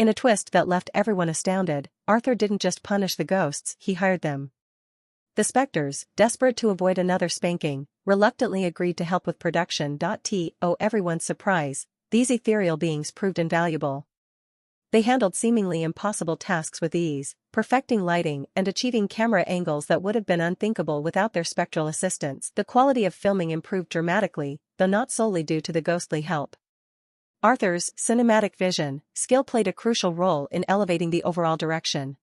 In a twist that left everyone astounded, Arthur didn't just punish the ghosts, he hired them. The specters, desperate to avoid another spanking, reluctantly agreed to help with production. To everyone's surprise, these ethereal beings proved invaluable. They handled seemingly impossible tasks with ease, perfecting lighting and achieving camera angles that would have been unthinkable without their spectral assistance. The quality of filming improved dramatically, though not solely due to the ghostly help. Arthur's cinematic vision skill played a crucial role in elevating the overall direction.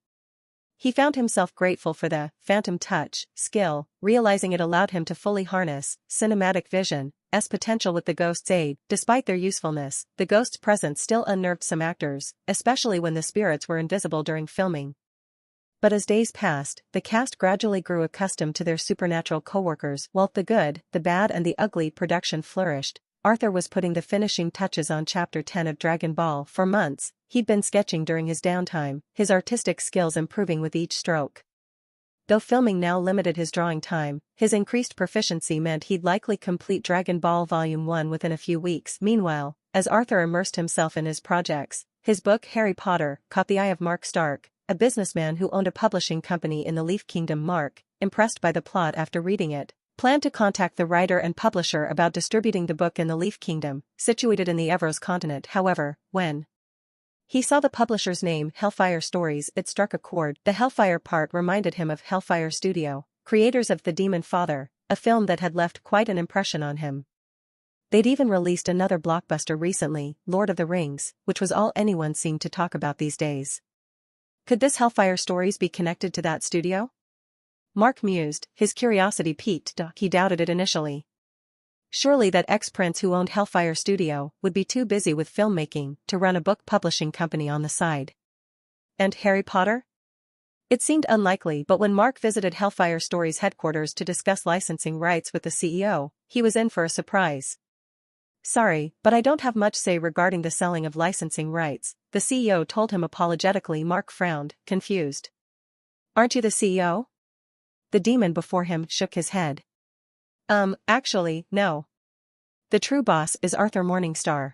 He found himself grateful for the phantom touch skill, realizing it allowed him to fully harness cinematic vision's potential with the ghost's aid. Despite their usefulness, the ghost's presence still unnerved some actors, especially when the spirits were invisible during filming. But as days passed, the cast gradually grew accustomed to their supernatural co-workers. While the good, the bad and the ugly production flourished, Arthur was putting the finishing touches on Chapter 10 of Dragon Ball. For months, he'd been sketching during his downtime, his artistic skills improving with each stroke. Though filming now limited his drawing time, his increased proficiency meant he'd likely complete Dragon Ball Volume 1 within a few weeks. Meanwhile, as Arthur immersed himself in his projects, his book Harry Potter caught the eye of Mark Stark, a businessman who owned a publishing company in the Leaf Kingdom. Mark, impressed by the plot after reading it, planned to contact the writer and publisher about distributing the book in the Leaf Kingdom, situated in the Evros continent. However, when he saw the publisher's name, Hellfire Stories, it struck a chord. The Hellfire part reminded him of Hellfire Studios, creators of The Demonfather, a film that had left quite an impression on him. They'd even released another blockbuster recently, Lord of the Rings, which was all anyone seemed to talk about these days. Could this Hellfire Stories be connected to that studio? Mark mused, his curiosity piqued. He doubted it initially. Surely that ex-prince who owned Hellfire Studio would be too busy with filmmaking to run a book publishing company on the side. And Harry Potter? It seemed unlikely, but when Mark visited Hellfire Stories headquarters to discuss licensing rights with the CEO, he was in for a surprise. Sorry, but I don't have much say regarding the selling of licensing rights, the CEO told him apologetically. Mark frowned, confused. Aren't you the CEO? The demon before him shook his head. Actually, no. The true boss is Arthur Morningstar.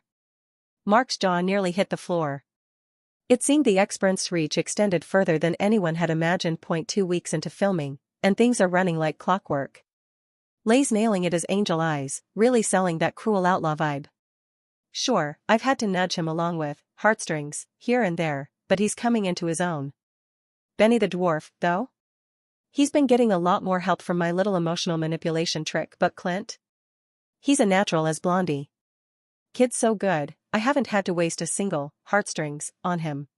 Mark's jaw nearly hit the floor. It seemed the ex-prince's reach extended further than anyone had imagined. 2 weeks into filming, and things are running like clockwork. Lay's nailing it as Angel Eyes, really selling that cruel outlaw vibe. Sure, I've had to nudge him along with heartstrings, here and there, but he's coming into his own. Benny the dwarf, though? He's been getting a lot more help from my little emotional manipulation trick. But Clint? He's a natural as Blondie. Kid's so good, I haven't had to waste a single heartstrings on him.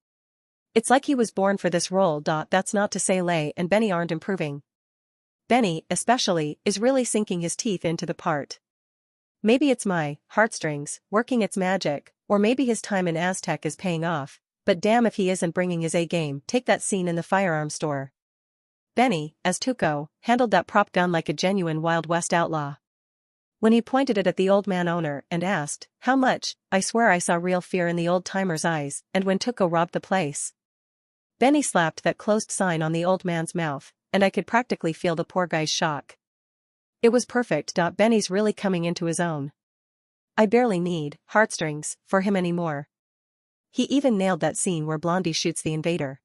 It's like he was born for this role. That's not to say Lay and Benny aren't improving. Benny, especially, is really sinking his teeth into the part. Maybe it's my heartstrings working its magic, or maybe his time in Aztec is paying off, but damn if he isn't bringing his A game. Take that scene in the firearms store. Benny, as Tuco, handled that prop gun like a genuine Wild West outlaw. When he pointed it at the old man owner and asked, "How much?" I swear I saw real fear in the old-timer's eyes. And when Tuco robbed the place, Benny slapped that closed sign on the old man's mouth, and I could practically feel the poor guy's shock. It was perfect. Benny's really coming into his own. I barely need heartstrings for him anymore. He even nailed that scene where Blondie shoots the invader.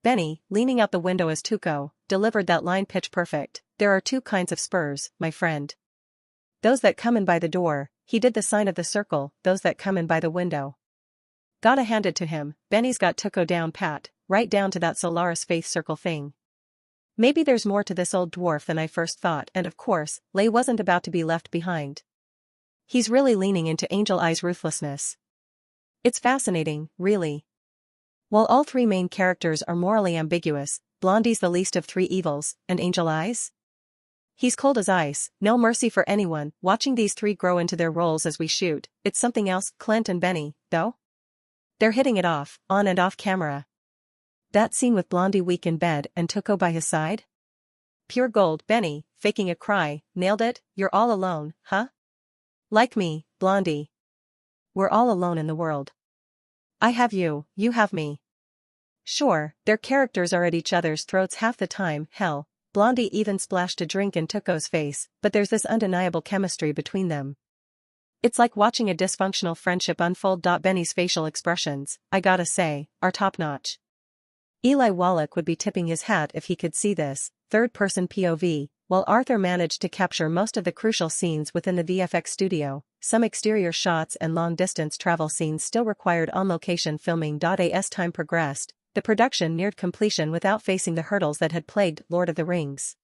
Benny, leaning out the window as Tuco, delivered that line pitch perfect. There are two kinds of spurs, my friend. Those that come in by the door, he did the sign of the circle, those that come in by the window. Gotta hand it to him, Benny's got Tuco down pat, right down to that Solaris faith circle thing. Maybe there's more to this old dwarf than I first thought, and of course, Lay wasn't about to be left behind. He's really leaning into Angel Eye's ruthlessness. It's fascinating, really. While all three main characters are morally ambiguous, Blondie's the least of three evils, and Angel Eyes? He's cold as ice, no mercy for anyone. Watching these three grow into their roles as we shoot, it's something else. Clint and Benny, though? They're hitting it off, on and off camera. That scene with Blondie weak in bed and Tuco by his side? Pure gold. Benny, faking a cry, nailed it. You're all alone, huh? Like me, Blondie. We're all alone in the world. I have you, you have me. Sure, their characters are at each other's throats half the time. Hell, Blondie even splashed a drink in Tuco's face, but there's this undeniable chemistry between them. It's like watching a dysfunctional friendship unfold. Benny's facial expressions, I gotta say, are top-notch. Eli Wallach would be tipping his hat if he could see this, third-person POV, while Arthur managed to capture most of the crucial scenes within the VFX studio. Some exterior shots and long-distance travel scenes still required on-location filming. As time progressed, the production neared completion without facing the hurdles that had plagued Lord of the Rings.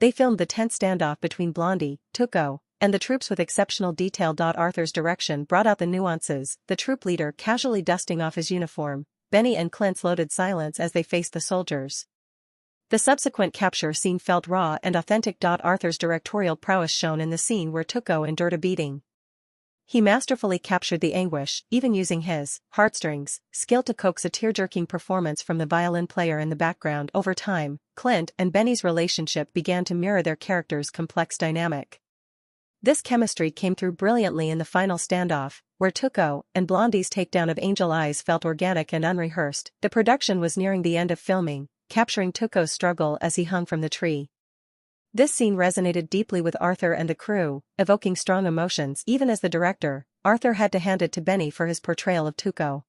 They filmed the tense standoff between Blondie, Tuco, and the troops with exceptional detail. Arthur's direction brought out the nuances, the troop leader casually dusting off his uniform, Benny and Clint's loaded silence as they faced the soldiers. The subsequent capture scene felt raw and authentic. Arthur's directorial prowess shone in the scene where Tuco endured a beating. He masterfully captured the anguish, even using his heartstrings skill to coax a tear-jerking performance from the violin player in the background. Over time, Clint and Benny's relationship began to mirror their characters' complex dynamic. This chemistry came through brilliantly in the final standoff, where Tuco and Blondie's takedown of Angel Eyes felt organic and unrehearsed. The production was nearing the end of filming, capturing Tuco's struggle as he hung from the tree. This scene resonated deeply with Arthur and the crew, evoking strong emotions. Even as the director, Arthur had to hand it to Benny for his portrayal of Tuco.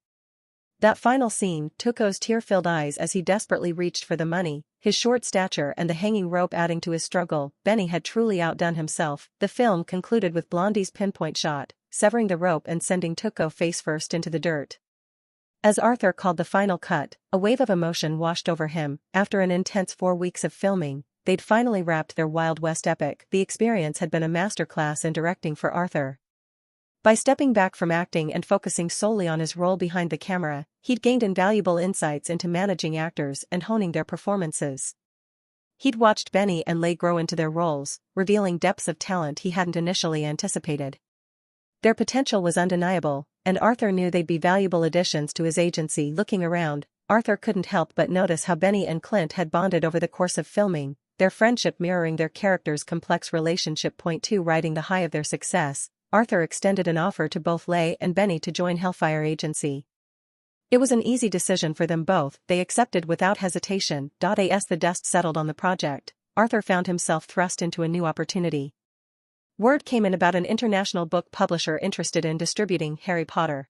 That final scene, Tuco's tear-filled eyes as he desperately reached for the money, his short stature and the hanging rope adding to his struggle, Benny had truly outdone himself. The film concluded with Blondie's pinpoint shot, severing the rope and sending Tuco face-first into the dirt. As Arthur called the final cut, a wave of emotion washed over him. After an intense 4 weeks of filming, they'd finally wrapped their Wild West epic. The experience had been a masterclass in directing for Arthur. By stepping back from acting and focusing solely on his role behind the camera, he'd gained invaluable insights into managing actors and honing their performances. He'd watched Benny and Leigh grow into their roles, revealing depths of talent he hadn't initially anticipated. Their potential was undeniable, and Arthur knew they'd be valuable additions to his agency. Looking around, Arthur couldn't help but notice how Benny and Clint had bonded over the course of filming, their friendship mirroring their characters' complex relationship. Point 2. Riding the high of their success, Arthur extended an offer to both Leigh and Benny to join Hellfire Agency. It was an easy decision for them both, they accepted without hesitation. As the dust settled on the project, Arthur found himself thrust into a new opportunity. Word came in about an international book publisher interested in distributing Harry Potter.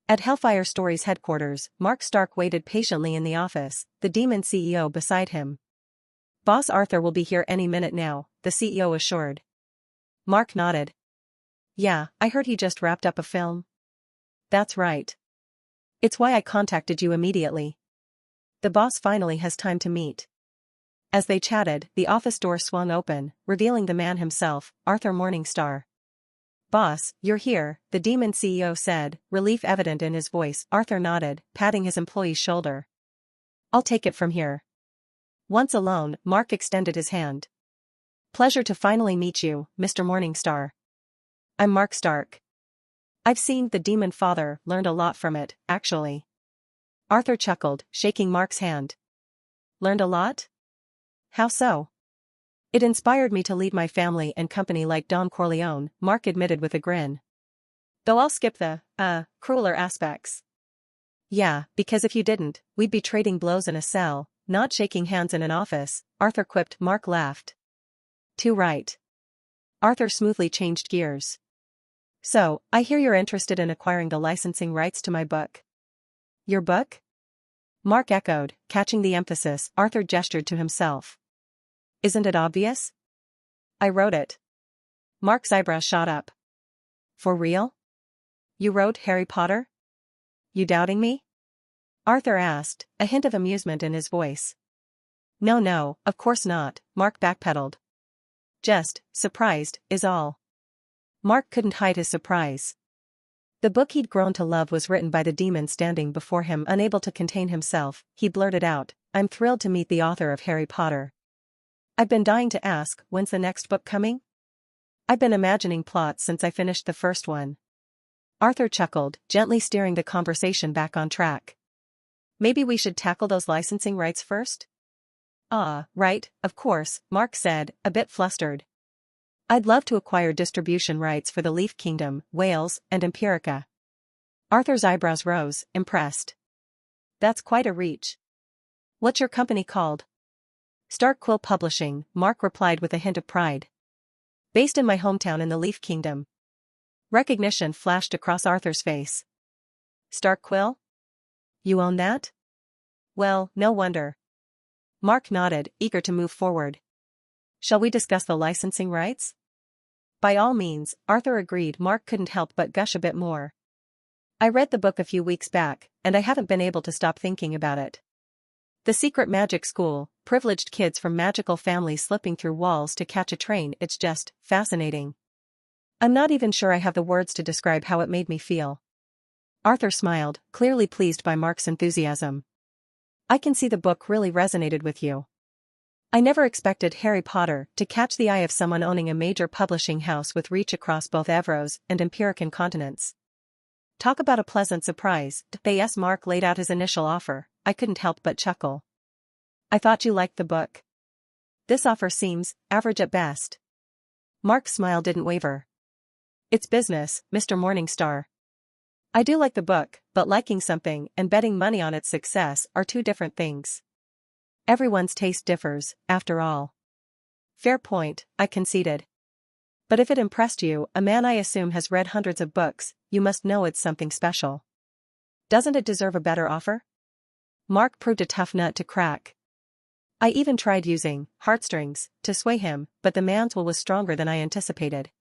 At Hellfire Studios headquarters, Mark Stark waited patiently in the office, the Demon CEO beside him. Boss Arthur will be here any minute now, the CEO assured. Mark nodded. Yeah, I heard he just wrapped up a film. That's right. It's why I contacted you immediately. The boss finally has time to meet. As they chatted, the office door swung open, revealing the man himself, Arthur Morningstar. Boss, you're here, the Demon CEO said, relief evident in his voice. Arthur nodded, patting his employee's shoulder. I'll take it from here. Once alone, Mark extended his hand. Pleasure to finally meet you, Mr. Morningstar. I'm Mark Stark. I've seen The Demonfather, learned a lot from it, actually. Arthur chuckled, shaking Mark's hand. Learned a lot? How so? It inspired me to lead my family and company like Don Corleone, Mark admitted with a grin. Though I'll skip the, crueler aspects. Yeah, because if you didn't, we'd be trading blows in a cell, not shaking hands in an office, Arthur quipped. Mark laughed. Too right. Arthur smoothly changed gears. So, I hear you're interested in acquiring the licensing rights to my book. Your book? Mark echoed, catching the emphasis. Arthur gestured to himself. Isn't it obvious? I wrote it. Mark's eyebrows shot up. For real? You wrote Harry Potter? You doubting me? Arthur asked, a hint of amusement in his voice. No, of course not, Mark backpedaled. Just, surprised, is all. Mark couldn't hide his surprise. The book he'd grown to love was written by the demon standing before him. Unable to contain himself, he blurted out, I'm thrilled to meet the author of Harry Potter. I've been dying to ask, when's the next book coming? I've been imagining plots since I finished the first one. Arthur chuckled, gently steering the conversation back on track. Maybe we should tackle those licensing rights first? Right, of course, Mark said, a bit flustered. I'd love to acquire distribution rights for the Leaf Kingdom, Wales, and Empirica. Arthur's eyebrows rose, impressed. That's quite a reach. What's your company called? Stark Quill Publishing, Mark replied with a hint of pride. Based in my hometown in the Leaf Kingdom. Recognition flashed across Arthur's face. Stark Quill? You own that? Well, no wonder. Mark nodded, eager to move forward. Shall we discuss the licensing rights? By all means, Arthur agreed. Mark couldn't help but gush a bit more. I read the book a few weeks back, and I haven't been able to stop thinking about it. The secret magic school, privileged kids from magical families slipping through walls to catch a train, it's just fascinating. I'm not even sure I have the words to describe how it made me feel. Arthur smiled, clearly pleased by Mark's enthusiasm. I can see the book really resonated with you. I never expected Harry Potter to catch the eye of someone owning a major publishing house with reach across both Evros and Empirican continents. Talk about a pleasant surprise. Yes, Mark laid out his initial offer. I couldn't help but chuckle. I thought you liked the book. This offer seems average at best. Mark's smile didn't waver. It's business, Mr. Morningstar. I do like the book, but liking something and betting money on its success are two different things. Everyone's taste differs, after all. Fair point, I conceded. But if it impressed you, a man I assume has read hundreds of books, you must know it's something special. Doesn't it deserve a better offer? Mark proved a tough nut to crack. I even tried using heartstrings to sway him, but the man's will was stronger than I anticipated.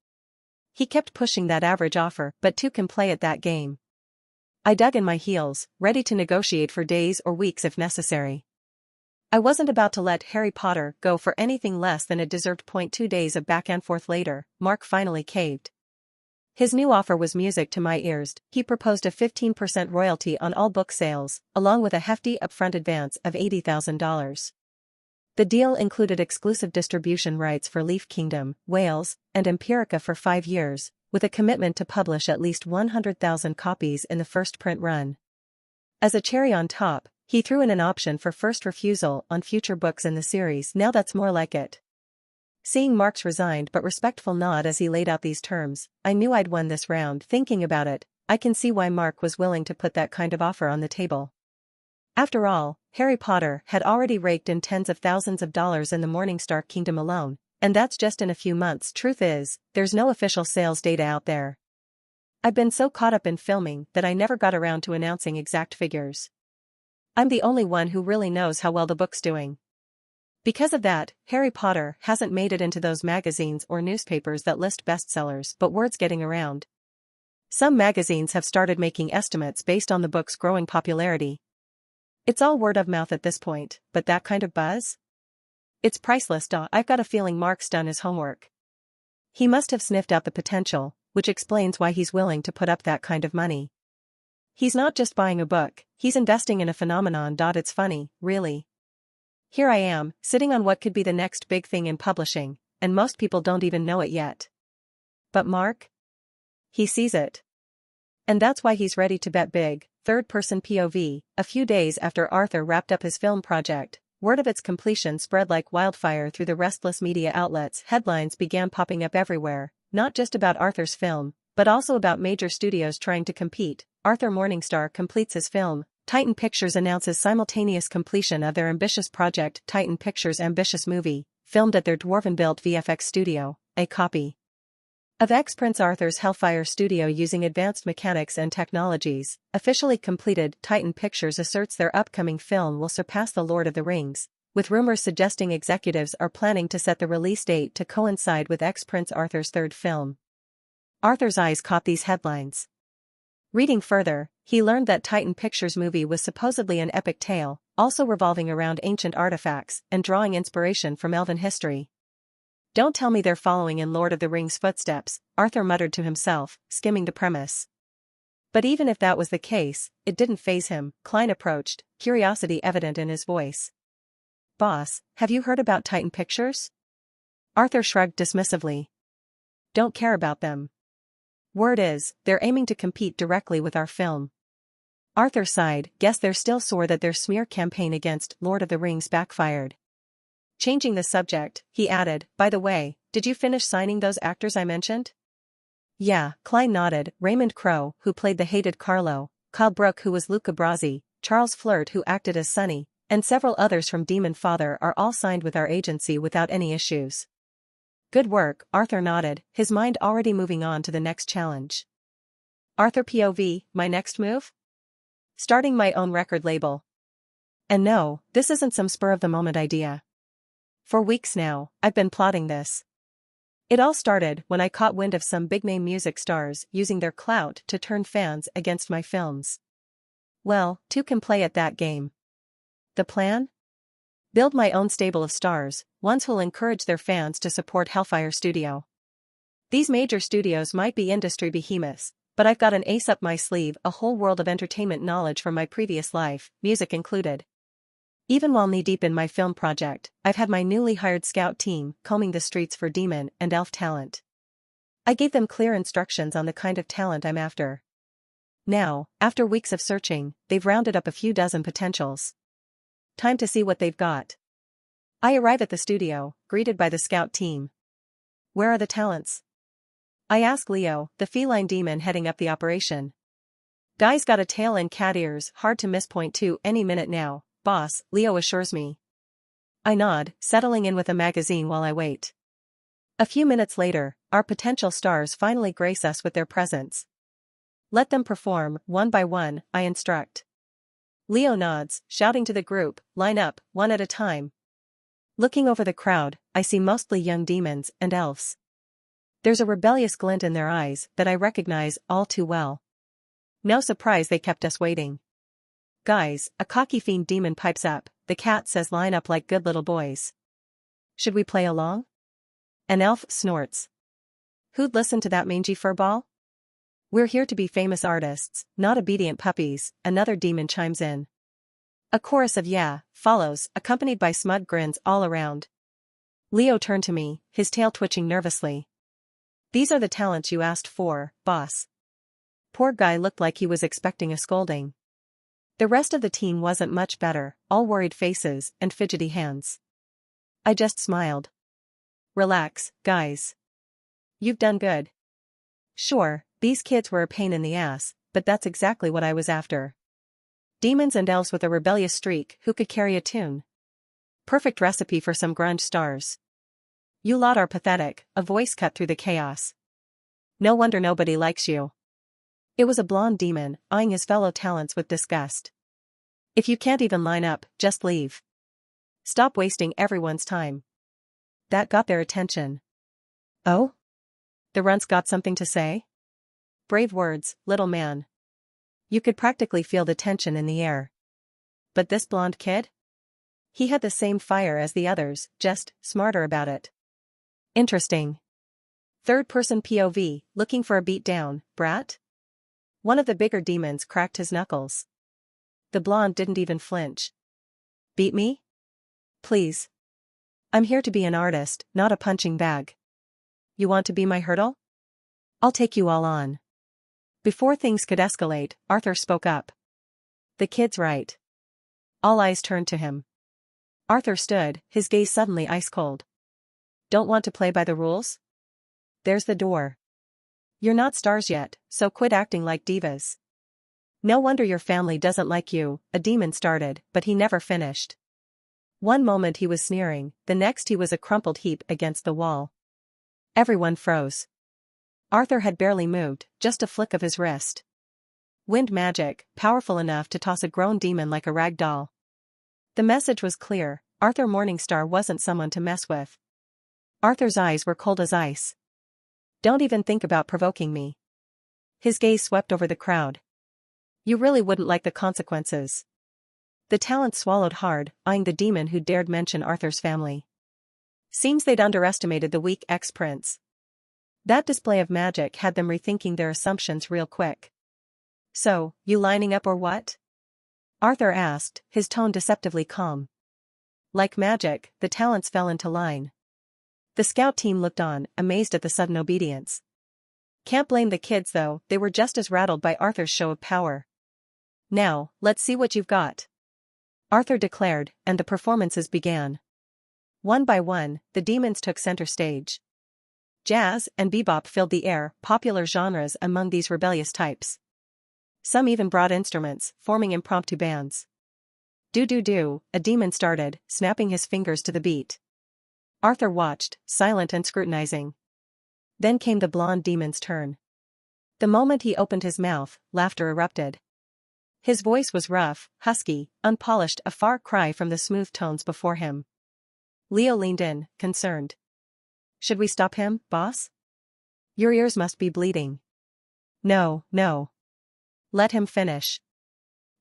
He kept pushing that average offer, but two can play at that game. I dug in my heels, ready to negotiate for days or weeks if necessary. I wasn't about to let Harry Potter go for anything less than it deserved. 2 days of back and forth later, Mark finally caved. His new offer was music to my ears. He proposed a 15% royalty on all book sales, along with a hefty upfront advance of $80,000. The deal included exclusive distribution rights for Leaf Kingdom, Wales, and Empirica for 5 years, with a commitment to publish at least 100,000 copies in the first print run. As a cherry on top, he threw in an option for first refusal on future books in the series. Now that's more like it. Seeing Mark's resigned but respectful nod as he laid out these terms, I knew I'd won this round. Thinking about it, I can see why Mark was willing to put that kind of offer on the table. After all, Harry Potter had already raked in tens of thousands of dollars in the Morningstar Kingdom alone, and that's just in a few months. Truth is, there's no official sales data out there. I've been so caught up in filming that I never got around to announcing exact figures. I'm the only one who really knows how well the book's doing. Because of that, Harry Potter hasn't made it into those magazines or newspapers that list bestsellers, but word's getting around. Some magazines have started making estimates based on the book's growing popularity. It's all word of mouth at this point, but that kind of buzz? It's priceless. I've got a feeling Mark's done his homework. He must have sniffed out the potential, which explains why he's willing to put up that kind of money. He's not just buying a book, he's investing in a phenomenon. It's funny, really. Here I am, sitting on what could be the next big thing in publishing, and most people don't even know it yet. But Mark? He sees it. And that's why he's ready to bet big. Third-person POV. A few days after Arthur wrapped up his film project, word of its completion spread like wildfire through the restless media outlets. Headlines began popping up everywhere, not just about Arthur's film, but also about major studios trying to compete. Arthur Morningstar completes his film. Titan Pictures announces simultaneous completion of their ambitious project. Titan Pictures' ambitious movie, filmed at their dwarven-built VFX studio, a copy of ex-Prince Arthur's Hellfire Studio using advanced mechanics and technologies, officially completed. Titan Pictures asserts their upcoming film will surpass The Lord of the Rings, with rumors suggesting executives are planning to set the release date to coincide with ex-Prince Arthur's third film. Arthur's eyes caught these headlines. Reading further, he learned that Titan Pictures' movie was supposedly an epic tale, also revolving around ancient artifacts and drawing inspiration from elven history. Don't tell me they're following in Lord of the Rings' footsteps, Arthur muttered to himself, skimming the premise. But even if that was the case, it didn't faze him. Klein approached, curiosity evident in his voice. Boss, have you heard about Titan Pictures? Arthur shrugged dismissively. Don't care about them. Word is, they're aiming to compete directly with our film. Arthur sighed. Guess they're still sore that their smear campaign against Lord of the Rings backfired. Changing the subject, he added, by the way, did you finish signing those actors I mentioned? Yeah, Klein nodded. Raymond Crowe, who played the hated Carlo, Kyle Brook, who was Luca Brasi, Charles Flirt, who acted as Sonny, and several others from Demonfather are all signed with our agency without any issues. Good work, Arthur nodded, his mind already moving on to the next challenge. Arthur POV, my next move? Starting my own record label. And no, this isn't some spur-of-the-moment idea. For weeks now, I've been plotting this. It all started when I caught wind of some big-name music stars using their clout to turn fans against my films. Well, two can play at that game. The plan? Build my own stable of stars, ones who'll encourage their fans to support Hellfire Studio. These major studios might be industry behemoths, but I've got an ace up my sleeve, a whole world of entertainment knowledge from my previous life, music included. Even while knee-deep in my film project, I've had my newly hired scout team combing the streets for demon and elf talent. I gave them clear instructions on the kind of talent I'm after. Now, after weeks of searching, they've rounded up a few dozen potentials. Time to see what they've got. I arrive at the studio, greeted by the scout team. Where are the talents? I ask Leo, the feline demon heading up the operation. Guy's got a tail and cat ears, hard to miss. .2 any minute now, boss, Leo assures me. I nod, settling in with a magazine while I wait. A few minutes later, our potential stars finally grace us with their presence. Let them perform, one by one, I instruct. Leo nods, shouting to the group, line up, one at a time. Looking over the crowd, I see mostly young demons and elves. There's a rebellious glint in their eyes that I recognize all too well. No surprise they kept us waiting. Guys, a cocky fiend demon pipes up, the cat says line up like good little boys. Should we play along? An elf snorts. Who'd listen to that mangy furball? We're here to be famous artists, not obedient puppies, another demon chimes in. A chorus of yeah follows, accompanied by smug grins all around. Leo turned to me, his tail twitching nervously. These are the talents you asked for, boss. Poor guy looked like he was expecting a scolding. The rest of the team wasn't much better, all worried faces and fidgety hands. I just smiled. Relax, guys. You've done good. Sure, these kids were a pain in the ass, but that's exactly what I was after. Demons and elves with a rebellious streak who could carry a tune. Perfect recipe for some grunge stars. You lot are pathetic, a voice cut through the chaos. No wonder nobody likes you. It was a blonde demon, eyeing his fellow talents with disgust. If you can't even line up, just leave. Stop wasting everyone's time. That got their attention. Oh? The runt's got something to say? Brave words, little man. You could practically feel the tension in the air. But this blonde kid? He had the same fire as the others, just smarter about it. Interesting. Third-person POV, looking for a beatdown, brat? One of the bigger demons cracked his knuckles. The blonde didn't even flinch. Beat me? Please. I'm here to be an artist, not a punching bag. You want to be my hurdle? I'll take you all on. Before things could escalate, Arthur spoke up. The kid's right. All eyes turned to him. Arthur stood, his gaze suddenly ice-cold. Don't want to play by the rules? There's the door. You're not stars yet, so quit acting like divas. No wonder your family doesn't like you, a demon started, but he never finished. One moment he was sneering, the next he was a crumpled heap against the wall. Everyone froze. Arthur had barely moved, just a flick of his wrist. Wind magic, powerful enough to toss a grown demon like a rag doll. The message was clear, Arthur Morningstar wasn't someone to mess with. Arthur's eyes were cold as ice. Don't even think about provoking me. His gaze swept over the crowd. You really wouldn't like the consequences. The talent swallowed hard, eyeing the demon who dared mention Arthur's family. Seems they'd underestimated the weak ex-prince. That display of magic had them rethinking their assumptions real quick. So, you lining up or what? Arthur asked, his tone deceptively calm. Like magic, the talents fell into line. The scout team looked on, amazed at the sudden obedience. Can't blame the kids though, they were just as rattled by Arthur's show of power. Now, let's see what you've got. Arthur declared, and the performances began. One by one, the demons took center stage. Jazz and bebop filled the air, popular genres among these rebellious types. Some even brought instruments, forming impromptu bands. Do-do-do, a demon started, snapping his fingers to the beat. Arthur watched, silent and scrutinizing. Then came the blonde demon's turn. The moment he opened his mouth, laughter erupted. His voice was rough, husky, unpolished, a far cry from the smooth tones before him. Leo leaned in, concerned. Should we stop him, boss? Your ears must be bleeding. No, no. Let him finish.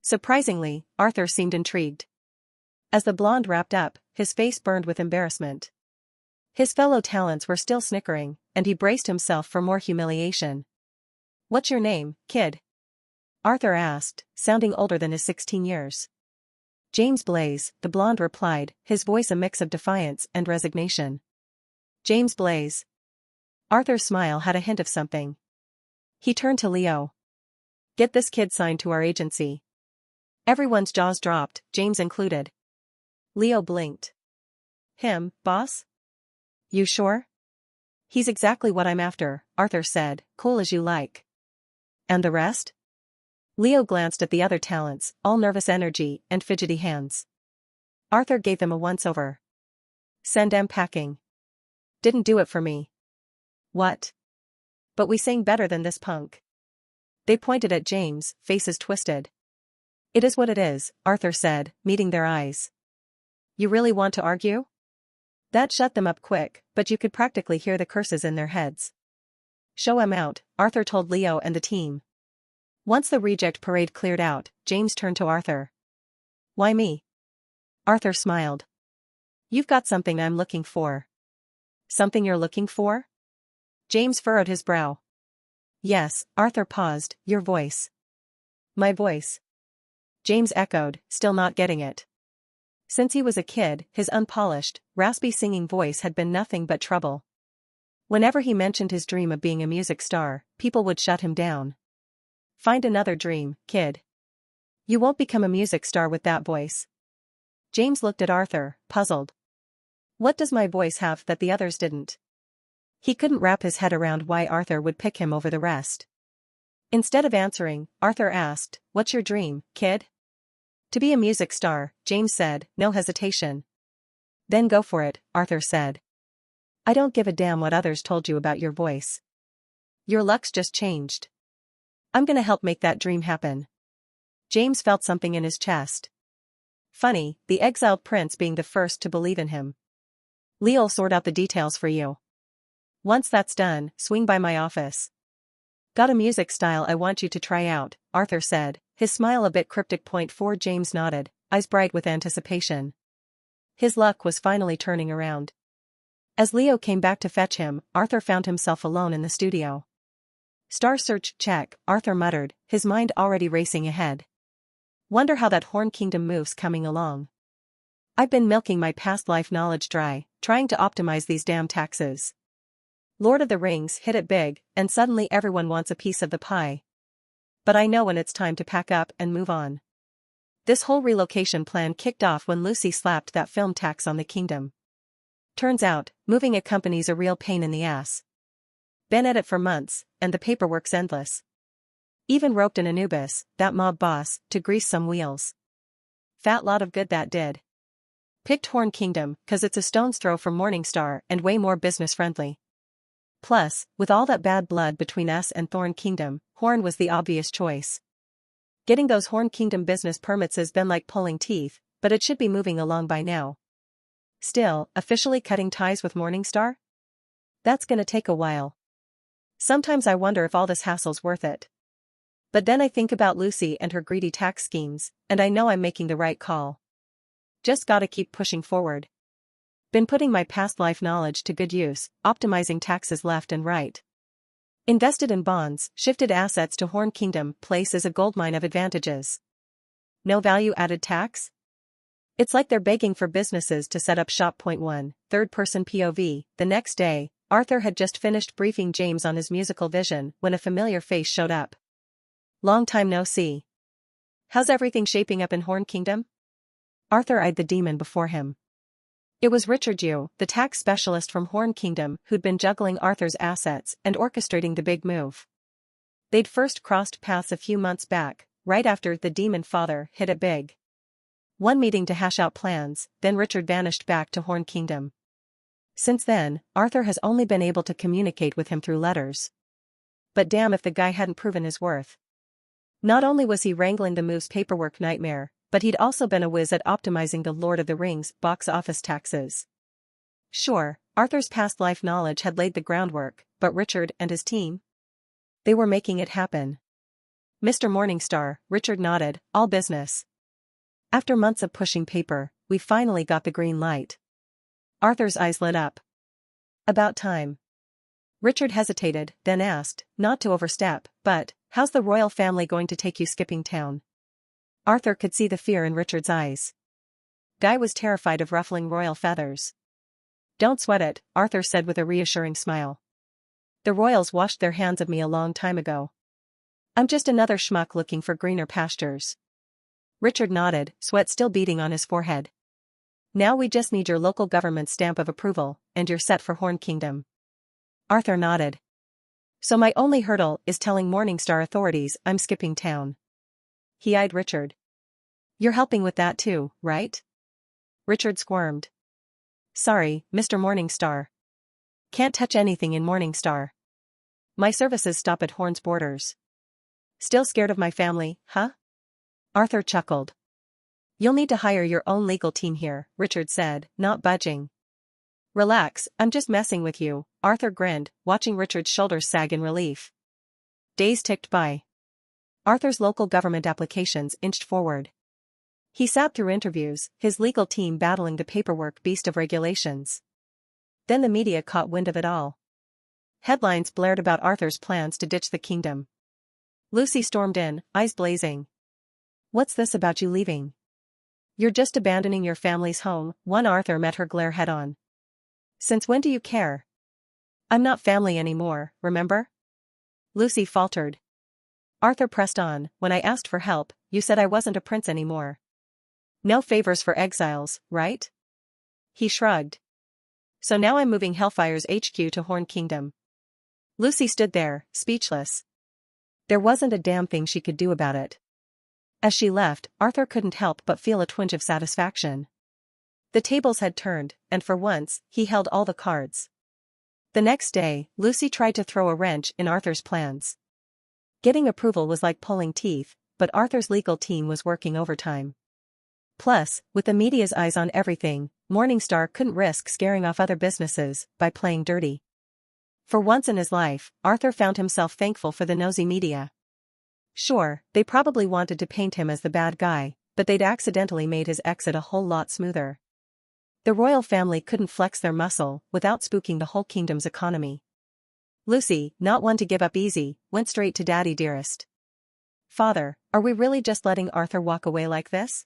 Surprisingly, Arthur seemed intrigued. As the blonde wrapped up, his face burned with embarrassment. His fellow talents were still snickering, and he braced himself for more humiliation. What's your name, kid? Arthur asked, sounding older than his 16 years. James Blaze, the blonde replied, his voice a mix of defiance and resignation. James Blaze. Arthur's smile had a hint of something. He turned to Leo. Get this kid signed to our agency. Everyone's jaws dropped, James included. Leo blinked. Him, boss? You sure? He's exactly what I'm after, Arthur said, cool as you like. And the rest? Leo glanced at the other talents, all nervous energy and fidgety hands. Arthur gave them a once-over. Send them packing. Didn't do it for me. What? But we sing better than this punk. They pointed at James, faces twisted. It is what it is, Arthur said, meeting their eyes. You really want to argue? That shut them up quick, but you could practically hear the curses in their heads. Show 'em out, Arthur told Leo and the team. Once the reject parade cleared out, James turned to Arthur. Why me? Arthur smiled. You've got something I'm looking for. Something you're looking for? James furrowed his brow. Yes, Arthur paused, your voice. My voice. James echoed, still not getting it. Since he was a kid, his unpolished, raspy singing voice had been nothing but trouble. Whenever he mentioned his dream of being a music star, people would shut him down. Find another dream, kid. You won't become a music star with that voice. James looked at Arthur, puzzled. What does my voice have that the others didn't? He couldn't wrap his head around why Arthur would pick him over the rest. Instead of answering, Arthur asked, What's your dream, kid? To be a music star, James said, no hesitation. Then go for it, Arthur said. I don't give a damn what others told you about your voice. Your luck's just changed. I'm gonna help make that dream happen. James felt something in his chest. Funny, the exiled prince being the first to believe in him. Leo'll sort out the details for you. Once that's done, swing by my office. Got a music style I want you to try out, Arthur said, his smile a bit cryptic. Point 4. James nodded, eyes bright with anticipation. His luck was finally turning around. As Leo came back to fetch him, Arthur found himself alone in the studio. Star search check, Arthur muttered, his mind already racing ahead. Wonder how that Horn Kingdom move's coming along. I've been milking my past life knowledge dry, trying to optimize these damn taxes. Lord of the Rings hit it big, and suddenly everyone wants a piece of the pie. But I know when it's time to pack up and move on. This whole relocation plan kicked off when Lucy slapped that film tax on the kingdom. Turns out, moving a company's a real pain in the ass. Been at it for months, and the paperwork's endless. Even roped in Anubis, that mob boss, to grease some wheels. Fat lot of good that did. Picked Horn Kingdom, 'cause it's a stone's throw from Morningstar and way more business-friendly. Plus, with all that bad blood between us and Thorn Kingdom, Horn was the obvious choice. Getting those Horn Kingdom business permits has been like pulling teeth, but it should be moving along by now. Still, officially cutting ties with Morningstar? That's gonna take a while. Sometimes I wonder if all this hassle's worth it. But then I think about Lucy and her greedy tax schemes, and I know I'm making the right call. Just gotta keep pushing forward. Been putting my past life knowledge to good use, optimizing taxes left and right. Invested in bonds, shifted assets to Horn Kingdom, place is a goldmine of advantages. No value-added tax? It's like they're begging for businesses to set up shop. Point 1, third-person POV. The next day, Arthur had just finished briefing James on his musical vision when a familiar face showed up. Long time no see. How's everything shaping up in Horn Kingdom? Arthur eyed the demon before him. It was Richard Yu, the tax specialist from Horn Kingdom, who'd been juggling Arthur's assets and orchestrating the big move. They'd first crossed paths a few months back, right after the Demonfather hit it big. One meeting to hash out plans, then Richard vanished back to Horn Kingdom. Since then, Arthur has only been able to communicate with him through letters. But damn if the guy hadn't proven his worth. Not only was he wrangling the move's paperwork nightmare, but he'd also been a whiz at optimizing the Lord of the Rings box office taxes. Sure, Arthur's past life knowledge had laid the groundwork, but Richard and his team? They were making it happen. Mr. Morningstar, Richard nodded, all business. After months of pushing paper, we finally got the green light. Arthur's eyes lit up. About time. Richard hesitated, then asked, not to overstep, but, how's the royal family going to take you skipping town? Arthur could see the fear in Richard's eyes. Guy was terrified of ruffling royal feathers. Don't sweat it, Arthur said with a reassuring smile. The royals washed their hands of me a long time ago. I'm just another schmuck looking for greener pastures. Richard nodded, sweat still beading on his forehead. Now we just need your local government's stamp of approval, and you're set for Horn Kingdom. Arthur nodded. So my only hurdle is telling Morningstar authorities I'm skipping town. He eyed Richard. You're helping with that too, right? Richard squirmed. Sorry, Mr. Morningstar. Can't touch anything in Morningstar. My services stop at Horn's borders. Still scared of my family, huh? Arthur chuckled. You'll need to hire your own legal team here, Richard said, not budging. Relax, I'm just messing with you, Arthur grinned, watching Richard's shoulders sag in relief. Days ticked by. Arthur's local government applications inched forward. He sat through interviews, his legal team battling the paperwork beast of regulations. Then the media caught wind of it all. Headlines blared about Arthur's plans to ditch the kingdom. Lucy stormed in, eyes blazing. What's this about you leaving? You're just abandoning your family's home, one Arthur met her glare head-on. Since when do you care? I'm not family anymore, remember? Lucy faltered. Arthur pressed on, when I asked for help, you said I wasn't a prince anymore. No favors for exiles, right? He shrugged. So now I'm moving Hellfire's HQ to Horn Kingdom. Lucy stood there, speechless. There wasn't a damn thing she could do about it. As she left, Arthur couldn't help but feel a twinge of satisfaction. The tables had turned, and for once, he held all the cards. The next day, Lucy tried to throw a wrench in Arthur's plans. Getting approval was like pulling teeth, but Arthur's legal team was working overtime. Plus, with the media's eyes on everything, Morningstar couldn't risk scaring off other businesses by playing dirty. For once in his life, Arthur found himself thankful for the nosy media. Sure, they probably wanted to paint him as the bad guy, but they'd accidentally made his exit a whole lot smoother. The royal family couldn't flex their muscle without spooking the whole kingdom's economy. Lucy, not one to give up easy, went straight to Daddy Dearest. Father, are we really just letting Arthur walk away like this?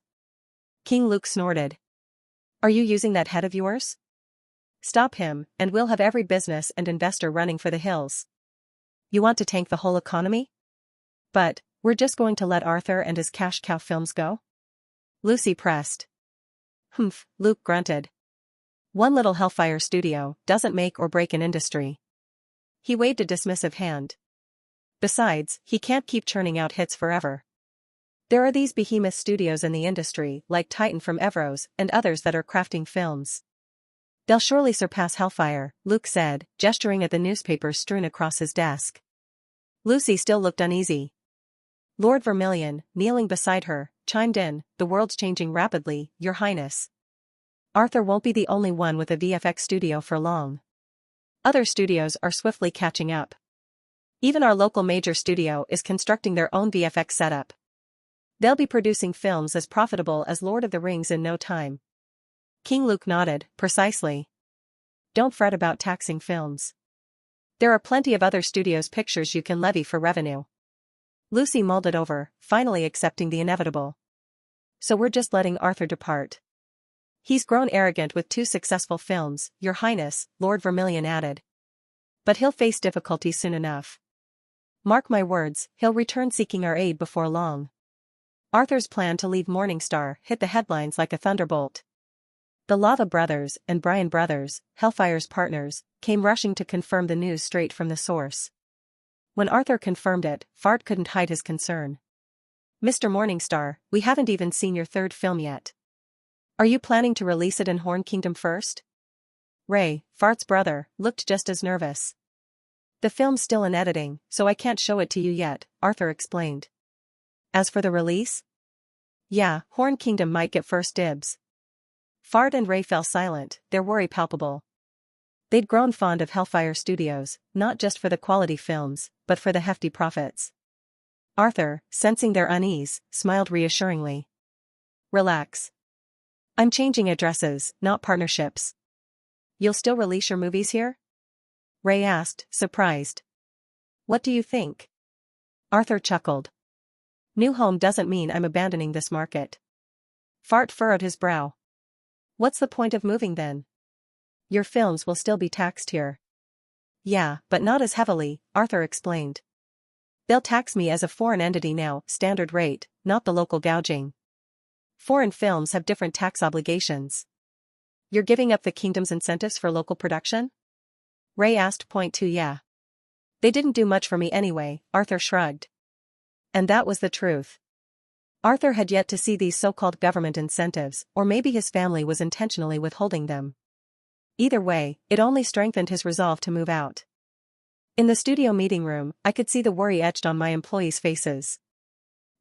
King Luke snorted. Are you using that head of yours? Stop him, and we'll have every business and investor running for the hills. You want to tank the whole economy? But, we're just going to let Arthur and his cash cow films go? Lucy pressed. Humph, Luke grunted. One little Hellfire studio doesn't make or break an industry. He waved a dismissive hand. Besides, he can't keep churning out hits forever. There are these behemoth studios in the industry like Titan from Evros and others that are crafting films. They'll surely surpass Hellfire, Luke said, gesturing at the newspapers strewn across his desk. Lucy still looked uneasy. Lord Vermilion, kneeling beside her, chimed in, the world's changing rapidly, Your Highness. Arthur won't be the only one with a VFX studio for long. Other studios are swiftly catching up. Even our local major studio is constructing their own VFX setup. They'll be producing films as profitable as Lord of the Rings in no time. King Luke nodded, precisely. Don't fret about taxing films. There are plenty of other studios' pictures you can levy for revenue. Lucy mulled it over, finally accepting the inevitable. So we're just letting Arthur depart. He's grown arrogant with 2 successful films, Your Highness, Lord Vermilion added. But he'll face difficulty soon enough. Mark my words, he'll return seeking our aid before long. Arthur's plan to leave Morningstar hit the headlines like a thunderbolt. The Lava Brothers and Bryan Brothers, Hellfire's partners, came rushing to confirm the news straight from the source. When Arthur confirmed it, Fart couldn't hide his concern. Mr. Morningstar, we haven't even seen your 3rd film yet. Are you planning to release it in Horn Kingdom first? Ray, Fart's brother, looked just as nervous. The film's still in editing, so I can't show it to you yet, Arthur explained. As for the release? Yeah, Horn Kingdom might get first dibs. Fart and Ray fell silent, their worry palpable. They'd grown fond of Hellfire Studios, not just for the quality films, but for the hefty profits. Arthur, sensing their unease, smiled reassuringly. Relax. I'm changing addresses, not partnerships. You'll still release your movies here? Ray asked, surprised. What do you think? Arthur chuckled. New home doesn't mean I'm abandoning this market. Fart furrowed his brow. What's the point of moving then? Your films will still be taxed here. Yeah, but not as heavily, Arthur explained. They'll tax me as a foreign entity now, standard rate, not the local gouging. Foreign films have different tax obligations. You're giving up the kingdom's incentives for local production? Ray asked. Point 2. Yeah. They didn't do much for me anyway, Arthur shrugged. And that was the truth. Arthur had yet to see these so-called government incentives, or maybe his family was intentionally withholding them. Either way, it only strengthened his resolve to move out. In the studio meeting room, I could see the worry etched on my employees' faces.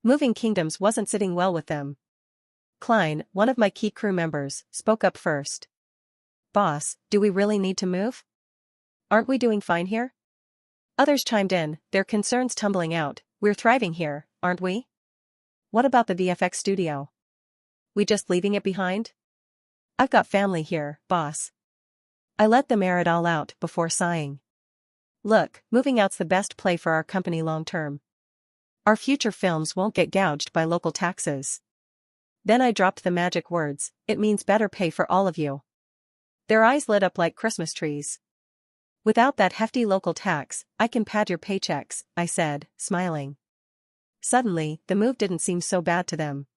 Moving kingdoms wasn't sitting well with them. Klein, one of my key crew members, spoke up first. Boss, do we really need to move? Aren't we doing fine here? Others chimed in, their concerns tumbling out. We're thriving here, aren't we? What about the VFX studio? We just leaving it behind? I've got family here, boss. I let them air it all out before sighing. Look, moving out's the best play for our company long term. Our future films won't get gouged by local taxes. Then I dropped the magic words, it means better pay for all of you. Their eyes lit up like Christmas trees. Without that hefty local tax, I can pad your paychecks, I said, smiling. Suddenly, the move didn't seem so bad to them.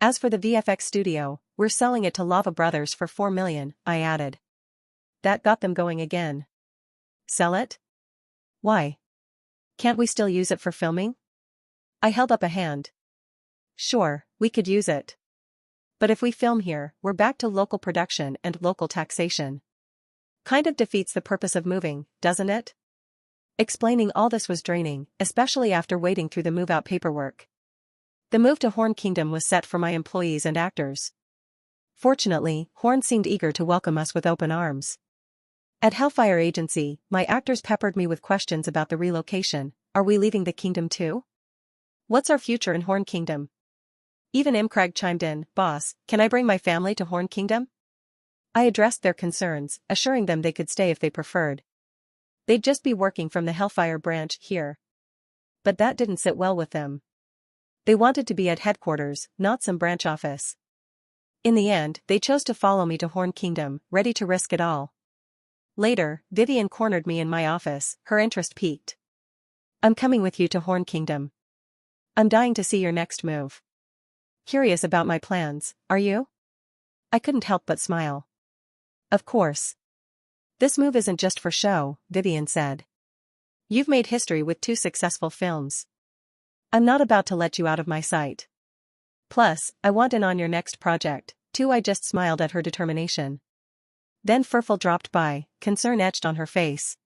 As for the VFX studio, we're selling it to Lava Brothers for $4 million, I added. That got them going again. Sell it? Why? Can't we still use it for filming? I held up a hand. Sure, we could use it. But if we film here, we're back to local production and local taxation. Kind of defeats the purpose of moving, doesn't it? Explaining all this was draining, especially after wading through the move-out paperwork. The move to Horn Kingdom was set for my employees and actors. Fortunately, Horn seemed eager to welcome us with open arms. At Hellfire Agency, my actors peppered me with questions about the relocation. Are we leaving the kingdom too? What's our future in Horn Kingdom? Even Imcrag chimed in, Boss, can I bring my family to Horn Kingdom? I addressed their concerns, assuring them they could stay if they preferred. They'd just be working from the Hellfire branch here. But that didn't sit well with them. They wanted to be at headquarters, not some branch office. In the end, they chose to follow me to Horn Kingdom, ready to risk it all. Later, Vivian cornered me in my office, her interest piqued. I'm coming with you to Horn Kingdom. I'm dying to see your next move. Curious about my plans, are you? I couldn't help but smile. Of course. This move isn't just for show, Vivian said. You've made history with 2 successful films. I'm not about to let you out of my sight. Plus, I want in on your next project, too. I just smiled at her determination. Then Furful dropped by, concern etched on her face.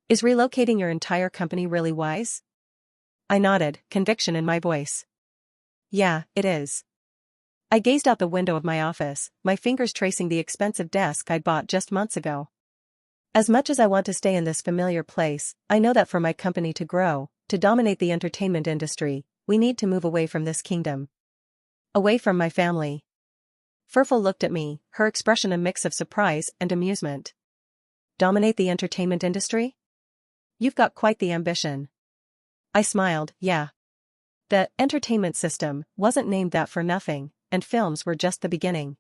Is relocating your entire company really wise? I nodded, conviction in my voice. Yeah, it is. I gazed out the window of my office, my fingers tracing the expensive desk I'd bought just months ago. As much as I want to stay in this familiar place, I know that for my company to grow, to dominate the entertainment industry, we need to move away from this kingdom. Away from my family. Furful looked at me, her expression a mix of surprise and amusement. Dominate the entertainment industry? You've got quite the ambition. I smiled, yeah. The entertainment system wasn't named that for nothing, and films were just the beginning.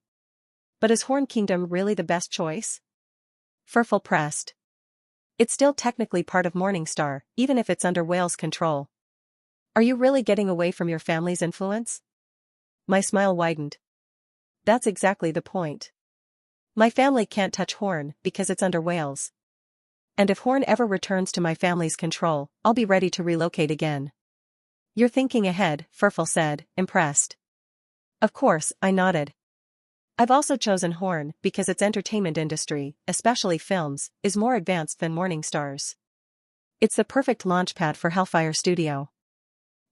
But is Horn Kingdom really the best choice? Furful pressed. It's still technically part of Morningstar, even if it's under Whale's control. Are you really getting away from your family's influence? My smile widened. That's exactly the point. My family can't touch Horn because it's under Whale's. And if Horn ever returns to my family's control, I'll be ready to relocate again. You're thinking ahead, Furful said, impressed. Of course, I nodded. I've also chosen Horn because its entertainment industry, especially films, is more advanced than Morningstar's. It's the perfect launchpad for Hellfire Studio.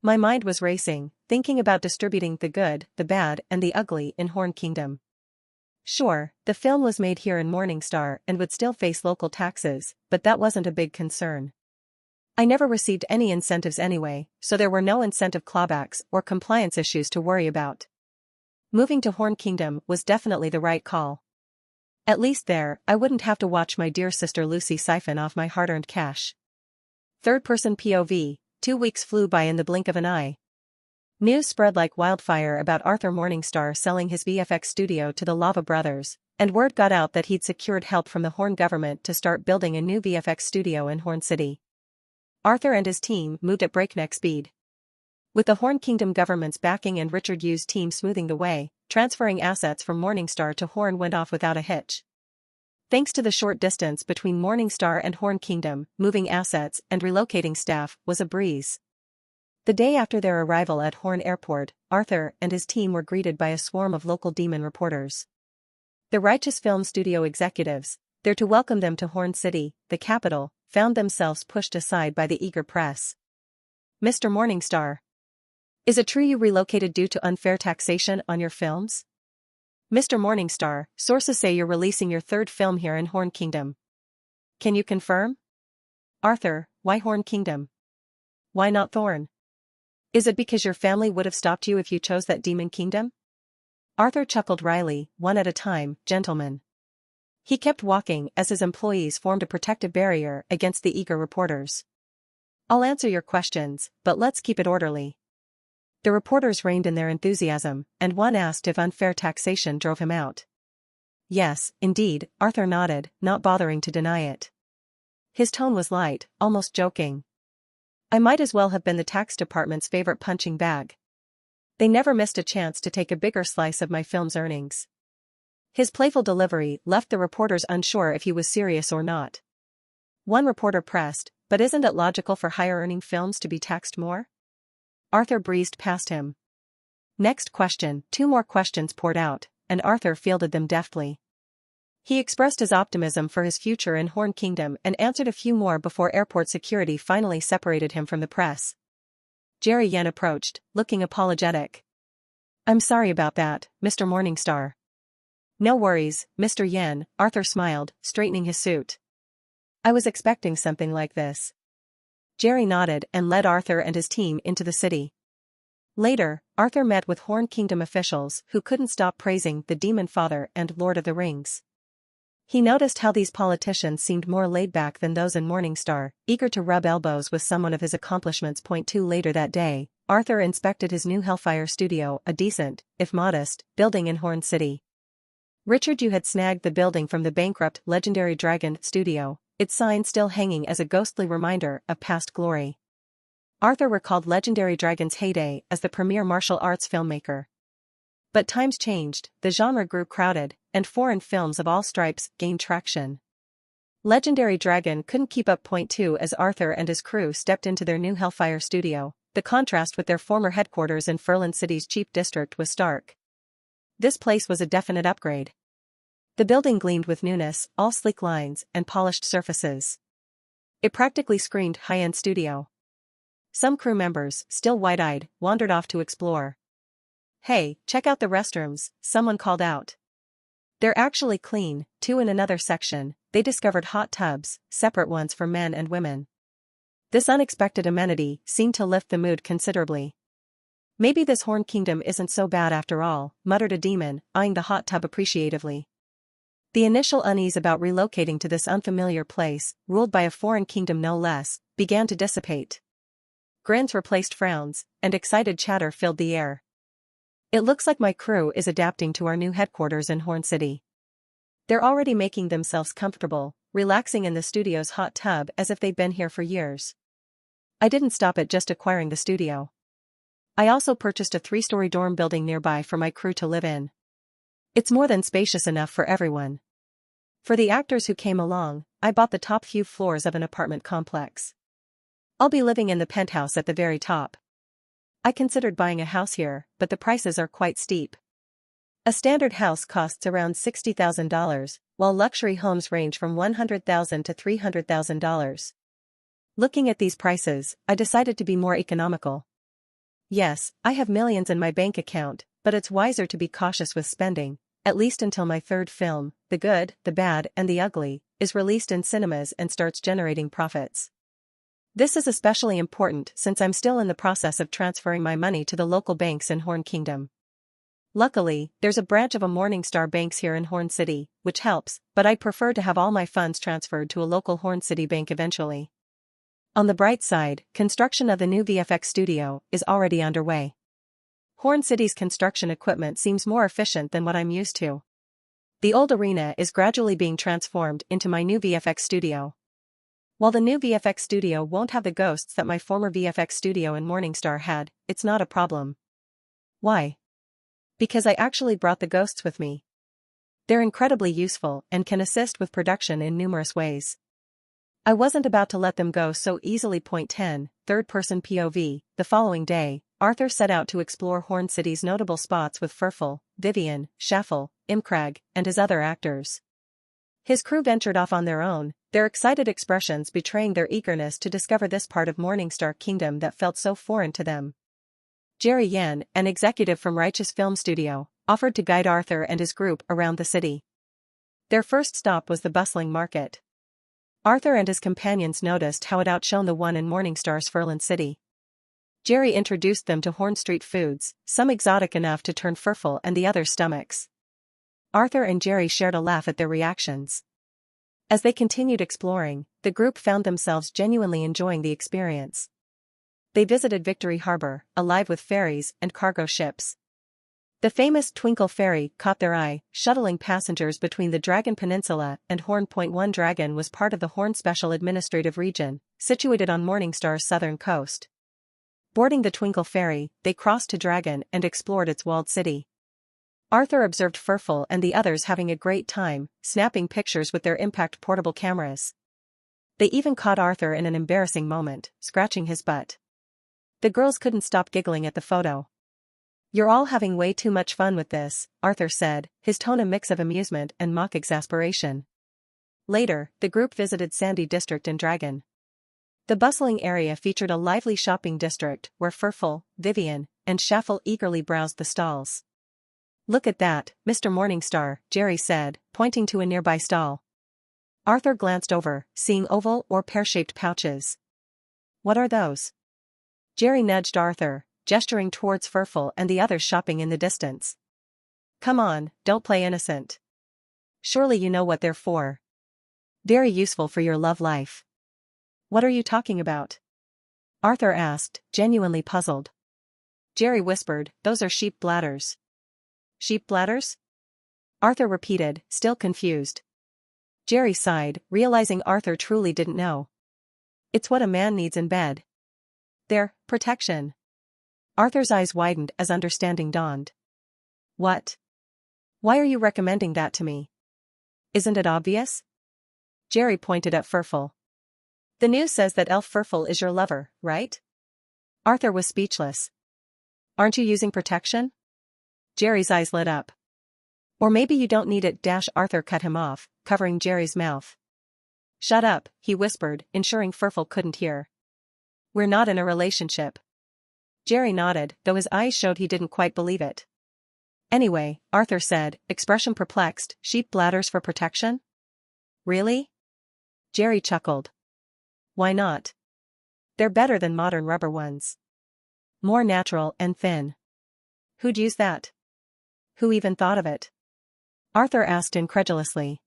My mind was racing, thinking about distributing the good, the bad, and the ugly in Horn Kingdom. Sure, the film was made here in Morningstar and would still face local taxes, but that wasn't a big concern. I never received any incentives anyway, so there were no incentive clawbacks or compliance issues to worry about. Moving to Horn Kingdom was definitely the right call. At least there, I wouldn't have to watch my dear sister Lucy siphon off my hard-earned cash. Third-person POV, 2 weeks flew by in the blink of an eye. News spread like wildfire about Arthur Morningstar selling his VFX studio to the Lava Brothers, and word got out that he'd secured help from the Horn government to start building a new VFX studio in Horn City. Arthur and his team moved at breakneck speed. With the Horn Kingdom government's backing and Richard Yu's team smoothing the way, transferring assets from Morningstar to Horn went off without a hitch. Thanks to the short distance between Morningstar and Horn Kingdom, moving assets and relocating staff was a breeze. The day after their arrival at Horn Airport, Arthur and his team were greeted by a swarm of local Demon reporters. The righteous film studio executives, there to welcome them to Horn City, the capital, found themselves pushed aside by the eager press. Mr. Morningstar. Is it true you relocated due to unfair taxation on your films? Mr. Morningstar, sources say you're releasing your third film here in Horn Kingdom. Can you confirm? Arthur, why Horn Kingdom? Why not Thorn? Is it because your family would have stopped you if you chose that Demon Kingdom? Arthur chuckled wryly, one at a time, gentlemen. He kept walking as his employees formed a protective barrier against the eager reporters. I'll answer your questions, but let's keep it orderly. The reporters reined in their enthusiasm, and one asked if unfair taxation drove him out. Yes, indeed, Arthur nodded, not bothering to deny it. His tone was light, almost joking. I might as well have been the tax department's favorite punching bag. They never missed a chance to take a bigger slice of my film's earnings. His playful delivery left the reporters unsure if he was serious or not. One reporter pressed, but isn't it logical for higher-earning films to be taxed more? Arthur breezed past him. Next question. 2 more questions poured out, and Arthur fielded them deftly. He expressed his optimism for his future in Horn Kingdom and answered a few more before airport security finally separated him from the press. Jerry Yen approached, looking apologetic. I'm sorry about that, Mr. Morningstar. No worries, Mr. Yen, Arthur smiled, straightening his suit. I was expecting something like this. Jerry nodded and led Arthur and his team into the city. Later, Arthur met with Horn Kingdom officials who couldn't stop praising the Demonfather and Lord of the Rings. He noticed how these politicians seemed more laid-back than those in Morningstar, eager to rub elbows with someone of his accomplishments. 2 Later that day, Arthur inspected his new Hellfire Studio, a decent, if modest, building in Horn City. Richard Yu had snagged the building from the bankrupt Legendary Dragon Studio, its sign still hanging as a ghostly reminder of past glory. Arthur recalled Legendary Dragon's heyday as the premier martial arts filmmaker. But times changed, the genre grew crowded, and foreign films of all stripes gained traction. Legendary Dragon couldn't keep up. 2 As Arthur and his crew stepped into their new Hellfire Studio, the contrast with their former headquarters in Furlan City's cheap district was stark. This place was a definite upgrade. The building gleamed with newness, all sleek lines and polished surfaces. It practically screamed high-end studio. Some crew members, still wide-eyed, wandered off to explore. Hey, check out the restrooms, someone called out. They're actually clean. 2 In another section, they discovered hot tubs, separate ones for men and women. This unexpected amenity seemed to lift the mood considerably. Maybe this Horn Kingdom isn't so bad after all, muttered a demon, eyeing the hot tub appreciatively. The initial unease about relocating to this unfamiliar place, ruled by a foreign kingdom no less, began to dissipate. Grins replaced frowns, and excited chatter filled the air. It looks like my crew is adapting to our new headquarters in Horn City. They're already making themselves comfortable, relaxing in the studio's hot tub as if they'd been here for years. I didn't stop at just acquiring the studio. I also purchased a 3-story dorm building nearby for my crew to live in. It's more than spacious enough for everyone. For the actors who came along, I bought the top few floors of an apartment complex. I'll be living in the penthouse at the very top. I considered buying a house here, but the prices are quite steep. A standard house costs around $60,000, while luxury homes range from $100,000 to $300,000. Looking at these prices, I decided to be more economical. Yes, I have millions in my bank account, but it's wiser to be cautious with spending, at least until my third film, The Good, the Bad, and the Ugly, is released in cinemas and starts generating profits. This is especially important since I'm still in the process of transferring my money to the local banks in Horn Kingdom. Luckily, there's a branch of a Morningstar Banks here in Horn City, which helps, but I'd prefer to have all my funds transferred to a local Horn City bank eventually. On the bright side, construction of the new VFX studio is already underway. Horn City's construction equipment seems more efficient than what I'm used to. The old arena is gradually being transformed into my new VFX studio. While the new VFX studio won't have the ghosts that my former VFX studio in Morningstar had, it's not a problem. Why? Because I actually brought the ghosts with me. They're incredibly useful and can assist with production in numerous ways. I wasn't about to let them go so easily. Point 10, third-person POV. The following day, Arthur set out to explore Horn City's notable spots with Furful, Vivian, Shaffle, Imcrag, and his other actors. His crew ventured off on their own, their excited expressions betraying their eagerness to discover this part of Morningstar Kingdom that felt so foreign to them. Jerry Yan, an executive from Righteous Film Studio, offered to guide Arthur and his group around the city. Their first stop was the bustling market. Arthur and his companions noticed how it outshone the one in Morningstar's Furland City. Jerry introduced them to Horn Street foods, some exotic enough to turn Furful and the others' stomachs. Arthur and Jerry shared a laugh at their reactions. As they continued exploring, the group found themselves genuinely enjoying the experience. They visited Victory Harbor, alive with ferries and cargo ships. The famous Twinkle Ferry caught their eye, shuttling passengers between the Dragon Peninsula and Horn. Point 1 Dragon was part of the Horn Special Administrative Region, situated on Morningstar's southern coast. Boarding the Twinkle Ferry, they crossed to Dragon and explored its walled city. Arthur observed Furful and the others having a great time, snapping pictures with their impact portable cameras. They even caught Arthur in an embarrassing moment, scratching his butt. The girls couldn't stop giggling at the photo. "You're all having way too much fun with this," Arthur said, his tone a mix of amusement and mock exasperation. Later, the group visited Sandy District in Dragon. The bustling area featured a lively shopping district where Furful, Vivian, and Shaffle eagerly browsed the stalls. "Look at that, Mr. Morningstar," Jerry said, pointing to a nearby stall. Arthur glanced over, seeing oval or pear-shaped pouches. "What are those?" Jerry nudged Arthur, gesturing towards Furful and the others shopping in the distance. "Come on, don't play innocent. Surely you know what they're for. Very useful for your love life." "What are you talking about?" Arthur asked, genuinely puzzled. Jerry whispered, "Those are sheep bladders." "Sheep bladders?" Arthur repeated, still confused. Jerry sighed, realizing Arthur truly didn't know. "It's what a man needs in bed. They're protection." Arthur's eyes widened as understanding dawned. "What? Why are you recommending that to me? Isn't it obvious?" Jerry pointed at Furful. "The news says that Elf Furful is your lover, right?" Arthur was speechless. "Aren't you using protection?" Jerry's eyes lit up. "Or maybe you don't need it." Arthur cut him off, covering Jerry's mouth. "Shut up," he whispered, ensuring Furful couldn't hear. "We're not in a relationship." Jerry nodded, though his eyes showed he didn't quite believe it. "Anyway," Arthur said, expression perplexed, "sheep bladders for protection? Really?" Jerry chuckled. "Why not? They're better than modern rubber ones. More natural and thin. Who'd use that? Who even thought of it?" Arthur asked incredulously.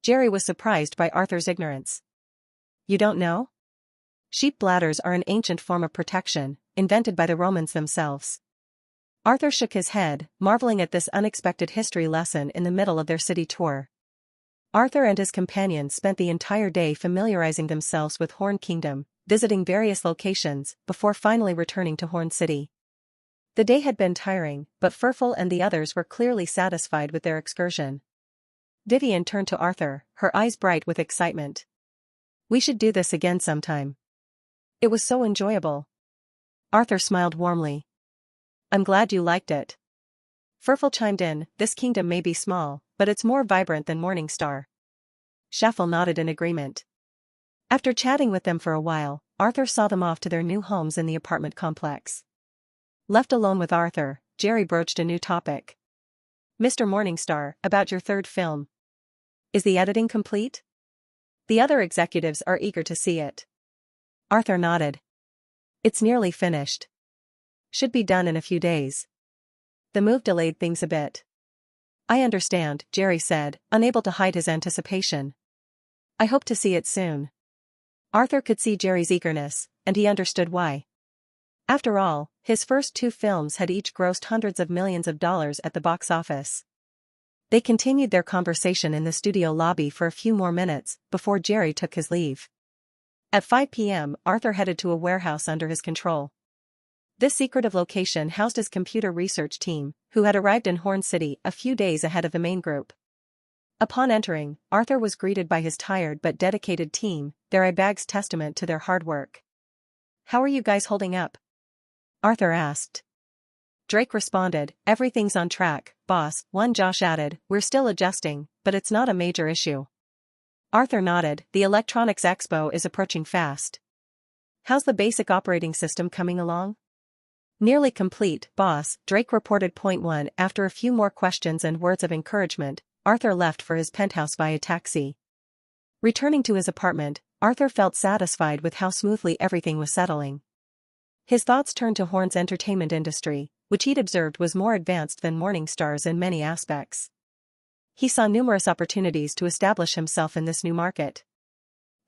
Jerry was surprised by Arthur's ignorance. "You don't know? Sheep bladders are an ancient form of protection, invented by the Romans themselves." Arthur shook his head, marveling at this unexpected history lesson in the middle of their city tour. Arthur and his companions spent the entire day familiarizing themselves with Horn Kingdom, visiting various locations, before finally returning to Horn City. The day had been tiring, but Furful and the others were clearly satisfied with their excursion. Vivian turned to Arthur, her eyes bright with excitement. "We should do this again sometime. It was so enjoyable." Arthur smiled warmly. "I'm glad you liked it." Furful chimed in, this kingdom may be small, but it's more vibrant than Morningstar. Shuffle nodded in agreement. After chatting with them for a while, Arthur saw them off to their new homes in the apartment complex. Left alone with Arthur, Jerry broached a new topic. Mr. Morningstar, about your third film. Is the editing complete? The other executives are eager to see it. Arthur nodded. It's nearly finished. Should be done in a few days. The move delayed things a bit. I understand, Jerry said, unable to hide his anticipation. I hope to see it soon. Arthur could see Jerry's eagerness, and he understood why. After all, his first two films had each grossed hundreds of millions of dollars at the box office. They continued their conversation in the studio lobby for a few more minutes before Jerry took his leave. At 5 p.m., Arthur headed to a warehouse under his control. This secretive location housed his computer research team, who had arrived in Horn City a few days ahead of the main group. Upon entering, Arthur was greeted by his tired but dedicated team, their eyebags testament to their hard work. How are you guys holding up? Arthur asked. Drake responded, everything's on track, boss. Josh added, we're still adjusting, but it's not a major issue. Arthur nodded, the Electronics Expo is approaching fast. How's the basic operating system coming along? Nearly complete, boss, Drake reported. Point 1. After a few more questions and words of encouragement, Arthur left for his penthouse via taxi. Returning to his apartment, Arthur felt satisfied with how smoothly everything was settling. His thoughts turned to Horn's entertainment industry, which he'd observed was more advanced than Morningstar's in many aspects. He saw numerous opportunities to establish himself in this new market.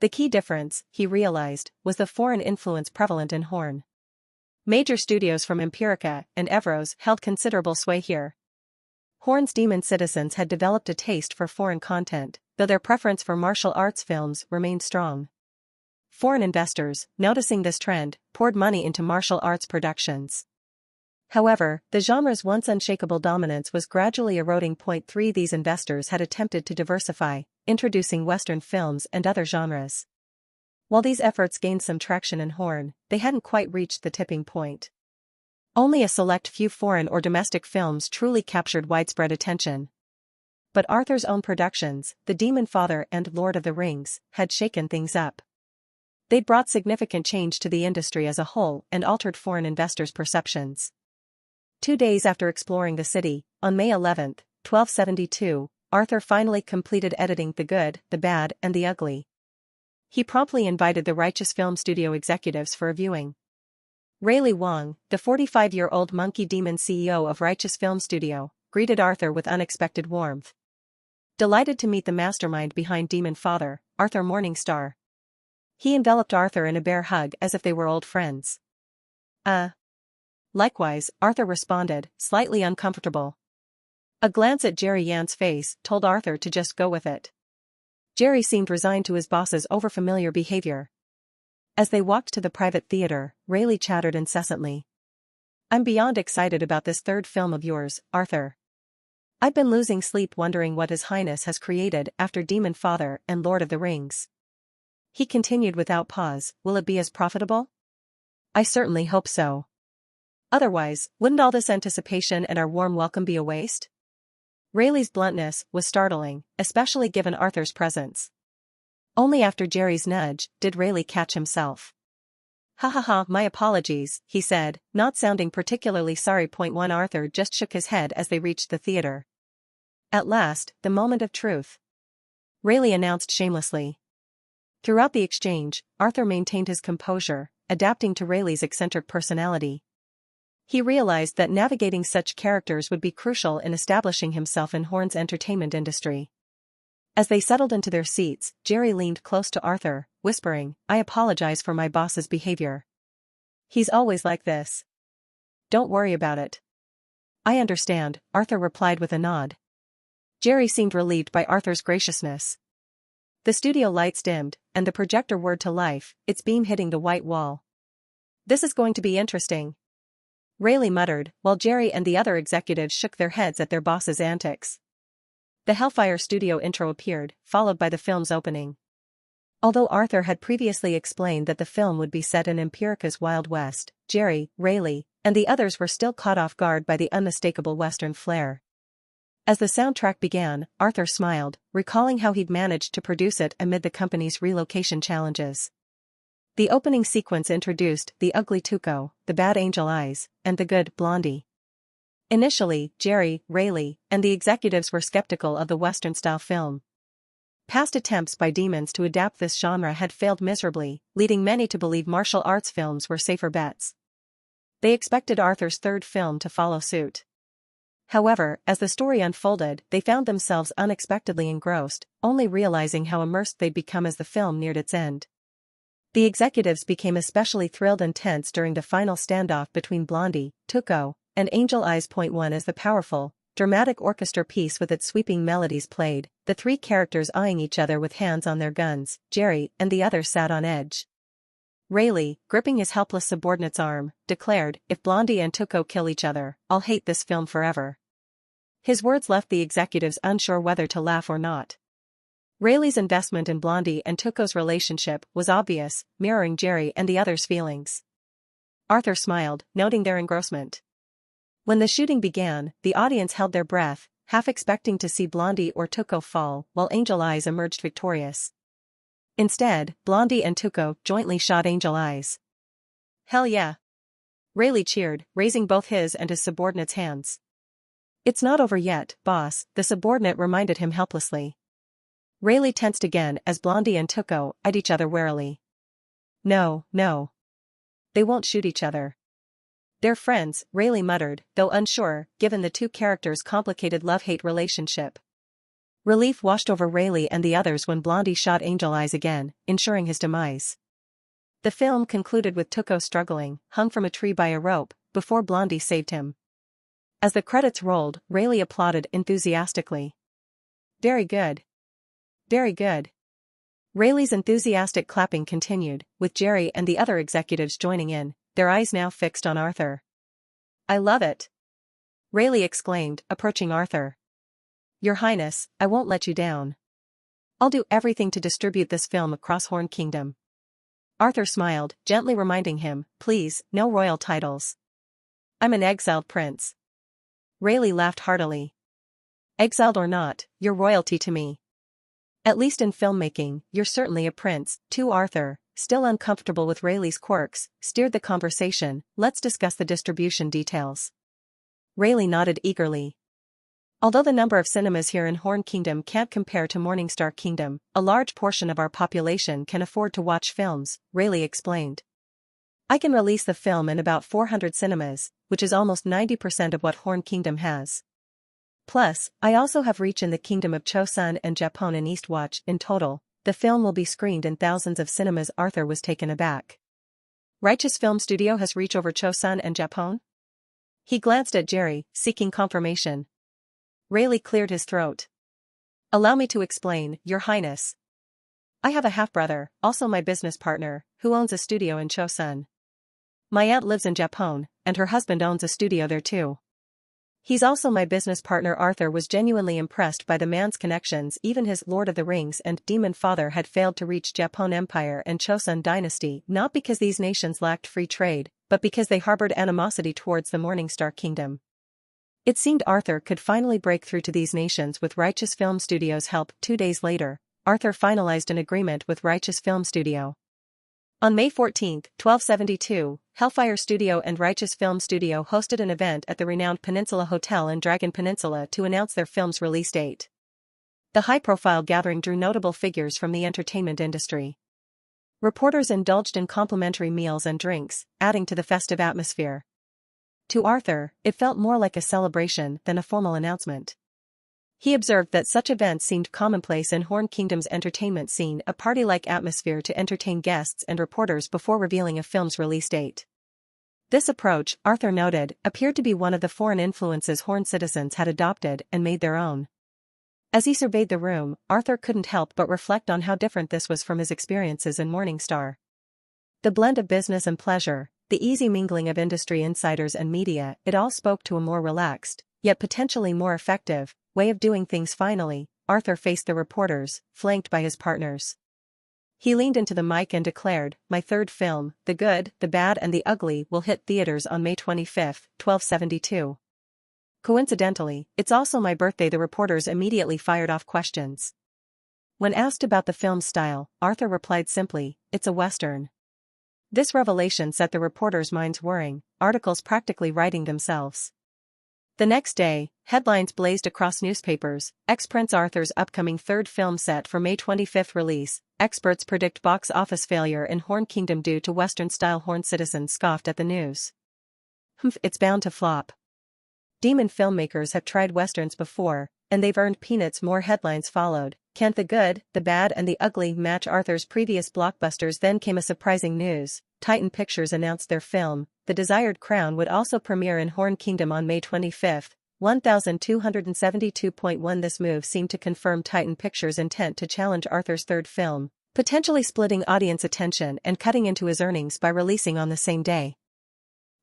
The key difference, he realized, was the foreign influence prevalent in Horn. Major studios from Empirica and Evros held considerable sway here. Horn's demon citizens had developed a taste for foreign content, though their preference for martial arts films remained strong. Foreign investors, noticing this trend, poured money into martial arts productions. However, the genre's once unshakable dominance was gradually eroding. Point 3. These investors had attempted to diversify, introducing Western films and other genres. While these efforts gained some traction in Horn, they hadn't quite reached the tipping point. Only a select few foreign or domestic films truly captured widespread attention. But Arthur's own productions, The Demonfather and Lord of the Rings, had shaken things up. They'd brought significant change to the industry as a whole and altered foreign investors' perceptions. 2 days after exploring the city, on May 11, 1272, Arthur finally completed editing The Good, the Bad, and the Ugly. He promptly invited the Righteous Film Studio executives for a viewing. Rayleigh Wong, the 45-year-old monkey demon CEO of Righteous Film Studio, greeted Arthur with unexpected warmth. Delighted to meet the mastermind behind Demonfather, Arthur Morningstar. He enveloped Arthur in a bear hug as if they were old friends. Likewise, Arthur responded, slightly uncomfortable. A glance at Jerry Yan's face told Arthur to just go with it. Jerry seemed resigned to his boss's overfamiliar behavior. As they walked to the private theater, Rayleigh chattered incessantly. I'm beyond excited about this third film of yours, Arthur. I've been losing sleep wondering what His Highness has created after Demonfather and Lord of the Rings. He continued without pause, will it be as profitable? I certainly hope so. Otherwise, wouldn't all this anticipation and our warm welcome be a waste? Rayleigh's bluntness was startling, especially given Arthur's presence. Only after Jerry's nudge did Rayleigh catch himself. Ha ha ha, my apologies, he said, not sounding particularly sorry. Point 1. Arthur just shook his head as they reached the theater. At last, the moment of truth. Rayleigh announced shamelessly. Throughout the exchange, Arthur maintained his composure, adapting to Rayleigh's eccentric personality. He realized that navigating such characters would be crucial in establishing himself in Horn's entertainment industry. As they settled into their seats, Jerry leaned close to Arthur, whispering, I apologize for my boss's behavior. He's always like this. Don't worry about it. I understand, Arthur replied with a nod. Jerry seemed relieved by Arthur's graciousness. The studio lights dimmed, and the projector whirred to life, its beam hitting the white wall. This is going to be interesting, Rayleigh muttered, while Jerry and the other executives shook their heads at their boss's antics. The Hellfire Studio intro appeared, followed by the film's opening. Although Arthur had previously explained that the film would be set in Empirica's Wild West, Jerry, Rayleigh, and the others were still caught off guard by the unmistakable Western flair. As the soundtrack began, Arthur smiled, recalling how he'd managed to produce it amid the company's relocation challenges. The opening sequence introduced the ugly Tuco, the bad Angel Eyes, and the good Blondie. Initially, Jerry, Rayleigh, and the executives were skeptical of the Western-style film. Past attempts by Demons to adapt this genre had failed miserably, leading many to believe martial arts films were safer bets. They expected Arthur's third film to follow suit. However, as the story unfolded, they found themselves unexpectedly engrossed, only realizing how immersed they'd become as the film neared its end. The executives became especially thrilled and tense during the final standoff between Blondie, Tuco, and Angel Eyes. 1 As the powerful, dramatic orchestra piece with its sweeping melodies played, the three characters eyeing each other with hands on their guns, Jerry and the others sat on edge. Rayleigh, gripping his helpless subordinate's arm, declared, "If Blondie and Tuco kill each other, I'll hate this film forever." His words left the executives unsure whether to laugh or not. Rayleigh's investment in Blondie and Tuco's relationship was obvious, mirroring Jerry and the others' feelings. Arthur smiled, noting their engrossment. When the shooting began, the audience held their breath, half expecting to see Blondie or Tuco fall, while Angel Eyes emerged victorious. Instead, Blondie and Tuco jointly shot Angel Eyes. "Hell yeah!" Rayleigh cheered, raising both his and his subordinate's hands. "It's not over yet, boss," the subordinate reminded him helplessly. Rayleigh tensed again as Blondie and Tuco eyed each other warily. No. They won't shoot each other. "They're friends," Rayleigh muttered, though unsure, given the two characters' complicated love-hate relationship. Relief washed over Rayleigh and the others when Blondie shot Angel Eyes again, ensuring his demise. The film concluded with Tuco struggling, hung from a tree by a rope, before Blondie saved him. As the credits rolled, Rayleigh applauded enthusiastically. "Very good. Very good." Rayleigh's enthusiastic clapping continued, with Jerry and the other executives joining in, their eyes now fixed on Arthur. "I love it!" Rayleigh exclaimed, approaching Arthur. "Your Highness, I won't let you down. I'll do everything to distribute this film across Horn Kingdom." Arthur smiled, gently reminding him, "Please, no royal titles. I'm an exiled prince." Rayleigh laughed heartily. "Exiled or not, you're royalty to me. At least in filmmaking, you're certainly a prince, too." Arthur, still uncomfortable with Rayleigh's quirks, steered the conversation. "Let's discuss the distribution details." Rayleigh nodded eagerly. "Although the number of cinemas here in Horn Kingdom can't compare to Morningstar Kingdom, a large portion of our population can afford to watch films," Rayleigh explained. "I can release the film in about 400 cinemas, which is almost 90% of what Horn Kingdom has. Plus, I also have reach in the Kingdom of Chosun and Japon and Eastwatch. In total, the film will be screened in thousands of cinemas." Arthur was taken aback. "Righteous Film Studio has reach over Chosun and Japon?" He glanced at Jerry, seeking confirmation. Rayleigh cleared his throat. "Allow me to explain, Your Highness. I have a half-brother, also my business partner, who owns a studio in Chosun. My aunt lives in Japon, and her husband owns a studio there too. He's also my business partner." Arthur was genuinely impressed by the man's connections. Even his Lord of the Rings and Demonfather had failed to reach Japon Empire and Chosun dynasty, not because these nations lacked free trade, but because they harbored animosity towards the Morningstar Kingdom. It seemed Arthur could finally break through to these nations with Righteous Film Studios' help. 2 days later, Arthur finalized an agreement with Righteous Film Studio. On May 14, 1272, Hellfire Studio and Righteous Film Studio hosted an event at the renowned Peninsula Hotel in Dragon Peninsula to announce their film's release date. The high-profile gathering drew notable figures from the entertainment industry. Reporters indulged in complimentary meals and drinks, adding to the festive atmosphere. To Arthur, it felt more like a celebration than a formal announcement. He observed that such events seemed commonplace in Horn Kingdom's entertainment scene, a party-like atmosphere to entertain guests and reporters before revealing a film's release date. This approach, Arthur noted, appeared to be one of the foreign influences Horn citizens had adopted and made their own. As he surveyed the room, Arthur couldn't help but reflect on how different this was from his experiences in Morningstar. The blend of business and pleasure, the easy mingling of industry insiders and media, it all spoke to a more relaxed, yet potentially more effective, way of doing things. Finally, Arthur faced the reporters, flanked by his partners. He leaned into the mic and declared, "My third film, The Good, the Bad and the Ugly, will hit theaters on May 25, 1272. Coincidentally, it's also my birthday." The reporters immediately fired off questions. When asked about the film's style, Arthur replied simply, "It's a Western." This revelation set the reporters' minds whirring, articles practically writing themselves. The next day, headlines blazed across newspapers: Prince Arthur's upcoming third film set for May 25 release. Experts predict box office failure in Horn Kingdom due to Western-style Horn. Citizens scoffed at the news. It's bound to flop. Demon filmmakers have tried Westerns before, and they've earned peanuts. More headlines followed. Can't The Good, the Bad and the Ugly match Arthur's previous blockbusters? Then came a surprising news. Titan Pictures announced their film, The Desired Crown, would also premiere in Horn Kingdom on May 25, 1272.1. This move seemed to confirm Titan Pictures' intent to challenge Arthur's third film, potentially splitting audience attention and cutting into his earnings by releasing on the same day.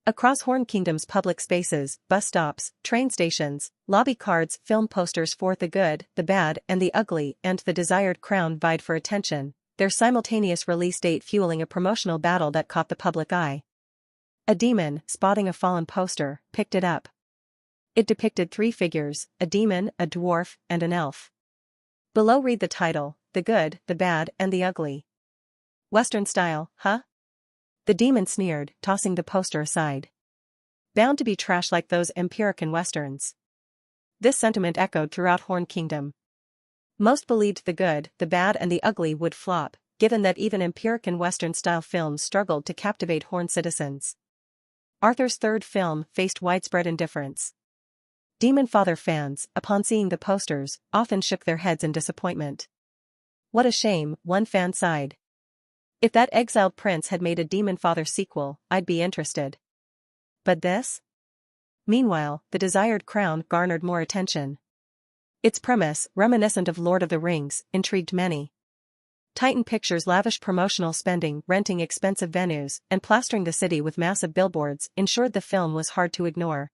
Across Horn Kingdom's public spaces, bus stops, train stations, lobby cards, film posters for The Good, the Bad and the Ugly and The Desired Crown vied for attention, their simultaneous release date fueling a promotional battle that caught the public eye. A demon, spotting a fallen poster, picked it up. It depicted three figures: a demon, a dwarf, and an elf. Below read the title, The Good, the Bad and the Ugly. Western style, huh? The demon sneered, tossing the poster aside. Bound to be trash like those Empirican Westerns. This sentiment echoed throughout Horn Kingdom. Most believed The Good, the Bad and the Ugly would flop, given that even Empirican Western-style films struggled to captivate Horn citizens. Arthur's third film faced widespread indifference. Demonfather fans, upon seeing the posters, often shook their heads in disappointment. "What a shame," one fan sighed. "If that exiled prince had made a Demonfather sequel, I'd be interested. But this?" Meanwhile, The Desired Crown garnered more attention. Its premise, reminiscent of Lord of the Rings, intrigued many. Titan Pictures' lavish promotional spending, renting expensive venues, and plastering the city with massive billboards ensured the film was hard to ignore.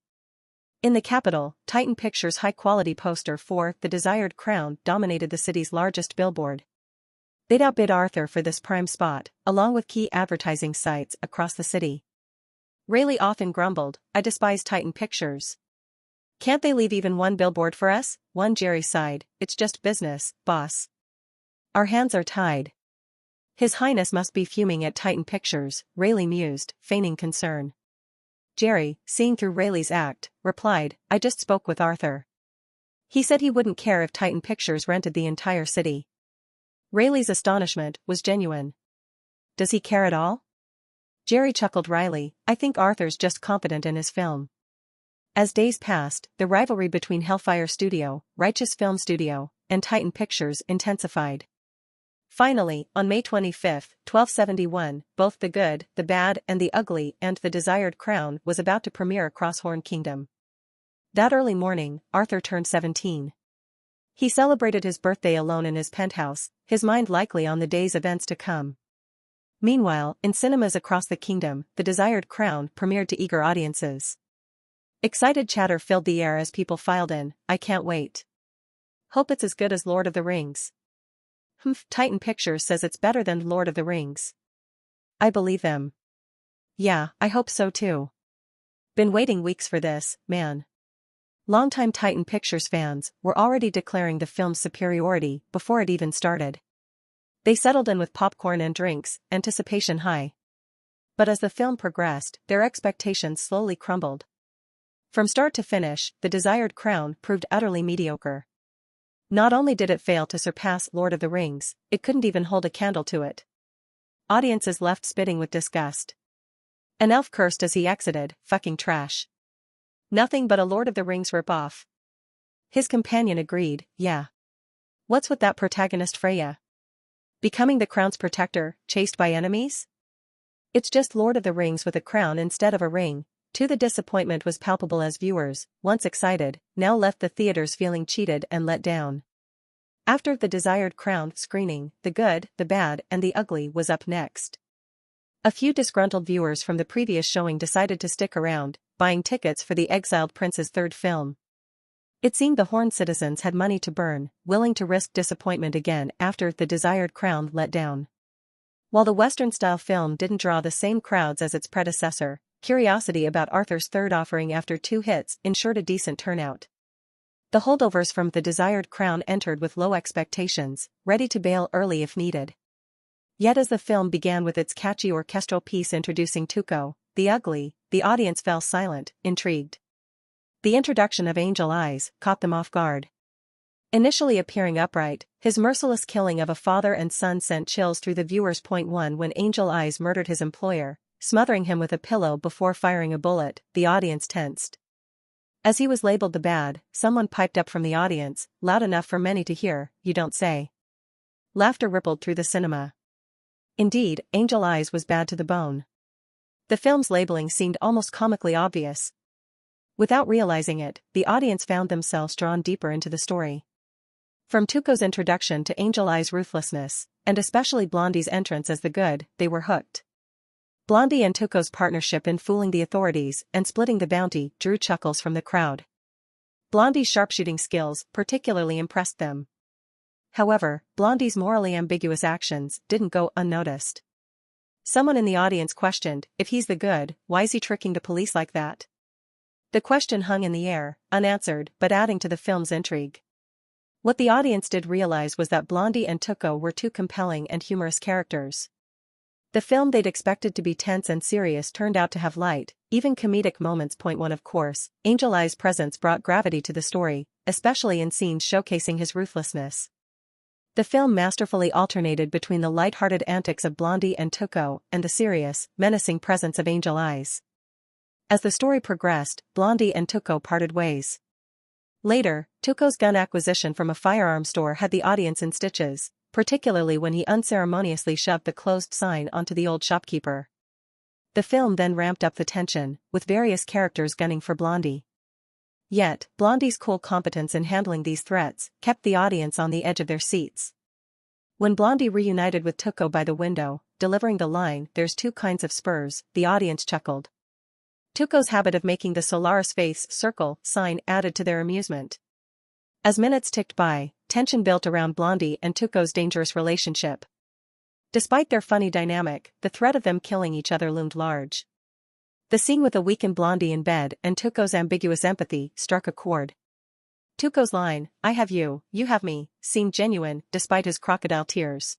In the capital, Titan Pictures' high-quality poster for The Desired Crown dominated the city's largest billboard. They'd outbid Arthur for this prime spot, along with key advertising sites across the city. Rayleigh often grumbled, "I despise Titan Pictures. Can't they leave even one billboard for us?" One Jerry sighed, "It's just business, boss. Our hands are tied." "His Highness must be fuming at Titan Pictures," Rayleigh mused, feigning concern. Jerry, seeing through Rayleigh's act, replied, "I just spoke with Arthur. He said he wouldn't care if Titan Pictures rented the entire city." Rayleigh's astonishment was genuine. "Does he care at all?" Jerry chuckled wryly, "I think Arthur's just confident in his film." As days passed, the rivalry between Hellfire Studio, Righteous Film Studio, and Titan Pictures intensified. Finally, on May 25, 1271, both The Good, the Bad and the Ugly and The Desired Crown was about to premiere across Horn Kingdom. That early morning, Arthur turned 17. He celebrated his birthday alone in his penthouse, his mind likely on the day's events to come. Meanwhile, in cinemas across the kingdom, The Desired Crown premiered to eager audiences. Excited chatter filled the air as people filed in. "I can't wait. Hope it's as good as Lord of the Rings." Titan Pictures says it's better than Lord of the Rings." "I believe them." "Yeah, I hope so too. Been waiting weeks for this, man." Longtime Titan Pictures fans were already declaring the film's superiority before it even started. They settled in with popcorn and drinks, anticipation high. But as the film progressed, their expectations slowly crumbled. From start to finish, The Desired Crown proved utterly mediocre. Not only did it fail to surpass Lord of the Rings, it couldn't even hold a candle to it. Audiences left spitting with disgust. An elf cursed as he exited, "Fucking trash. Nothing but a Lord of the Rings ripoff." His companion agreed, "Yeah. What's with that protagonist Freya? Becoming the crown's protector, chased by enemies? It's just Lord of the Rings with a crown instead of a ring." Too, the disappointment was palpable as viewers, once excited, now left the theaters feeling cheated and let down. After The Desired Crown screening, The Good, the Bad and the Ugly was up next. A few disgruntled viewers from the previous showing decided to stick around, buying tickets for the exiled prince's third film. It seemed the Horn citizens had money to burn, willing to risk disappointment again after The Desired Crown let down. While the Western-style film didn't draw the same crowds as its predecessor, curiosity about Arthur's third offering after 2 hits ensured a decent turnout. The holdovers from The Desired Crown entered with low expectations, ready to bail early if needed. Yet as the film began with its catchy orchestral piece introducing Tuco, the Ugly, the audience fell silent, intrigued. The introduction of Angel Eyes caught them off guard. Initially appearing upright, his merciless killing of a father and son sent chills through the viewers. 1 When Angel Eyes murdered his employer, smothering him with a pillow before firing a bullet, the audience tensed. As he was labeled the bad, someone piped up from the audience, loud enough for many to hear, "You don't say." Laughter rippled through the cinema. Indeed, Angel Eyes was bad to the bone. The film's labeling seemed almost comically obvious. Without realizing it, the audience found themselves drawn deeper into the story. From Tuco's introduction to Angel Eyes' ruthlessness, and especially Blondie's entrance as the good, they were hooked. Blondie and Tuco's partnership in fooling the authorities and splitting the bounty drew chuckles from the crowd. Blondie's sharpshooting skills particularly impressed them. However, Blondie's morally ambiguous actions didn't go unnoticed. Someone in the audience questioned, if he's the good, why is he tricking the police like that? The question hung in the air, unanswered but adding to the film's intrigue. What the audience did realize was that Blondie and Tuco were 2 compelling and humorous characters. The film they'd expected to be tense and serious turned out to have light, even comedic moments. 1 Of course, Angel Eyes' presence brought gravity to the story, especially in scenes showcasing his ruthlessness. The film masterfully alternated between the light-hearted antics of Blondie and Tuco and the serious, menacing presence of Angel Eyes. As the story progressed, Blondie and Tuco parted ways. Later, Tuco's gun acquisition from a firearm store had the audience in stitches, particularly when he unceremoniously shoved the closed sign onto the old shopkeeper. The film then ramped up the tension, with various characters gunning for Blondie. Yet, Blondie's cool competence in handling these threats kept the audience on the edge of their seats. When Blondie reunited with Tuco by the window, delivering the line, "There's 2 kinds of spurs," the audience chuckled. Tuco's habit of making the Solaris face circle sign added to their amusement. As minutes ticked by, tension built around Blondie and Tuco's dangerous relationship. Despite their funny dynamic, the threat of them killing each other loomed large. The scene with a weakened Blondie in bed and Tuco's ambiguous empathy struck a chord. Tuco's line, "I have you, you have me," seemed genuine despite his crocodile tears.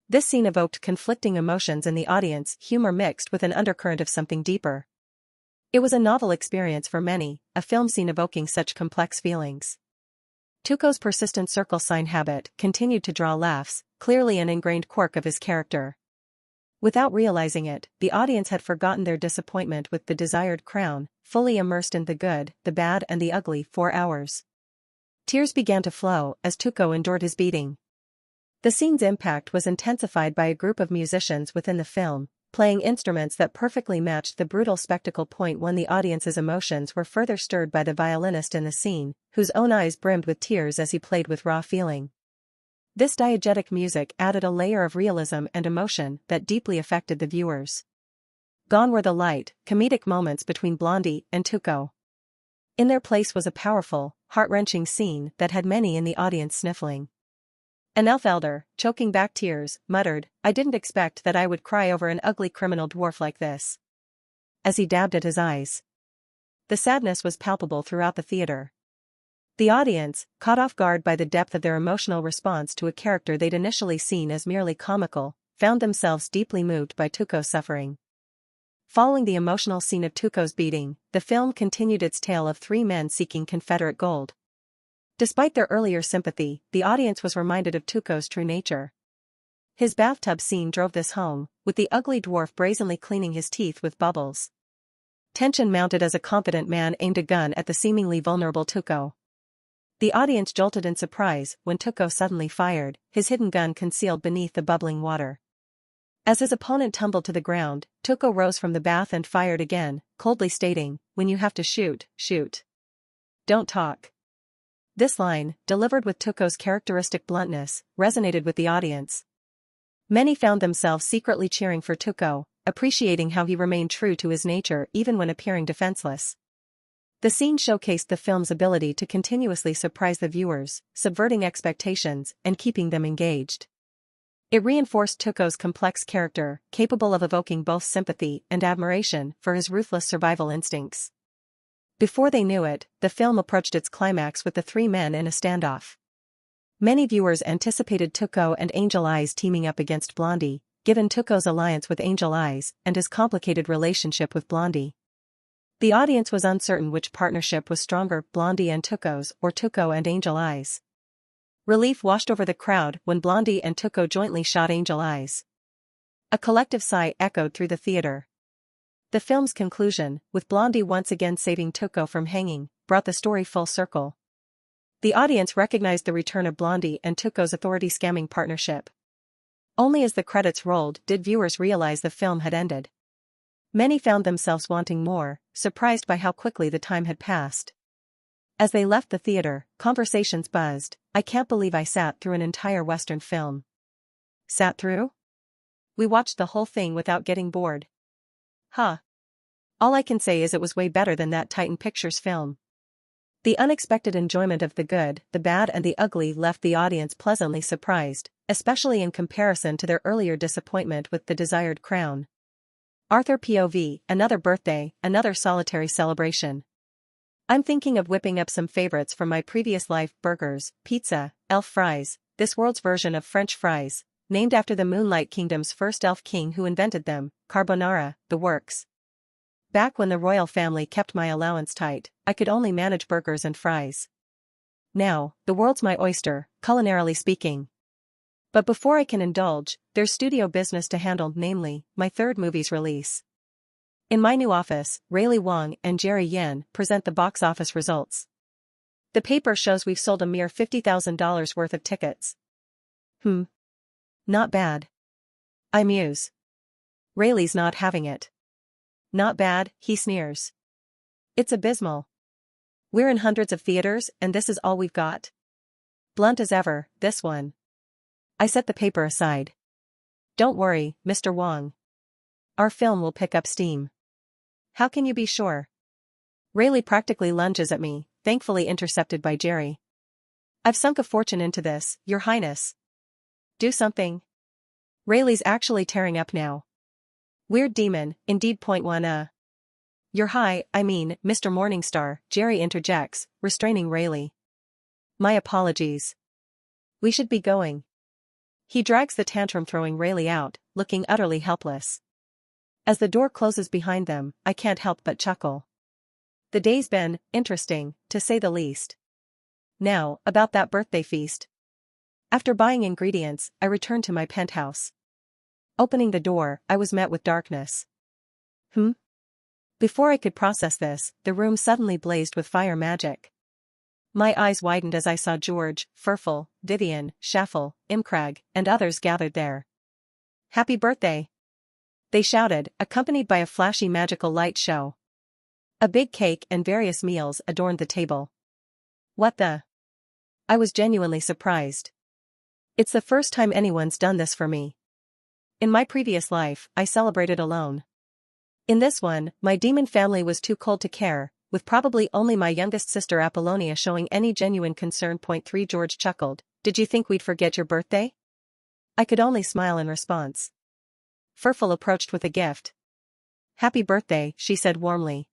This scene evoked conflicting emotions in the audience, humor mixed with an undercurrent of something deeper. It was a novel experience for many, a film scene evoking such complex feelings. Tuco's persistent circle sign habit continued to draw laughs, clearly an ingrained quirk of his character. Without realizing it, the audience had forgotten their disappointment with The Desired Crown, fully immersed in the good, the bad and the ugly 4 hours. Tears began to flow as Tuco endured his beating. The scene's impact was intensified by a group of musicians within the film, playing instruments that perfectly matched the brutal spectacle. When the audience's emotions were further stirred by the violinist in the scene, whose own eyes brimmed with tears as he played with raw feeling. This diegetic music added a layer of realism and emotion that deeply affected the viewers. Gone were the light, comedic moments between Blondie and Tuco. In their place was a powerful, heart-wrenching scene that had many in the audience sniffling. An elf elder, choking back tears, muttered, "I didn't expect that I would cry over an ugly criminal dwarf like this," as he dabbed at his eyes. The sadness was palpable throughout the theater. The audience, caught off guard by the depth of their emotional response to a character they'd initially seen as merely comical, found themselves deeply moved by Tuco's suffering. Following the emotional scene of Tuco's beating, the film continued its tale of 3 men seeking Confederate gold. Despite their earlier sympathy, the audience was reminded of Tuco's true nature. His bathtub scene drove this home, with the ugly dwarf brazenly cleaning his teeth with bubbles. Tension mounted as a confident man aimed a gun at the seemingly vulnerable Tuco. The audience jolted in surprise when Tuco suddenly fired, his hidden gun concealed beneath the bubbling water. As his opponent tumbled to the ground, Tuco rose from the bath and fired again, coldly stating, "When you have to shoot, shoot. Don't talk." This line, delivered with Tuco's characteristic bluntness, resonated with the audience. Many found themselves secretly cheering for Tuco, appreciating how he remained true to his nature even when appearing defenseless. The scene showcased the film's ability to continuously surprise the viewers, subverting expectations and keeping them engaged. It reinforced Tuco's complex character, capable of evoking both sympathy and admiration for his ruthless survival instincts. Before they knew it, the film approached its climax with the three men in a standoff. Many viewers anticipated Tuco and Angel Eyes teaming up against Blondie, given Tuco's alliance with Angel Eyes and his complicated relationship with Blondie. The audience was uncertain which partnership was stronger, Blondie and Tuco's or Tuco and Angel Eyes. Relief washed over the crowd when Blondie and Tuco jointly shot Angel Eyes. A collective sigh echoed through the theater. The film's conclusion, with Blondie once again saving Tuco from hanging, brought the story full circle. The audience recognized the return of Blondie and Tuco's authority-scamming partnership. Only as the credits rolled did viewers realize the film had ended. Many found themselves wanting more, surprised by how quickly the time had passed. As they left the theater, conversations buzzed. "I can't believe I sat through an entire Western film." Sat through? We watched the whole thing without getting bored. Huh. All I can say is it was way better than that Titan Pictures film. The unexpected enjoyment of The Good, the Bad and the Ugly left the audience pleasantly surprised, especially in comparison to their earlier disappointment with The Desired Crown. Arthur POV, another birthday, another solitary celebration. I'm thinking of whipping up some favorites from my previous life: burgers, pizza, elf fries, this world's version of French fries, named after the Moonlight Kingdom's first elf king who invented them, carbonara, the works. Back when the royal family kept my allowance tight, I could only manage burgers and fries. Now, the world's my oyster, culinarily speaking. But before I can indulge, there's studio business to handle, namely, my third movie's release. In my new office, Rayleigh Wong and Jerry Yen present the box office results. The paper shows we've sold a mere $50,000 worth of tickets. Not bad. I muse. Rayleigh's not having it. Not bad, he sneers. It's abysmal. We're in hundreds of theaters and this is all we've got. Blunt as ever, this one. I set the paper aside. Don't worry, Mr. Wong. Our film will pick up steam. How can you be sure? Rayleigh practically lunges at me, thankfully intercepted by Jerry. I've sunk a fortune into this, Your Highness. Do something. Rayleigh's actually tearing up now. Weird demon, indeed. .1 Your High, I mean, Mr. Morningstar, Jerry interjects, restraining Rayleigh. My apologies. We should be going. He drags the tantrum, throwing Rayleigh out, looking utterly helpless. As the door closes behind them, I can't help but chuckle. The day's been interesting, to say the least. Now, about that birthday feast. After buying ingredients, I returned to my penthouse. Opening the door, I was met with darkness. Before I could process this, the room suddenly blazed with fire magic. My eyes widened as I saw George, Furful, Vivian, Shaffle, Imcrag, and others gathered there. Happy birthday! They shouted, accompanied by a flashy magical light show. A big cake and various meals adorned the table. What the? I was genuinely surprised. It's the first time anyone's done this for me. In my previous life, I celebrated alone. In this one, my demon family was too cold to care, with probably only my youngest sister Apollonia showing any genuine concern. .3 George chuckled, did you think we'd forget your birthday? I could only smile in response. Furful approached with a gift. Happy birthday, she said warmly.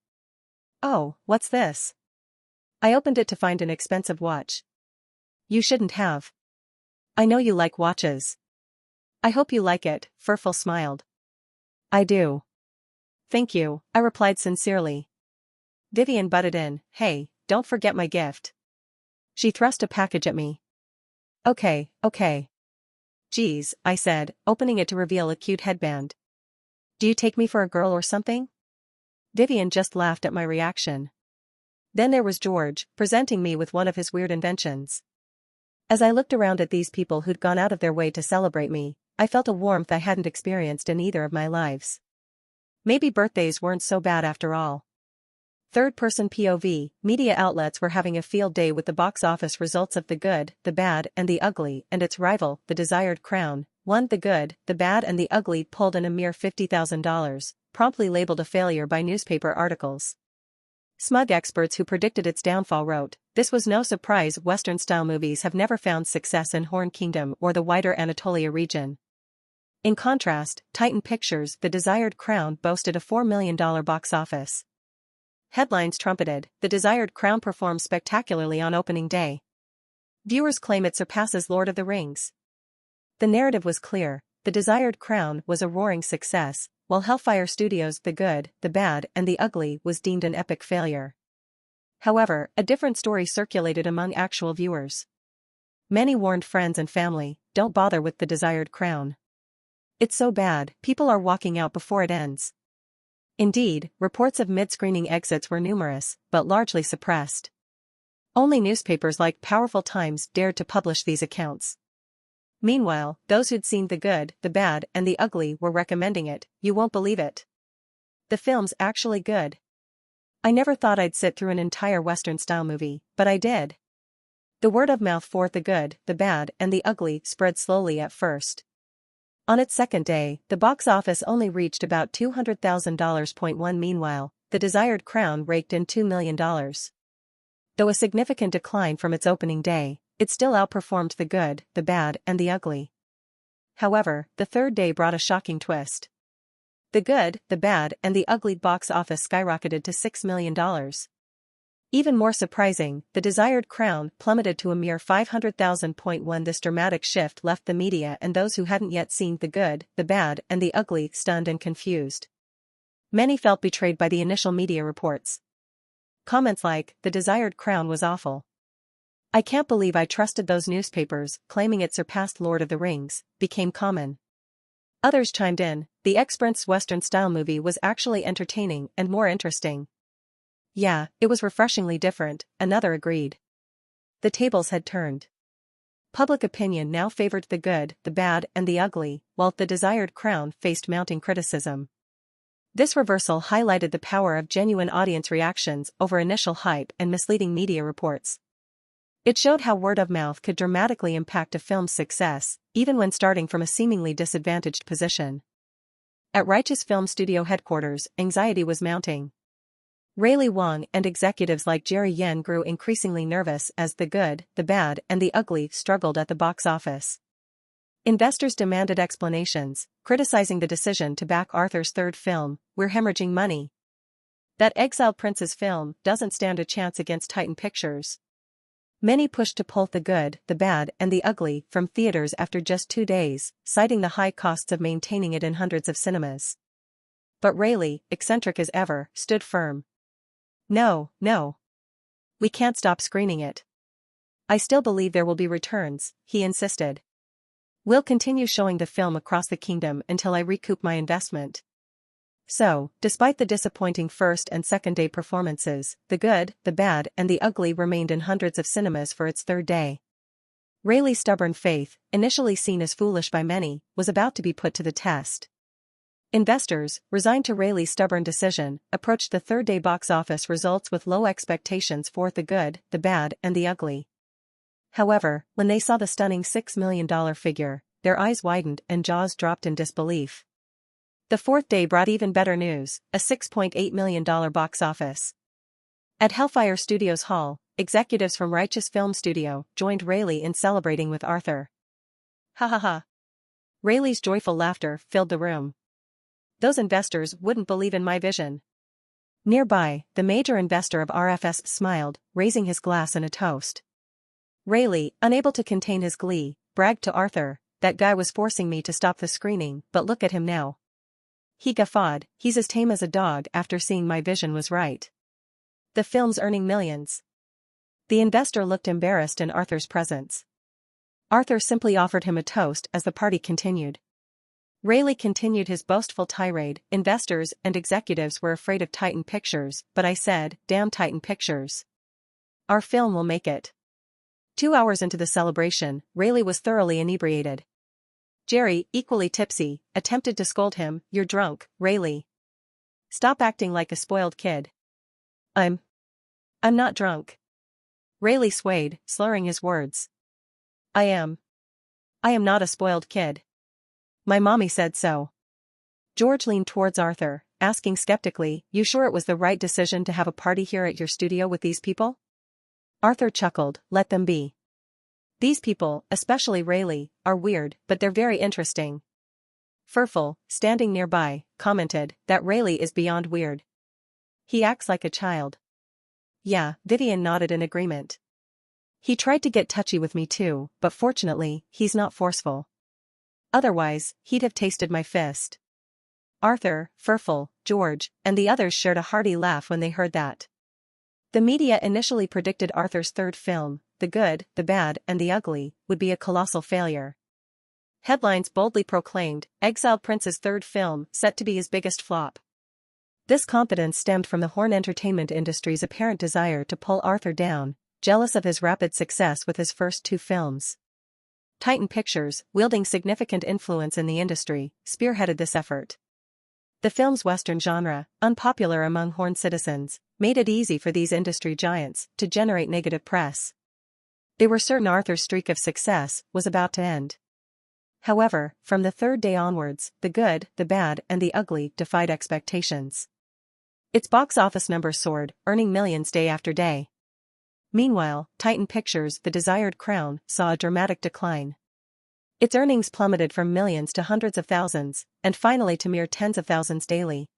Oh, what's this? I opened it to find an expensive watch. You shouldn't have. I know you like watches. I hope you like it, Furful smiled. I do. Thank you, I replied sincerely. Vivian butted in, hey, don't forget my gift. She thrust a package at me. Okay. Geez, I said, opening it to reveal a cute headband. Do you take me for a girl or something? Vivian just laughed at my reaction. Then there was George, presenting me with one of his weird inventions. As I looked around at these people who'd gone out of their way to celebrate me, I felt a warmth I hadn't experienced in either of my lives. Maybe birthdays weren't so bad after all. Third-person POV, media outlets were having a field day with the box office results of The Good, the Bad and the Ugly, and its rival, The Desired Crown, won. The Good, the Bad and the Ugly pulled in a mere $50,000, promptly labeled a failure by newspaper articles. Smug experts who predicted its downfall wrote, this was no surprise. Western-style movies have never found success in Horn Kingdom or the wider Anatolia region. In contrast, Titan Pictures' The Desired Crown boasted a $4 million box office. Headlines trumpeted, The Desired Crown performs spectacularly on opening day. Viewers claim it surpasses Lord of the Rings. The narrative was clear, The Desired Crown was a roaring success, while Hellfire Studios' The Good, the Bad, and the Ugly was deemed an epic failure. However, a different story circulated among actual viewers. Many warned friends and family, don't bother with The Desired Crown. It's so bad, people are walking out before it ends. Indeed, reports of mid-screening exits were numerous, but largely suppressed. Only newspapers like Powerful Times dared to publish these accounts. Meanwhile, those who'd seen The Good, the Bad, and the Ugly were recommending it. You won't believe it. The film's actually good. I never thought I'd sit through an entire Western-style movie, but I did. The word of mouth for The Good, the Bad, and the Ugly spread slowly at first. On its second day, the box office only reached about $200,000. Meanwhile, The Desired Crown raked in $2 million. Though a significant decline from its opening day, it still outperformed The Good, the Bad, and the Ugly. However, the third day brought a shocking twist. The Good, the Bad, and the Ugly box office skyrocketed to $6 million. Even more surprising, The Desired Crown plummeted to a mere $500,000. This dramatic shift left the media and those who hadn't yet seen The Good, the Bad, and the Ugly stunned and confused. Many felt betrayed by the initial media reports. Comments like, The Desired Crown was awful. I can't believe I trusted those newspapers, claiming it surpassed Lord of the Rings, became common. Others chimed in, the expert's Western-style movie was actually entertaining and more interesting. Yeah, it was refreshingly different, another agreed. The tables had turned. Public opinion now favored The Good, the Bad, and the Ugly, while The Desired Crown faced mounting criticism. This reversal highlighted the power of genuine audience reactions over initial hype and misleading media reports. It showed how word of mouth could dramatically impact a film's success, even when starting from a seemingly disadvantaged position. At Righteous Film Studio headquarters, anxiety was mounting. Rayleigh Wong and executives like Jerry Yen grew increasingly nervous as The Good, the Bad, and the Ugly struggled at the box office. Investors demanded explanations, criticizing the decision to back Arthur's third film, We're hemorrhaging money. That exiled prince's film doesn't stand a chance against Titan Pictures. Many pushed to pull The Good, the Bad, and the Ugly from theaters after just 2 days, citing the high costs of maintaining it in hundreds of cinemas. But Rayleigh, eccentric as ever, stood firm. No. We can't stop screening it. I still believe there will be returns, he insisted. We'll continue showing the film across the kingdom until I recoup my investment. So, despite the disappointing first and second day performances, The Good, the Bad, and the Ugly remained in hundreds of cinemas for its third day. Rayleigh's stubborn faith, initially seen as foolish by many, was about to be put to the test. Investors, resigned to Rayleigh's stubborn decision, approached the third-day box office results with low expectations for The Good, the Bad, and the Ugly. However, when they saw the stunning $6 million figure, their eyes widened and jaws dropped in disbelief. The fourth day brought even better news, a $6.8 million box office. At Hellfire Studios Hall, executives from Righteous Film Studio joined Rayleigh in celebrating with Arthur. Ha ha ha. Rayleigh's joyful laughter filled the room. Those investors wouldn't believe in my vision. Nearby, the major investor of RFS smiled, raising his glass in a toast. Rayleigh, unable to contain his glee, bragged to Arthur, that guy was forcing me to stop the screening, but look at him now. He guffawed, he's as tame as a dog after seeing my vision was right. The film's earning millions. The investor looked embarrassed in Arthur's presence. Arthur simply offered him a toast as the party continued. Rayleigh continued his boastful tirade, investors and executives were afraid of Titan Pictures, but I said, damn Titan Pictures. Our film will make it. 2 hours into the celebration, Rayleigh was thoroughly inebriated. Jerry, equally tipsy, attempted to scold him, you're drunk, Rayleigh. Stop acting like a spoiled kid. I'm not drunk. Rayleigh swayed, slurring his words. I am not a spoiled kid. My mommy said so. George leaned towards Arthur, asking skeptically, you sure it was the right decision to have a party here at your studio with these people? Arthur chuckled, let them be. These people, especially Rayleigh, are weird, but they're very interesting. Furful, standing nearby, commented, "That really is beyond weird. He acts like a child." "Yeah," Vivian nodded in agreement. "He tried to get touchy with me too, but fortunately, he's not forceful. Otherwise, he'd have tasted my fist." Arthur, Furful, George, and the others shared a hearty laugh when they heard that. The media initially predicted Arthur's third film, The Good, the Bad, and the Ugly, would be a colossal failure. Headlines boldly proclaimed, "Exiled Prince's third film set to be his biggest flop." This confidence stemmed from the horn entertainment industry's apparent desire to pull Arthur down, jealous of his rapid success with his first two films. Titan Pictures, wielding significant influence in the industry, spearheaded this effort. The film's Western genre, unpopular among horn citizens, made it easy for these industry giants to generate negative press. They were certain Arthur's streak of success was about to end. However, from the third day onwards, The Good, the Bad, and the Ugly defied expectations. Its box office numbers soared, earning millions day after day. Meanwhile, Titan Pictures' The Desired Crown saw a dramatic decline. Its earnings plummeted from millions to hundreds of thousands, and finally to mere tens of thousands daily.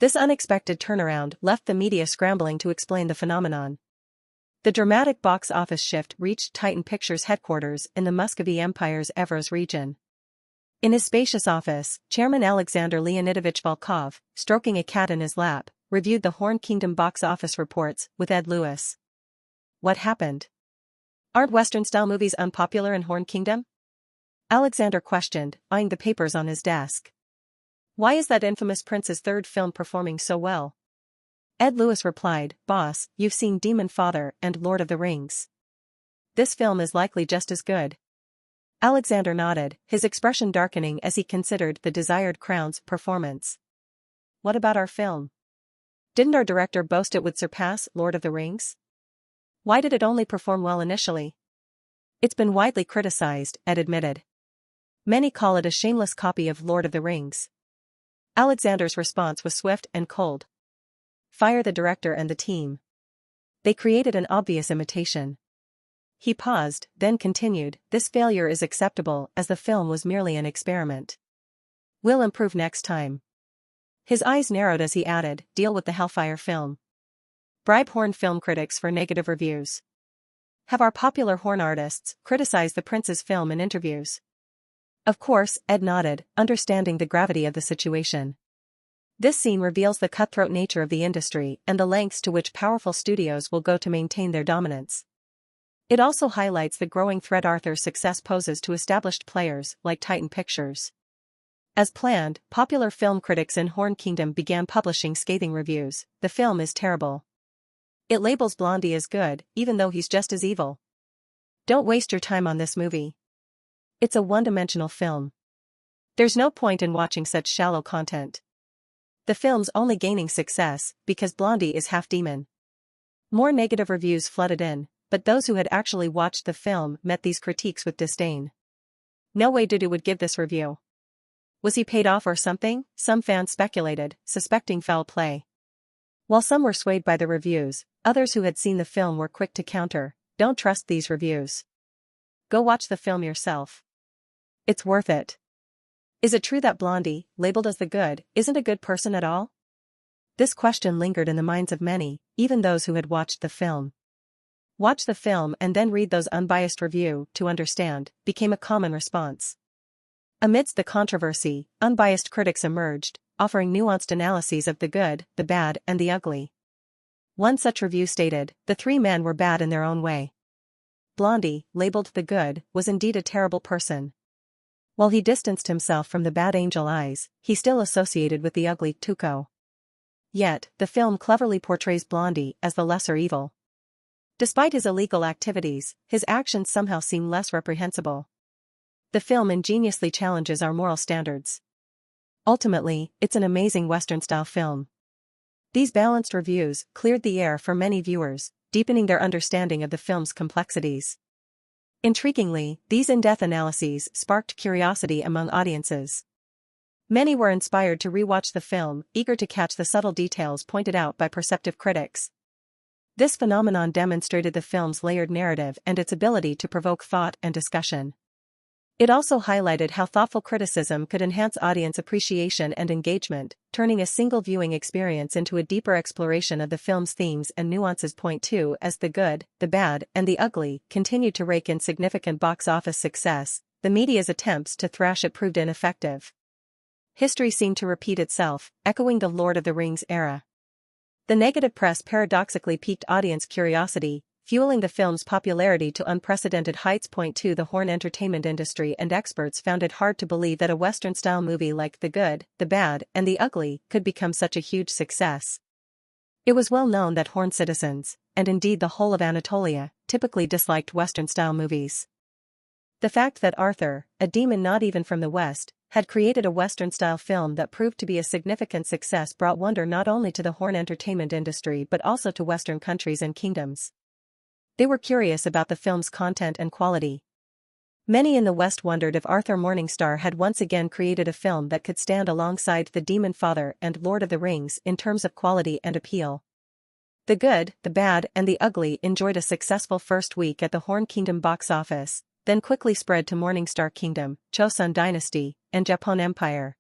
This unexpected turnaround left the media scrambling to explain the phenomenon. The dramatic box office shift reached Titan Pictures' headquarters in the Muscovy Empire's Evros region. In his spacious office, Chairman Alexander Leonidovich Volkov, stroking a cat in his lap, reviewed the Horn Kingdom box office reports with Ed Lewis. "What happened? Aren't Western-style movies unpopular in Horn Kingdom?" Alexander questioned, eyeing the papers on his desk. "Why is that infamous prince's third film performing so well?" Ed Lewis replied, "Boss, you've seen Demonfather and Lord of the Rings. This film is likely just as good." Alexander nodded, his expression darkening as he considered The Desired Crown's performance. "What about our film? Didn't our director boast it would surpass Lord of the Rings? Why did it only perform well initially?" "It's been widely criticized," Ed admitted. "Many call it a shameless copy of Lord of the Rings." Alexander's response was swift and cold. "Fire the director and the team. They created an obvious imitation." He paused, then continued, "This failure is acceptable as the film was merely an experiment. We'll improve next time." His eyes narrowed as he added, "Deal with the Hellfire film. Bribe horn film critics for negative reviews. Have our popular horn artists criticize the prince's film in interviews." "Of course," Ed nodded, understanding the gravity of the situation. This scene reveals the cutthroat nature of the industry and the lengths to which powerful studios will go to maintain their dominance. It also highlights the growing threat Arthur's success poses to established players like Titan Pictures. As planned, popular film critics in Horn Kingdom began publishing scathing reviews. "The film is terrible. It labels Blondie as good, even though he's just as evil. Don't waste your time on this movie. It's a one-dimensional film. There's no point in watching such shallow content. The film's only gaining success because Blondie is half demon." More negative reviews flooded in, but those who had actually watched the film met these critiques with disdain. "No way Dudu would give this review. Was he paid off or something?" some fans speculated, suspecting foul play. While some were swayed by the reviews, others who had seen the film were quick to counter, "Don't trust these reviews. Go watch the film yourself. It's worth it. Is it true that Blondie, labeled as the good, isn't a good person at all?" This question lingered in the minds of many, even those who had watched the film. "Watch the film and then read those unbiased reviews to understand," became a common response. Amidst the controversy, unbiased critics emerged, offering nuanced analyses of the good, the bad, and the ugly. One such review stated, "The three men were bad in their own way. Blondie, labeled the good, was indeed a terrible person. While he distanced himself from the bad angel eyes, he still associated with the ugly Tuco. Yet, the film cleverly portrays Blondie as the lesser evil. Despite his illegal activities, his actions somehow seem less reprehensible. The film ingeniously challenges our moral standards. Ultimately, it's an amazing Western-style film." These balanced reviews cleared the air for many viewers, deepening their understanding of the film's complexities. Intriguingly, these in-depth analyses sparked curiosity among audiences. Many were inspired to rewatch the film, eager to catch the subtle details pointed out by perceptive critics. This phenomenon demonstrated the film's layered narrative and its ability to provoke thought and discussion. It also highlighted how thoughtful criticism could enhance audience appreciation and engagement, turning a single viewing experience into a deeper exploration of the film's themes and nuances. Point 2. As the good, the bad, and the ugly continued to rake in significant box office success, the media's attempts to thrash it proved ineffective. History seemed to repeat itself, echoing the Lord of the Rings era. The negative press paradoxically piqued audience curiosity, fueling the film's popularity to unprecedented heights. Point 2. The horror entertainment industry and experts found it hard to believe that a Western-style movie like The Good, the Bad, and the Ugly could become such a huge success. It was well known that Horn citizens, and indeed the whole of Anatolia, typically disliked Western-style movies. The fact that Arthur, a demon not even from the West, had created a Western-style film that proved to be a significant success brought wonder not only to the horror entertainment industry but also to Western countries and kingdoms. They were curious about the film's content and quality. Many in the West wondered if Arthur Morningstar had once again created a film that could stand alongside the Demonfather and Lord of the Rings in terms of quality and appeal. The Good, the Bad, and the Ugly enjoyed a successful first week at the Horn Kingdom box office, then quickly spread to Morningstar Kingdom, Chosun Dynasty, and Japan Empire.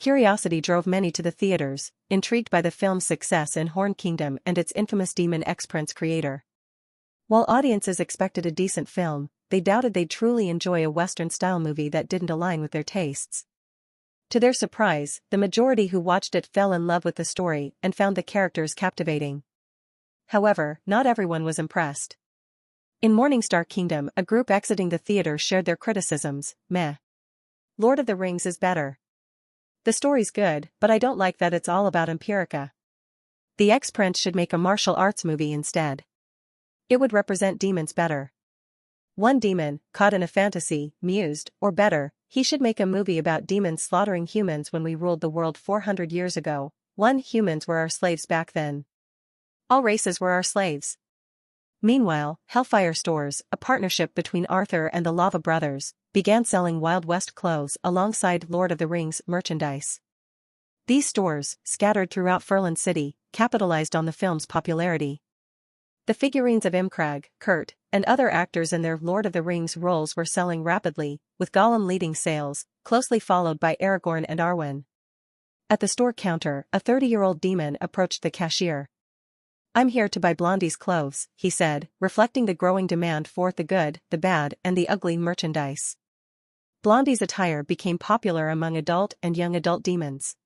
Curiosity drove many to the theaters, intrigued by the film's success in Horn Kingdom and its infamous demon ex-prince creator. While audiences expected a decent film, they doubted they'd truly enjoy a Western-style movie that didn't align with their tastes. To their surprise, the majority who watched it fell in love with the story and found the characters captivating. However, not everyone was impressed. In Morningstar Kingdom, a group exiting the theater shared their criticisms. Meh. Lord of the Rings is better. The story's good, but I don't like that it's all about Empirica. The ex-prince should make a martial arts movie instead. It would represent demons better. One demon, caught in a fantasy, mused, or better, he should make a movie about demons slaughtering humans when we ruled the world 400 years ago. Humans were our slaves back then. All races were our slaves. Meanwhile, Hellfire Stores, a partnership between Arthur and the Lava Brothers, began selling Wild West clothes alongside Lord of the Rings merchandise. These stores, scattered throughout Furlan City, capitalized on the film's popularity. The figurines of Imkrag, Kurt, and other actors in their Lord of the Rings roles were selling rapidly, with Gollum leading sales, closely followed by Aragorn and Arwen. At the store counter, a 30-year-old demon approached the cashier. "I'm here to buy Blondie's clothes," he said, reflecting the growing demand for the good, the bad, and the ugly merchandise. Blondie's attire became popular among adult and young adult demons.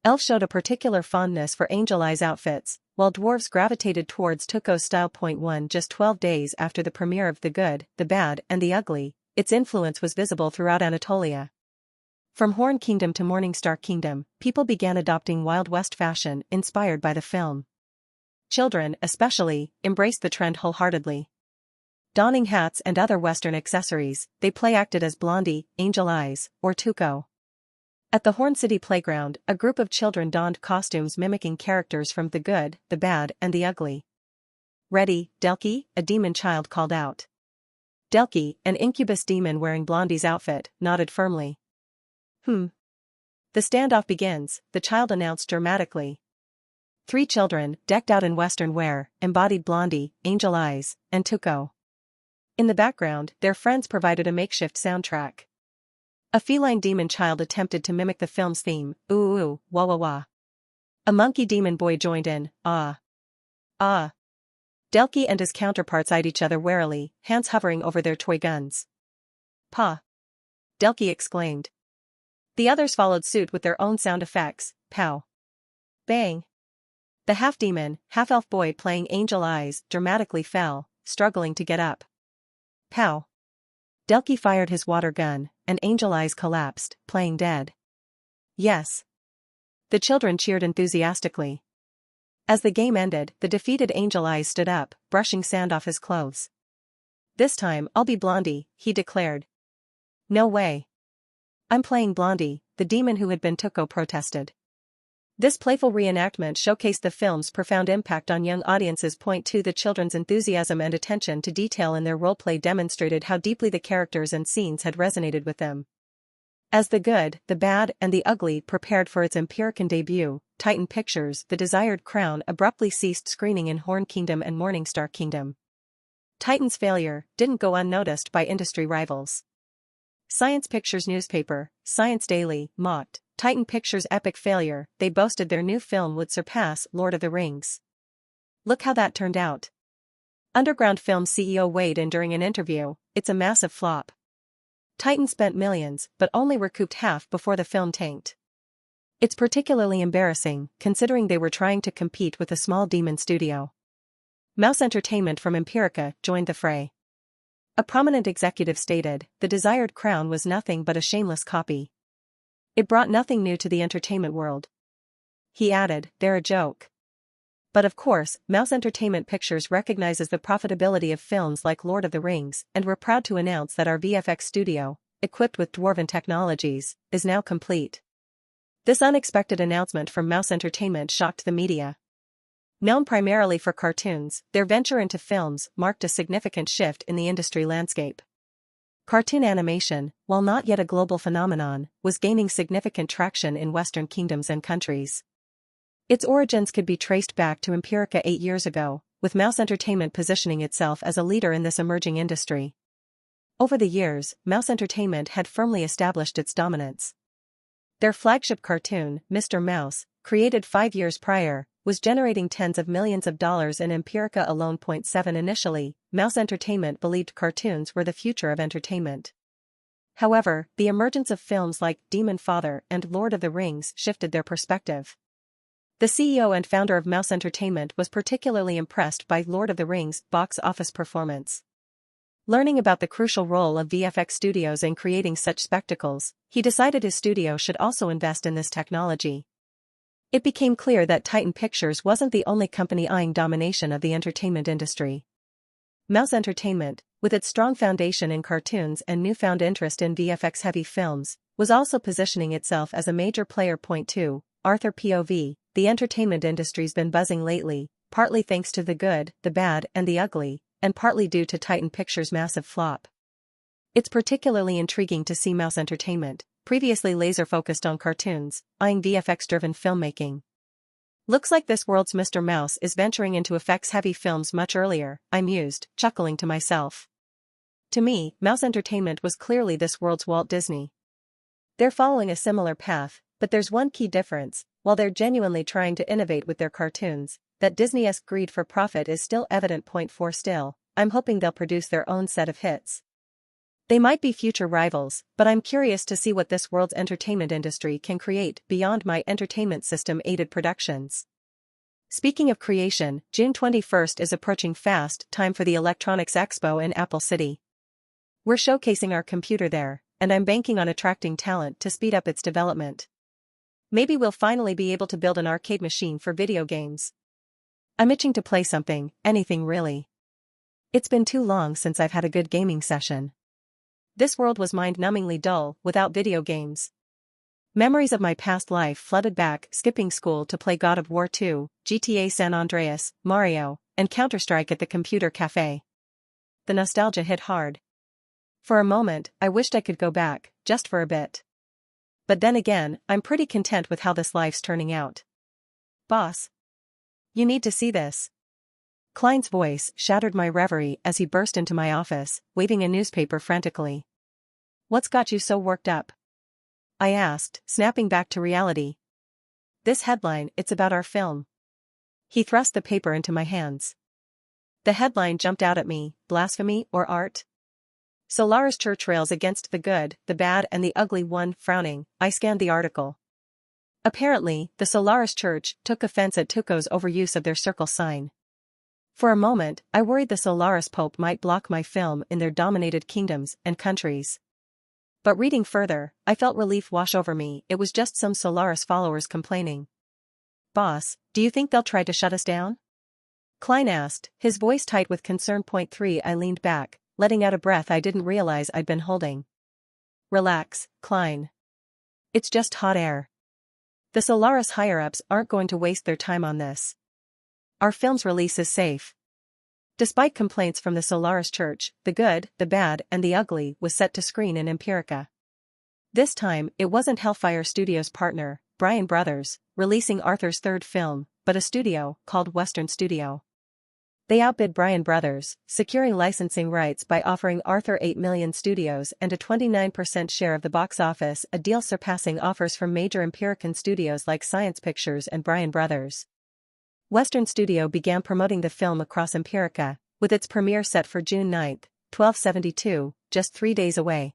Elves showed a particular fondness for Angel Eyes outfits, while dwarves gravitated towards Tuco's style. 1. Just 12 days after the premiere of The Good, the Bad, and the Ugly, its influence was visible throughout Anatolia. From Horn Kingdom to Morningstar Kingdom, people began adopting Wild West fashion inspired by the film. Children, especially, embraced the trend wholeheartedly. Donning hats and other Western accessories, they play-acted as Blondie, Angel Eyes, or Tuco. At the Horn City Playground, a group of children donned costumes mimicking characters from The Good, the Bad, and the Ugly. "Ready, Delki?" a demon child called out. Delki, an incubus demon wearing Blondie's outfit, nodded firmly. The standoff begins," the child announced dramatically. 3 children, decked out in Western wear, embodied Blondie, Angel Eyes, and Tuco. In the background, their friends provided a makeshift soundtrack. A feline demon child attempted to mimic the film's theme, "Ooh ooh, wah wah wah." A monkey demon boy joined in, "Ah. Ah." Delki and his counterparts eyed each other warily, hands hovering over their toy guns. "Pa!" Delki exclaimed. The others followed suit with their own sound effects, pow. Bang. The half-demon, half-elf boy playing Angel Eyes dramatically fell, struggling to get up. Pow. Delki fired his water gun, and Angel Eyes collapsed, playing dead. Yes. The children cheered enthusiastically. As the game ended, the defeated Angel Eyes stood up, brushing sand off his clothes. "This time, I'll be Blondie," he declared. "No way. I'm playing Blondie," the demon who had been Tuco protested. This playful reenactment showcased the film's profound impact on young audiences. 2. The children's enthusiasm and attention to detail in their roleplay demonstrated how deeply the characters and scenes had resonated with them. As The Good, the Bad, and the Ugly prepared for its Empirican debut, Titan Pictures, The Desired Crown, abruptly ceased screening in Horn Kingdom and Morningstar Kingdom. Titan's failure didn't go unnoticed by industry rivals. Science Pictures newspaper, Science Daily, mocked Titan Pictures' epic failure. They boasted their new film would surpass Lord of the Rings. Look how that turned out. Underground Film CEO weighed in during an interview, it's a massive flop. Titan spent millions, but only recouped half before the film tanked. It's particularly embarrassing, considering they were trying to compete with a small demon studio. Mouse Entertainment from Empirica joined the fray. A prominent executive stated, the desired crown was nothing but a shameless copy. It brought nothing new to the entertainment world. He added, they're a joke. But of course, Mouse Entertainment Pictures recognizes the profitability of films like Lord of the Rings, and we're proud to announce that our VFX studio, equipped with dwarven technologies, is now complete. This unexpected announcement from Mouse Entertainment shocked the media. Known primarily for cartoons, their venture into films marked a significant shift in the industry landscape. Cartoon animation, while not yet a global phenomenon, was gaining significant traction in Western kingdoms and countries. Its origins could be traced back to Empirica 8 years ago, with Mouse Entertainment positioning itself as a leader in this emerging industry. Over the years, Mouse Entertainment had firmly established its dominance. Their flagship cartoon, Mr. Mouse, created 5 years prior, was generating tens of millions of dollars in Empirica alone. 7 Initially, Mouse Entertainment believed cartoons were the future of entertainment. However, the emergence of films like Demonfather and Lord of the Rings shifted their perspective. The CEO and founder of Mouse Entertainment was particularly impressed by Lord of the Rings' box office performance. Learning about the crucial role of VFX studios in creating such spectacles, he decided his studio should also invest in this technology. It became clear that Titan Pictures wasn't the only company eyeing domination of the entertainment industry. Mouse Entertainment, with its strong foundation in cartoons and newfound interest in VFX-heavy films, was also positioning itself as a major player. 2. Arthur POV. The entertainment industry's been buzzing lately, partly thanks to the good, the bad, and the ugly, and partly due to Titan Pictures' massive flop. It's particularly intriguing to see Mouse Entertainment, previously laser-focused on cartoons, eyeing VFX-driven filmmaking. Looks like this world's Mr. Mouse is venturing into effects-heavy films much earlier, I mused, chuckling to myself. To me, Mouse Entertainment was clearly this world's Walt Disney. They're following a similar path, but there's one key difference. While they're genuinely trying to innovate with their cartoons, that Disney-esque greed for profit is still evident. 4 Still, I'm hoping they'll produce their own set of hits. They might be future rivals, but I'm curious to see what this world's entertainment industry can create beyond my entertainment system-aided productions. Speaking of creation, June 21st is approaching fast, time for the Electronics Expo in Apple City. We're showcasing our computer there, and I'm banking on attracting talent to speed up its development. Maybe we'll finally be able to build an arcade machine for video games. I'm itching to play something, anything really. It's been too long since I've had a good gaming session. This world was mind-numbingly dull without video games. Memories of my past life flooded back, skipping school to play God of War 2, GTA San Andreas, Mario, and Counter-Strike at the computer cafe. The nostalgia hit hard. For a moment, I wished I could go back, just for a bit. But then again, I'm pretty content with how this life's turning out. Boss. You need to see this. Klein's voice shattered my reverie as he burst into my office, waving a newspaper frantically. What's got you so worked up? I asked, snapping back to reality. This headline, it's about our film. He thrust the paper into my hands. The headline jumped out at me, blasphemy or art? Solaris Church rails against the good, the bad and the ugly. One, frowning, I scanned the article. Apparently, the Solaris Church took offense at Tuco's overuse of their circle sign. For a moment, I worried the Solaris Pope might block my film in their dominated kingdoms and countries. But reading further, I felt relief wash over me. It was just some Solaris followers complaining. Boss, do you think they'll try to shut us down? Klein asked, his voice tight with concern. 3 I leaned back, letting out a breath I didn't realize I'd been holding. Relax, Klein. It's just hot air. The Solaris higher-ups aren't going to waste their time on this. Our film's release is safe. Despite complaints from the Solaris Church, the good, the bad, and the ugly was set to screen in Empirica. This time, it wasn't Hellfire Studios' partner, Bryan Brothers, releasing Arthur's third film, but a studio called Western Studio. They outbid Bryan Brothers, securing licensing rights by offering Arthur $8 million studios and a 29% share of the box office, a deal surpassing offers from major Empirican studios like Science Pictures and Bryan Brothers. Western Studio began promoting the film across Empirica, with its premiere set for June 9, 1272, just 3 days away.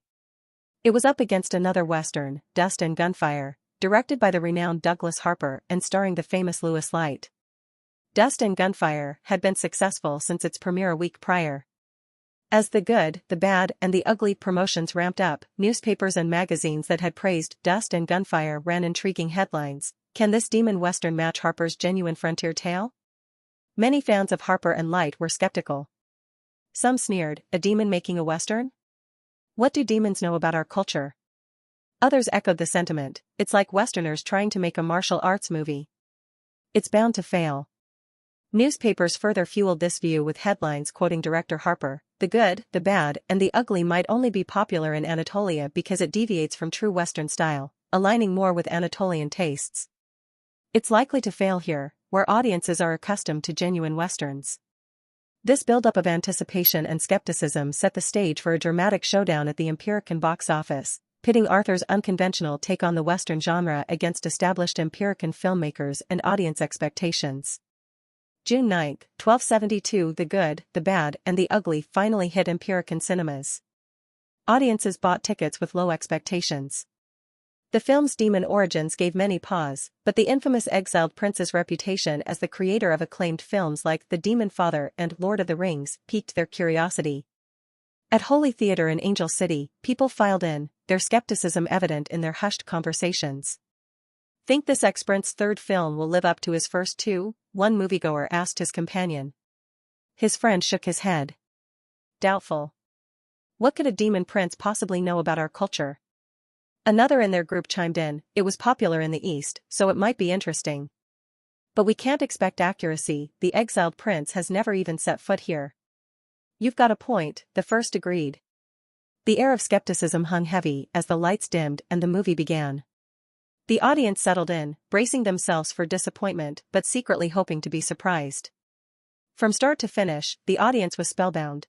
It was up against another Western, Dust and Gunfire, directed by the renowned Douglas Harper and starring the famous Louis Light. Dust and Gunfire had been successful since its premiere a week prior. As The Good, the Bad, and the Ugly promotions ramped up, newspapers and magazines that had praised Dust and Gunfire ran intriguing headlines. Can this demon Western match Harper's genuine frontier tale? Many fans of Harper and Light were skeptical. Some sneered, a demon making a Western? What do demons know about our culture? Others echoed the sentiment, it's like Westerners trying to make a martial arts movie. It's bound to fail. Newspapers further fueled this view with headlines quoting director Harper, The Good, the Bad, and the Ugly might only be popular in Anatolia because it deviates from true Western style, aligning more with Anatolian tastes. It's likely to fail here, where audiences are accustomed to genuine Westerns. This buildup of anticipation and skepticism set the stage for a dramatic showdown at the Empirican box office, pitting Arthur's unconventional take on the Western genre against established Empirican filmmakers and audience expectations. June 9, 1272, The Good, the Bad, and the Ugly finally hit Empirican cinemas. Audiences bought tickets with low expectations. The film's demon origins gave many pause, but the infamous exiled prince's reputation as the creator of acclaimed films like The Demonfather and Lord of the Rings piqued their curiosity. At Holy Theatre in Angel City, people filed in, their skepticism evident in their hushed conversations. Think this ex-prince's third film will live up to his first two? One moviegoer asked his companion. His friend shook his head. Doubtful. What could a demon prince possibly know about our culture? Another in their group chimed in, it was popular in the East, so it might be interesting. But we can't expect accuracy, the exiled prince has never even set foot here. You've got a point, the first agreed. The air of skepticism hung heavy as the lights dimmed and the movie began. The audience settled in, bracing themselves for disappointment but secretly hoping to be surprised. From start to finish, the audience was spellbound.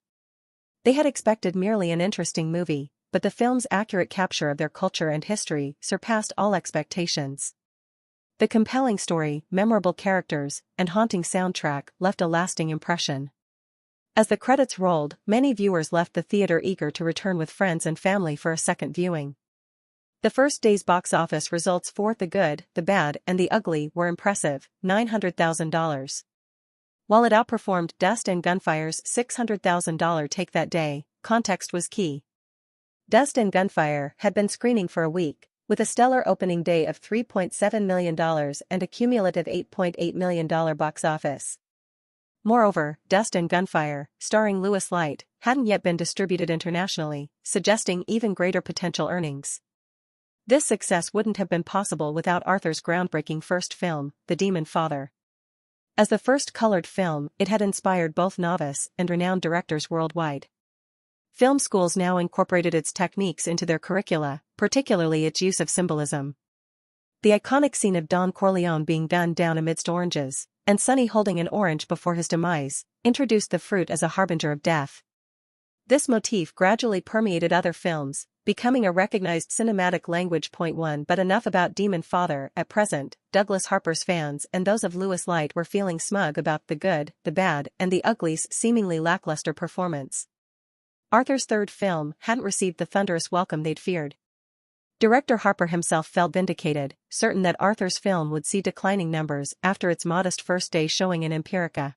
They had expected merely an interesting movie, but the film's accurate capture of their culture and history surpassed all expectations. The compelling story, memorable characters, and haunting soundtrack left a lasting impression. As the credits rolled, many viewers left the theater eager to return with friends and family for a second viewing. The first day's box office results for The Good, the Bad, and the Ugly were impressive, $900,000. While it outperformed Dust and Gunfire's $600,000 take that day, context was key. Dust and Gunfire had been screening for a week, with a stellar opening day of $3.7 million and a cumulative $8.8 million box office. Moreover, Dust and Gunfire, starring Louis Light, hadn't yet been distributed internationally, suggesting even greater potential earnings. This success wouldn't have been possible without Arthur's groundbreaking first film, The Demonfather. As the first colored film, it had inspired both novice and renowned directors worldwide. Film schools now incorporated its techniques into their curricula, particularly its use of symbolism. The iconic scene of Don Corleone being gunned down amidst oranges, and Sonny holding an orange before his demise, introduced the fruit as a harbinger of death. This motif gradually permeated other films, becoming a recognized cinematic language. 1 But enough about Demonfather. At present, Douglas Harper's fans and those of Louis Light were feeling smug about The Good, the Bad, and the Ugly's seemingly lackluster performance. Arthur's third film hadn't received the thunderous welcome they'd feared. Director Harper himself felt vindicated, certain that Arthur's film would see declining numbers after its modest first day showing in Empirica.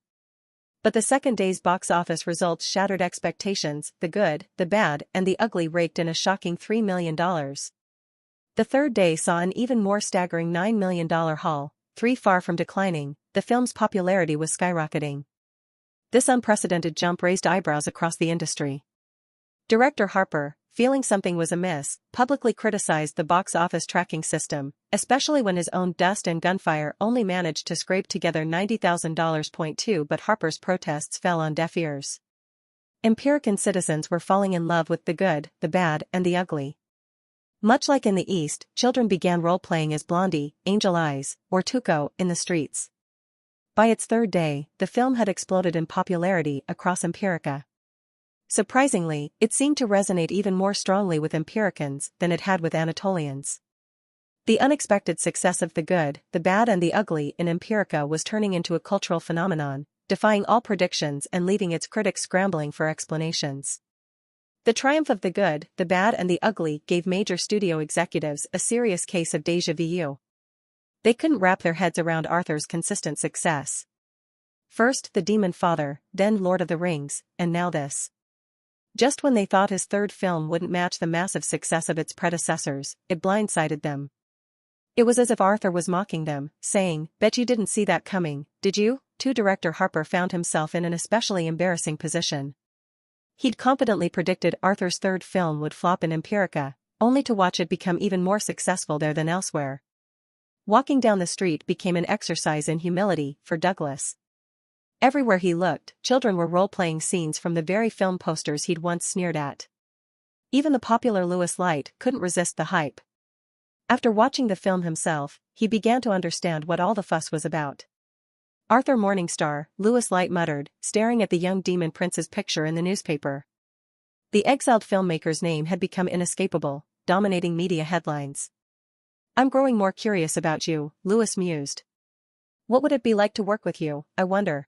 But the second day's box office results shattered expectations. The Good, the Bad, and the Ugly raked in a shocking $3 million. The third day saw an even more staggering $9 million haul. Far from declining, the film's popularity was skyrocketing. This unprecedented jump raised eyebrows across the industry. Director Harper, feeling something was amiss, publicly criticized the box office tracking system, especially when his own Dust and Gunfire only managed to scrape together $90,000. But Harper's protests fell on deaf ears. Empirican citizens were falling in love with The Good, the Bad, and the Ugly. Much like in the East, children began role-playing as Blondie, Angel Eyes, or Tuco in the streets. By its third day, the film had exploded in popularity across Empirica. Surprisingly, it seemed to resonate even more strongly with Empiricans than it had with Anatolians. The unexpected success of The Good, the Bad and the Ugly in Empirica was turning into a cultural phenomenon, defying all predictions and leaving its critics scrambling for explanations. The triumph of The Good, the Bad and the Ugly gave major studio executives a serious case of déjà vu. They couldn't wrap their heads around Arthur's consistent success. First the Demonfather, then Lord of the Rings, and now this. Just when they thought his third film wouldn't match the massive success of its predecessors, it blindsided them. It was as if Arthur was mocking them, saying, "Bet you didn't see that coming, did you?" Director Harper found himself in an especially embarrassing position. He'd confidently predicted Arthur's third film would flop in Empirica, only to watch it become even more successful there than elsewhere. Walking down the street became an exercise in humility for Douglas. Everywhere he looked, children were role-playing scenes from the very film posters he'd once sneered at. Even the popular Lewis Light couldn't resist the hype. After watching the film himself, he began to understand what all the fuss was about. "Arthur Morningstar," Lewis Light muttered, staring at the young demon prince's picture in the newspaper. The exiled filmmaker's name had become inescapable, dominating media headlines. "I'm growing more curious about you," Lewis mused. "What would it be like to work with you, I wonder?"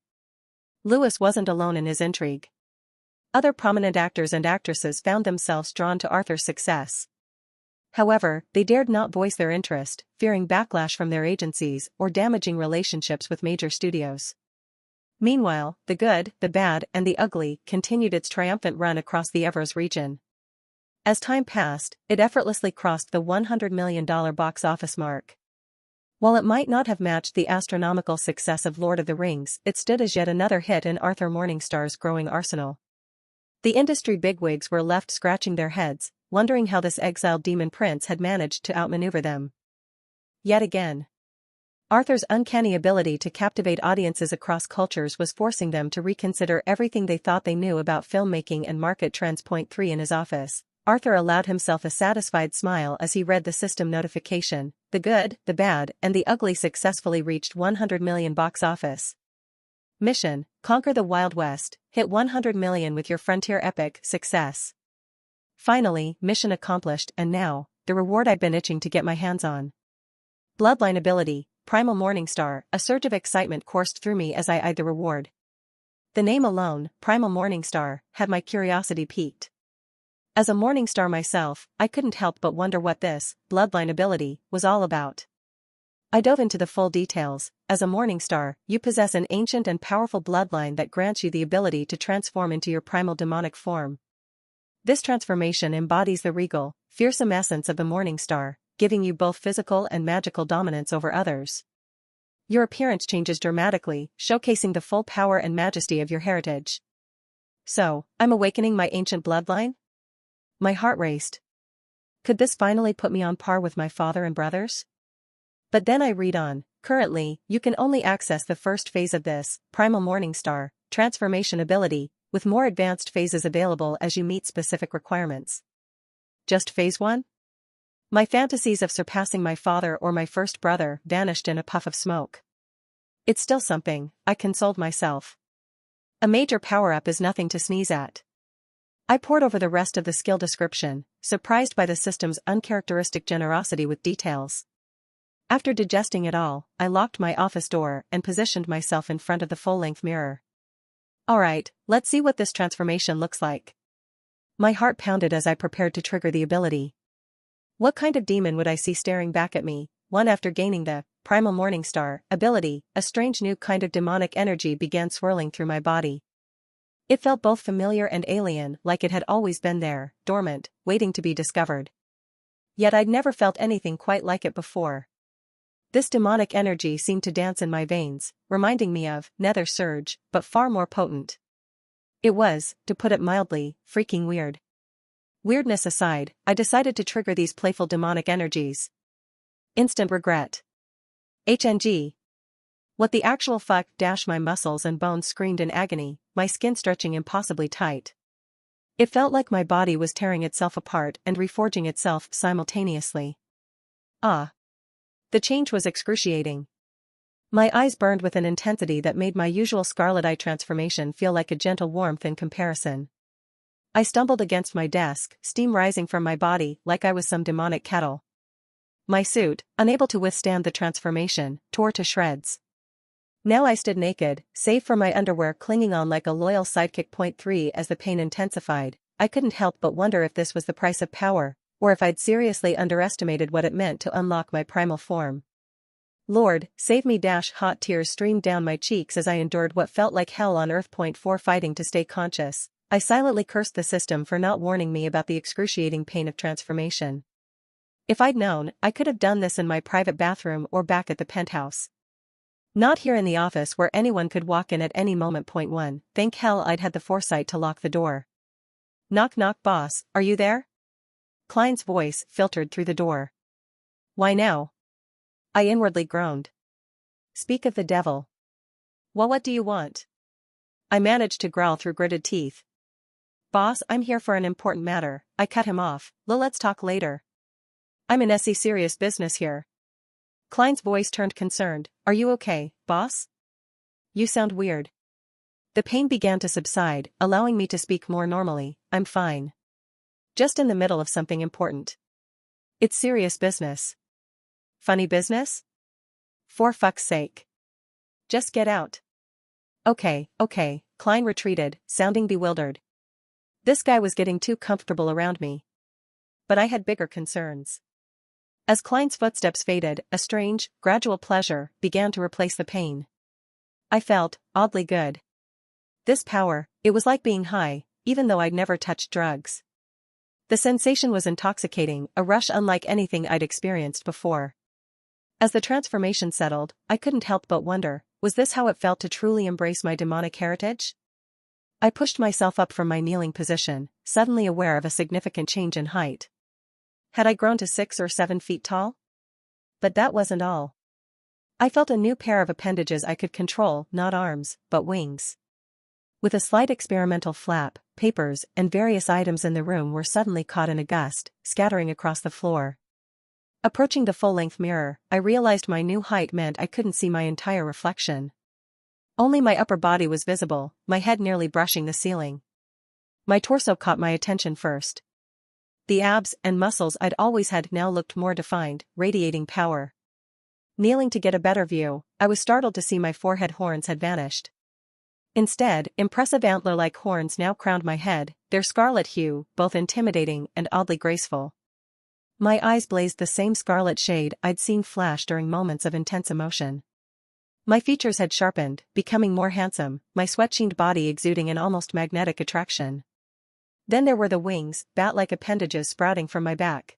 Lewis wasn't alone in his intrigue. Other prominent actors and actresses found themselves drawn to Arthur's success. However, they dared not voice their interest, fearing backlash from their agencies or damaging relationships with major studios. Meanwhile, The Good, the Bad and the Ugly continued its triumphant run across the Evros region. As time passed, it effortlessly crossed the $100 million box office mark. While it might not have matched the astronomical success of Lord of the Rings, it stood as yet another hit in Arthur Morningstar's growing arsenal. The industry bigwigs were left scratching their heads, wondering how this exiled demon prince had managed to outmaneuver them. Yet again, Arthur's uncanny ability to captivate audiences across cultures was forcing them to reconsider everything they thought they knew about filmmaking and market trends. Point 3 in his office, Arthur allowed himself a satisfied smile as he read the system notification. The Good, the Bad, and the Ugly successfully reached $100 million box office. Mission: conquer the Wild West, hit $100 million with your frontier epic. Success. Finally, mission accomplished, and now, the reward I've been itching to get my hands on. Bloodline ability, Primal Morningstar. A surge of excitement coursed through me as I eyed the reward. The name alone, Primal Morningstar, had my curiosity piqued. As a Morningstar myself, I couldn't help but wonder what this bloodline ability was all about. I dove into the full details. As a Morningstar, you possess an ancient and powerful bloodline that grants you the ability to transform into your primal demonic form. This transformation embodies the regal, fearsome essence of the Morningstar, giving you both physical and magical dominance over others. Your appearance changes dramatically, showcasing the full power and majesty of your heritage. So, I'm awakening my ancient bloodline? My heart raced. Could this finally put me on par with my father and brothers? But then I read on. Currently, you can only access the first phase of this Primal Morningstar transformation ability, with more advanced phases available as you meet specific requirements. Just phase 1? My fantasies of surpassing my father or my first brother vanished in a puff of smoke. It's still something, I consoled myself. A major power-up is nothing to sneeze at. I pored over the rest of the skill description, surprised by the system's uncharacteristic generosity with details. After digesting it all, I locked my office door and positioned myself in front of the full-length mirror. Alright, let's see what this transformation looks like. My heart pounded as I prepared to trigger the ability. What kind of demon would I see staring back at me? One after gaining the Primal Morningstar ability, a strange new kind of demonic energy began swirling through my body. It felt both familiar and alien, like it had always been there, dormant, waiting to be discovered. Yet I'd never felt anything quite like it before. This demonic energy seemed to dance in my veins, reminding me of Nether Surge, but far more potent. It was, to put it mildly, freaking weird. Weirdness aside, I decided to trigger these playful demonic energies. Instant regret. HNG. What the actual fuck? My muscles and bones screamed in agony, my skin stretching impossibly tight. It felt like my body was tearing itself apart and reforging itself simultaneously. Ah. The change was excruciating. My eyes burned with an intensity that made my usual scarlet eye transformation feel like a gentle warmth in comparison. I stumbled against my desk, steam rising from my body like I was some demonic kettle. My suit, unable to withstand the transformation, tore to shreds. Now I stood naked, save for my underwear clinging on like a loyal sidekick. Point 3. As the pain intensified, I couldn't help but wonder if this was the price of power, or if I'd seriously underestimated what it meant to unlock my primal form. Lord, save me! Hot tears streamed down my cheeks as I endured what felt like hell on earth. Point 4. Fighting to stay conscious, I silently cursed the system for not warning me about the excruciating pain of transformation. If I'd known, I could have done this in my private bathroom or back at the penthouse. Not here in the office where anyone could walk in at any moment. Point 1. Thank hell I'd had the foresight to lock the door. Knock knock. Boss, are you there? Klein's voice filtered through the door. Why now? I inwardly groaned. Speak of the devil. Well, what do you want? I managed to growl through gritted teeth. Boss, I'm here for an important matter. I cut him off. Let's talk later. I'm in serious business here. Klein's voice turned concerned. Are you okay, boss? You sound weird. The pain began to subside, allowing me to speak more normally. I'm fine. Just in the middle of something important. It's serious business. Funny business? For fuck's sake. Just get out. Okay, Klein retreated, sounding bewildered. This guy was getting too comfortable around me. But I had bigger concerns. As Klein's footsteps faded, a strange, gradual pleasure began to replace the pain. I felt oddly good. This power, it was like being high, even though I'd never touched drugs. The sensation was intoxicating, a rush unlike anything I'd experienced before. As the transformation settled, I couldn't help but wonder, was this how it felt to truly embrace my demonic heritage? I pushed myself up from my kneeling position, suddenly aware of a significant change in height. Had I grown to 6 or 7 feet tall? But that wasn't all. I felt a new pair of appendages I could control, not arms, but wings. With a slight experimental flap, papers and various items in the room were suddenly caught in a gust, scattering across the floor. Approaching the full-length mirror, I realized my new height meant I couldn't see my entire reflection. Only my upper body was visible, my head nearly brushing the ceiling. My torso caught my attention first. The abs and muscles I'd always had now looked more defined, radiating power. Kneeling to get a better view, I was startled to see my forehead horns had vanished. Instead, impressive antler-like horns now crowned my head, their scarlet hue both intimidating and oddly graceful. My eyes blazed the same scarlet shade I'd seen flash during moments of intense emotion. My features had sharpened, becoming more handsome, my sweat-sheened body exuding an almost magnetic attraction. Then there were the wings, bat-like appendages sprouting from my back.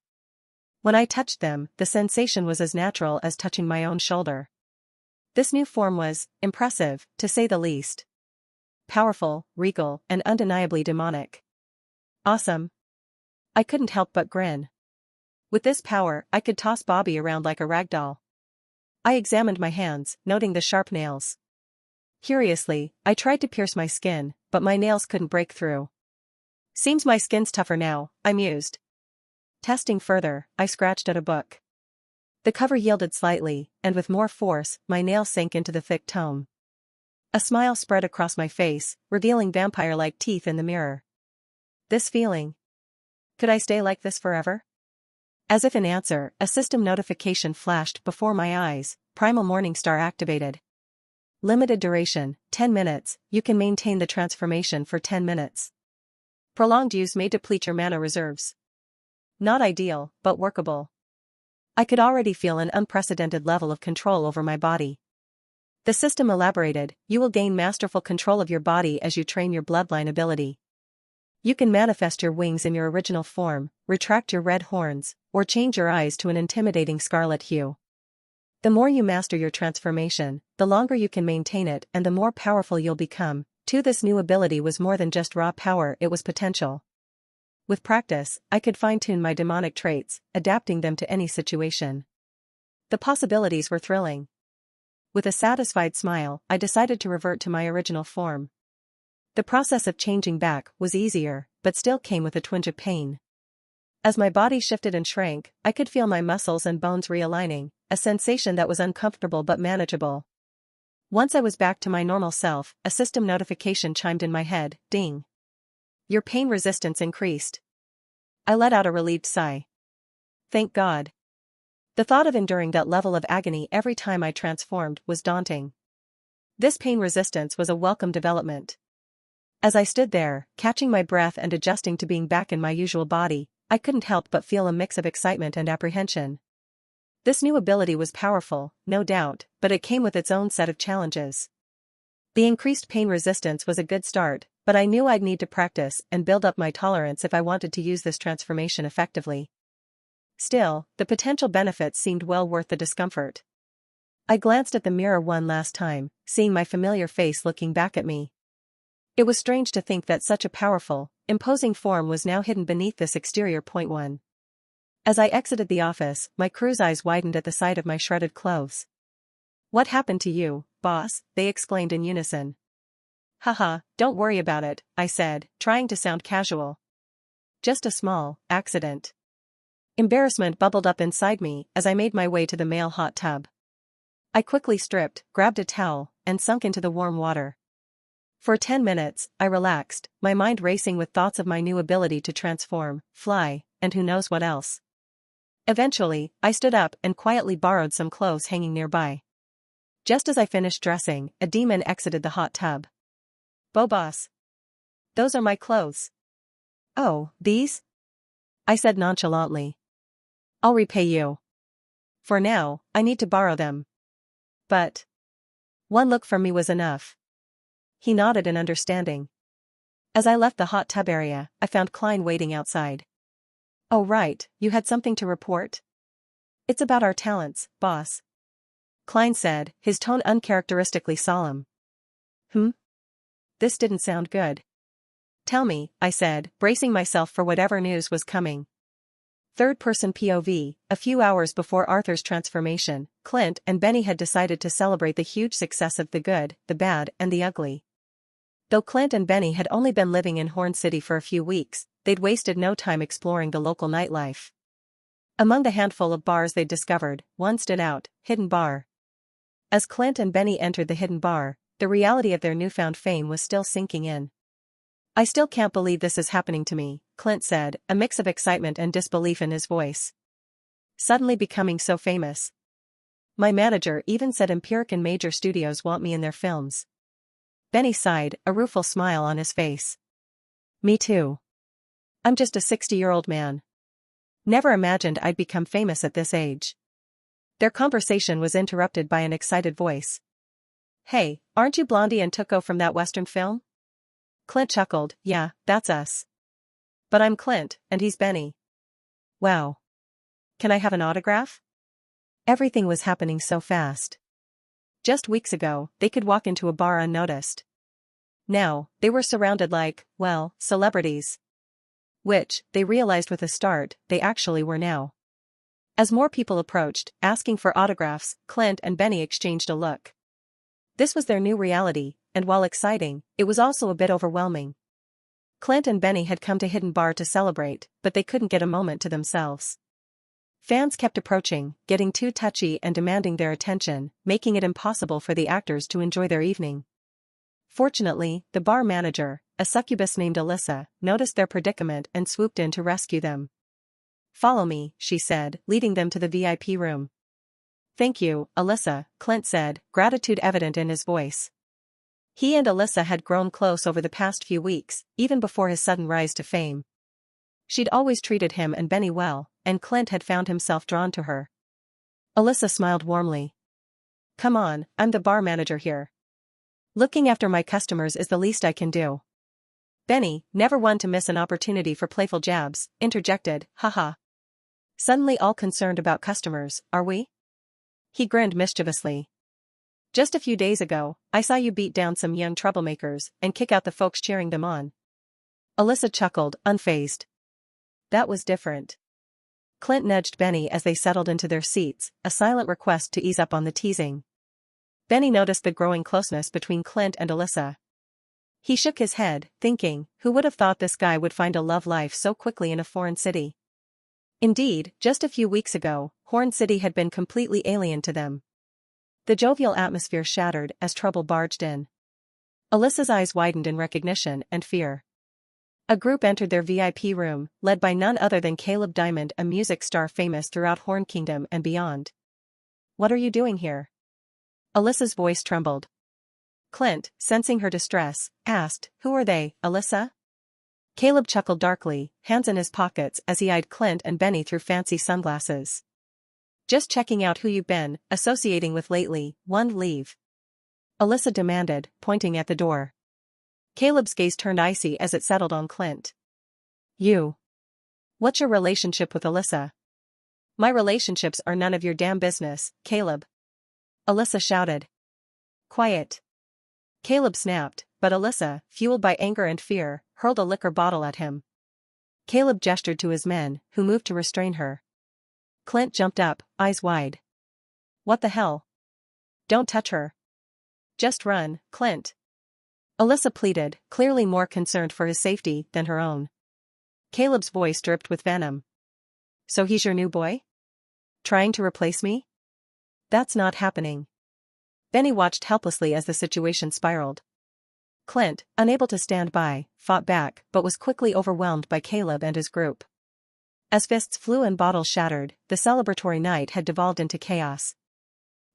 When I touched them, the sensation was as natural as touching my own shoulder. This new form was impressive, to say the least. Powerful, regal, and undeniably demonic. Awesome. I couldn't help but grin. With this power, I could toss Bobby around like a rag doll. I examined my hands, noting the sharp nails. Curiously, I tried to pierce my skin, but my nails couldn't break through. Seems my skin's tougher now, I mused. Testing further, I scratched at a book. The cover yielded slightly, and with more force, my nails sank into the thick tome. A smile spread across my face, revealing vampire-like teeth in the mirror. This feeling. Could I stay like this forever? As if in answer, a system notification flashed before my eyes, Primal Morningstar activated. Limited duration, 10 minutes, you can maintain the transformation for 10 minutes. Prolonged use may deplete your mana reserves. Not ideal, but workable. I could already feel an unprecedented level of control over my body. The system elaborated, you will gain masterful control of your body as you train your bloodline ability. You can manifest your wings in your original form, retract your red horns, or change your eyes to an intimidating scarlet hue. The more you master your transformation, the longer you can maintain it and the more powerful you'll become. This new ability was more than just raw power, it was potential. With practice, I could fine-tune my demonic traits, adapting them to any situation. The possibilities were thrilling. With a satisfied smile, I decided to revert to my original form. The process of changing back was easier, but still came with a twinge of pain. As my body shifted and shrank, I could feel my muscles and bones realigning, a sensation that was uncomfortable but manageable. Once I was back to my normal self, a system notification chimed in my head, ding. Your pain resistance increased. I let out a relieved sigh. Thank God. The thought of enduring that level of agony every time I transformed was daunting. This pain resistance was a welcome development. As I stood there, catching my breath and adjusting to being back in my usual body, I couldn't help but feel a mix of excitement and apprehension. This new ability was powerful, no doubt, but it came with its own set of challenges. The increased pain resistance was a good start, but I knew I'd need to practice and build up my tolerance if I wanted to use this transformation effectively. Still, the potential benefits seemed well worth the discomfort. I glanced at the mirror one last time, seeing my familiar face looking back at me. It was strange to think that such a powerful, imposing form was now hidden beneath this exterior. Point 1. As I exited the office, my crew's eyes widened at the sight of my shredded clothes. What happened to you, boss? They exclaimed in unison. Haha, don't worry about it, I said, trying to sound casual. Just a small accident. Embarrassment bubbled up inside me as I made my way to the male hot tub. I quickly stripped, grabbed a towel, and sunk into the warm water. For 10 minutes, I relaxed, my mind racing with thoughts of my new ability to transform, fly, and who knows what else. Eventually, I stood up and quietly borrowed some clothes hanging nearby. Just as I finished dressing, a demon exited the hot tub. Boss. Those are my clothes. Oh, these? I said nonchalantly. I'll repay you. For now, I need to borrow them. But one look from me was enough. He nodded in understanding. As I left the hot tub area, I found Klein waiting outside. Oh right, you had something to report? It's about our talents, boss. Klein said, his tone uncharacteristically solemn. This didn't sound good. Tell me, I said, bracing myself for whatever news was coming. Third-person POV, a few hours before Arthur's transformation, Clint and Benny had decided to celebrate the huge success of The Good, the Bad, and the Ugly. Though Clint and Benny had only been living in Horn City for a few weeks, they'd wasted no time exploring the local nightlife. Among the handful of bars they'd discovered, one stood out, Hidden Bar. As Clint and Benny entered the Hidden Bar, the reality of their newfound fame was still sinking in. I still can't believe this is happening to me, Clint said, a mix of excitement and disbelief in his voice. Suddenly becoming so famous. My manager even said Empiric and major studios want me in their films. Benny sighed, a rueful smile on his face. Me too. I'm just a 60-year-old man. Never imagined I'd become famous at this age. Their conversation was interrupted by an excited voice. Hey, aren't you Blondie and Tuco from that Western film? Clint chuckled, yeah, that's us. But I'm Clint, and he's Benny. Wow. Can I have an autograph? Everything was happening so fast. Just weeks ago, they could walk into a bar unnoticed. Now, they were surrounded like, well, celebrities. Which, they realized with a start, they actually were now. As more people approached, asking for autographs, Clint and Benny exchanged a look. This was their new reality, and while exciting, it was also a bit overwhelming. Clint and Benny had come to Hidden Bar to celebrate, but they couldn't get a moment to themselves. Fans kept approaching, getting too touchy and demanding their attention, making it impossible for the actors to enjoy their evening. Fortunately, the bar manager, a succubus named Alyssa, noticed their predicament and swooped in to rescue them. Follow me, she said, leading them to the VIP room. Thank you, Alyssa, Clint said, gratitude evident in his voice. He and Alyssa had grown close over the past few weeks, even before his sudden rise to fame. She'd always treated him and Benny well, and Clint had found himself drawn to her. Alyssa smiled warmly. Come on, I'm the bar manager here. Looking after my customers is the least I can do. Benny, never one to miss an opportunity for playful jabs, interjected, haha. Suddenly all concerned about customers, are we? He grinned mischievously. Just a few days ago, I saw you beat down some young troublemakers and kick out the folks cheering them on. Alyssa chuckled, unfazed. That was different. Clint nudged Benny as they settled into their seats, a silent request to ease up on the teasing. Benny noticed the growing closeness between Clint and Alyssa. He shook his head, thinking, who would have thought this guy would find a love life so quickly in a foreign city? Indeed, just a few weeks ago, Horn City had been completely alien to them. The jovial atmosphere shattered as trouble barged in. Alyssa's eyes widened in recognition and fear. A group entered their VIP room, led by none other than Caleb Diamond, a music star famous throughout Horn Kingdom and beyond. "What are you doing here?" Alyssa's voice trembled. Clint, sensing her distress, asked, "Who are they, Alyssa?" Caleb chuckled darkly, hands in his pockets as he eyed Clint and Benny through fancy sunglasses. "Just checking out who you've been associating with lately, one leave," Alyssa demanded, pointing at the door. Caleb's gaze turned icy as it settled on Clint. "You. What's your relationship with Alyssa?" "My relationships are none of your damn business, Caleb," Alyssa shouted. "Quiet." Caleb snapped, but Alyssa, fueled by anger and fear, hurled a liquor bottle at him. Caleb gestured to his men, who moved to restrain her. Clint jumped up, eyes wide. "What the hell? Don't touch her. Just run, Clint," Alyssa pleaded, clearly more concerned for his safety than her own. Caleb's voice dripped with venom. "So he's your new boy? Trying to replace me? That's not happening." Benny watched helplessly as the situation spiraled. Clint, unable to stand by, fought back but was quickly overwhelmed by Caleb and his group. As fists flew and bottles shattered, the celebratory night had devolved into chaos.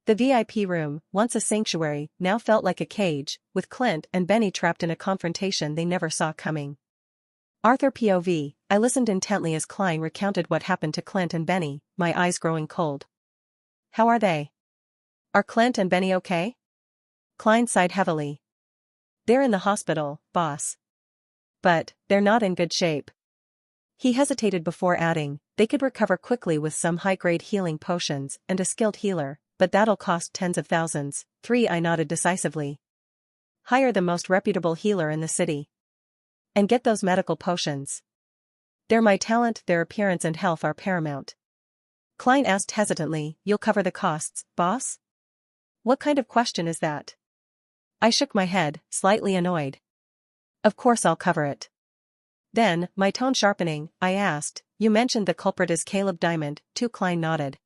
The VIP room, once a sanctuary, now felt like a cage, with Clint and Benny trapped in a confrontation they never saw coming. Arthur POV, I listened intently as Klein recounted what happened to Clint and Benny, my eyes growing cold. "How are they? Are Clint and Benny okay?" Klein sighed heavily. "They're in the hospital, boss. But, they're not in good shape." He hesitated before adding, "They could recover quickly with some high-grade healing potions and a skilled healer, but that'll cost tens of thousands." I nodded decisively. "Hire the most reputable healer in the city. And get those medical potions. They're my talent, their appearance and health are paramount." Klein asked hesitantly, "You'll cover the costs, boss?" "What kind of question is that?" I shook my head, slightly annoyed. "Of course I'll cover it." Then, my tone sharpening, I asked, "You mentioned the culprit is Caleb Diamond," Klein nodded.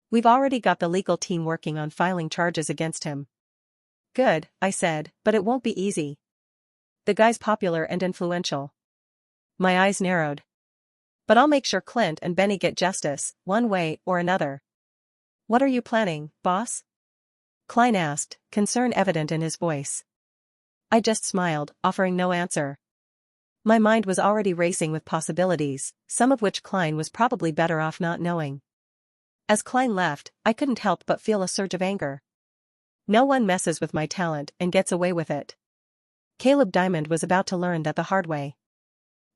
"We've already got the legal team working on filing charges against him." "Good," I said, "but it won't be easy. The guy's popular and influential." My eyes narrowed. "But I'll make sure Clint and Benny get justice, one way or another." "What are you planning, boss?" Klein asked, concern evident in his voice. I just smiled, offering no answer. My mind was already racing with possibilities, some of which Klein was probably better off not knowing. As Klein left, I couldn't help but feel a surge of anger. No one messes with my talent and gets away with it. Caleb Diamond was about to learn that the hard way.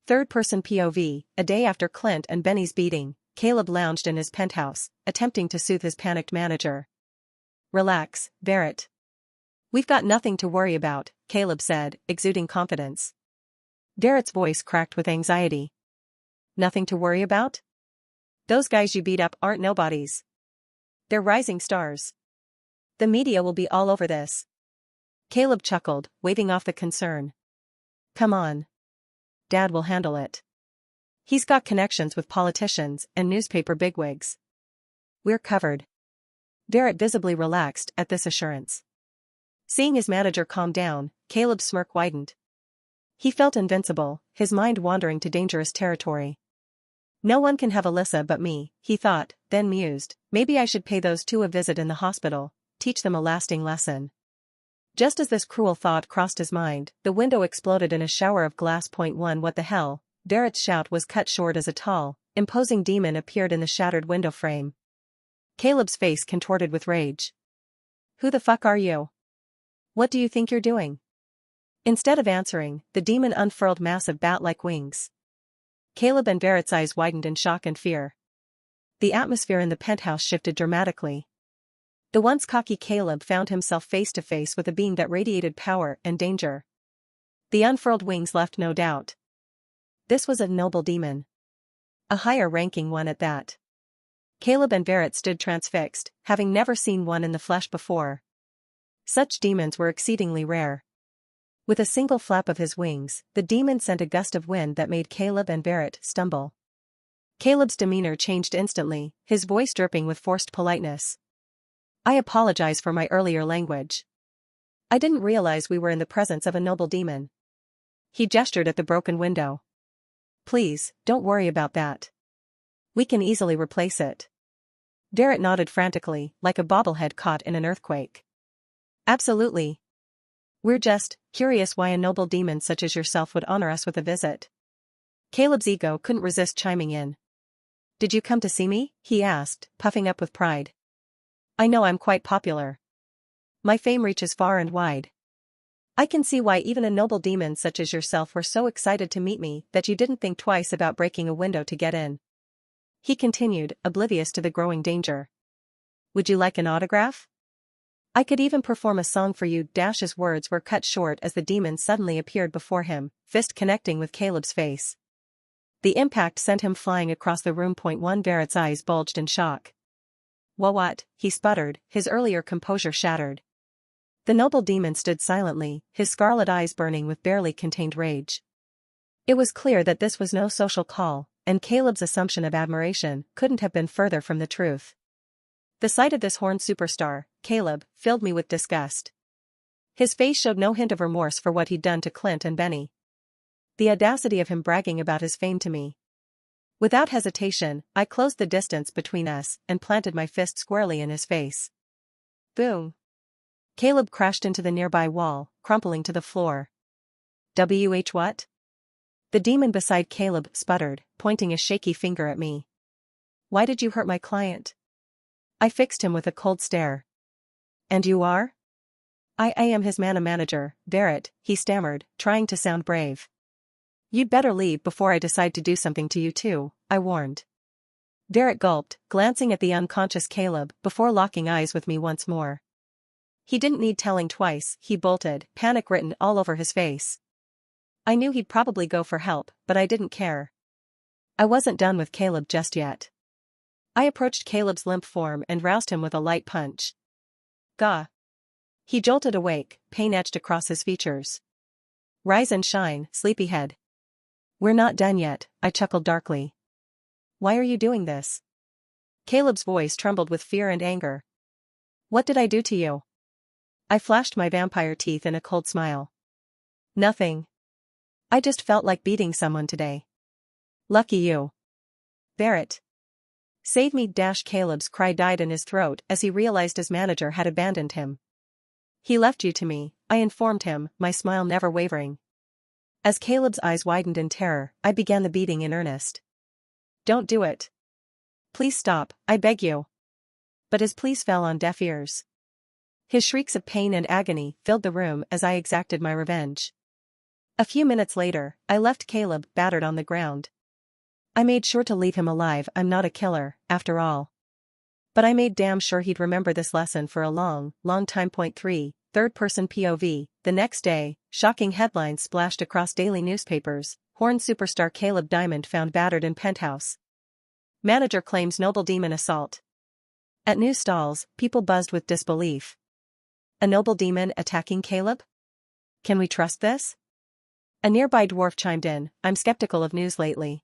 Third-person POV, a day after Clint and Benny's beating, Caleb lounged in his penthouse, attempting to soothe his panicked manager. "Relax, Barrett. We've got nothing to worry about," Caleb said, exuding confidence. Barrett's voice cracked with anxiety. "Nothing to worry about? Those guys you beat up aren't nobodies. They're rising stars. The media will be all over this." Caleb chuckled, waving off the concern. "Come on. Dad will handle it. He's got connections with politicians and newspaper bigwigs. We're covered." Barrett visibly relaxed at this assurance. Seeing his manager calm down, Caleb's smirk widened. He felt invincible, his mind wandering to dangerous territory. "No one can have Alyssa but me," he thought, then mused, "Maybe I should pay those two a visit in the hospital, teach them a lasting lesson." Just as this cruel thought crossed his mind, the window exploded in a shower of glass. What the hell? Barrett's shout was cut short as a tall, imposing demon appeared in the shattered window frame. Caleb's face contorted with rage. "Who the fuck are you? What do you think you're doing?" Instead of answering, the demon unfurled massive bat-like wings. Caleb and Barrett's eyes widened in shock and fear. The atmosphere in the penthouse shifted dramatically. The once cocky Caleb found himself face to face with a being that radiated power and danger. The unfurled wings left no doubt. This was a noble demon. A higher-ranking one at that. Caleb and Barrett stood transfixed, having never seen one in the flesh before. Such demons were exceedingly rare. With a single flap of his wings, the demon sent a gust of wind that made Caleb and Barrett stumble. Caleb's demeanor changed instantly, his voice dripping with forced politeness. I apologize for my earlier language. I didn't realize we were in the presence of a noble demon. He gestured at the broken window. Please, don't worry about that. We can easily replace it. Derek nodded frantically, like a bobblehead caught in an earthquake. Absolutely. We're just curious why a noble demon such as yourself would honor us with a visit. Caleb's ego couldn't resist chiming in. Did you come to see me? He asked, puffing up with pride. I know I'm quite popular. My fame reaches far and wide. I can see why even a noble demon such as yourself were so excited to meet me that you didn't think twice about breaking a window to get in. He continued, oblivious to the growing danger. Would you like an autograph? I could even perform a song for you. His words were cut short as the demon suddenly appeared before him, fist connecting with Caleb's face. The impact sent him flying across the room. 1 Barrett's eyes bulged in shock. What? He sputtered, his earlier composure shattered. The noble demon stood silently, his scarlet eyes burning with barely contained rage. It was clear that this was no social call, and Caleb's assumption of admiration couldn't have been further from the truth. The sight of this horned superstar, Caleb, filled me with disgust. His face showed no hint of remorse for what he'd done to Clint and Benny. The audacity of him bragging about his fame to me. Without hesitation, I closed the distance between us and planted my fist squarely in his face. Boom. Caleb crashed into the nearby wall, crumpling to the floor. What? The demon beside Caleb sputtered, pointing a shaky finger at me. Why did you hurt my client? I fixed him with a cold stare. And you are? I am his manager, Barrett, he stammered, trying to sound brave. You'd better leave before I decide to do something to you too, I warned. Derek gulped, glancing at the unconscious Caleb before locking eyes with me once more. He didn't need telling twice, he bolted, panic written all over his face. I knew he'd probably go for help, but I didn't care. I wasn't done with Caleb just yet. I approached Caleb's limp form and roused him with a light punch. Gah! He jolted awake, pain etched across his features. Rise and shine, sleepyhead. We're not done yet, I chuckled darkly. Why are you doing this? Caleb's voice trembled with fear and anger. What did I do to you? I flashed my vampire teeth in a cold smile. Nothing. I just felt like beating someone today. Lucky you. Barrett. Save me! Caleb's cry died in his throat as he realized his manager had abandoned him. He left you to me, I informed him, my smile never wavering. As Caleb's eyes widened in terror, I began the beating in earnest. Don't do it. Please stop, I beg you. But his pleas fell on deaf ears. His shrieks of pain and agony filled the room as I exacted my revenge. A few minutes later, I left Caleb battered on the ground. I made sure to leave him alive. I'm not a killer, after all. But I made damn sure he'd remember this lesson for a long, long time. 3, third-person POV. The next day, shocking headlines splashed across daily newspapers. Horned superstar Caleb Diamond found battered in penthouse. Manager claims noble demon assault. At news stalls, people buzzed with disbelief. A noble demon attacking Caleb? Can we trust this? A nearby dwarf chimed in, I'm skeptical of news lately.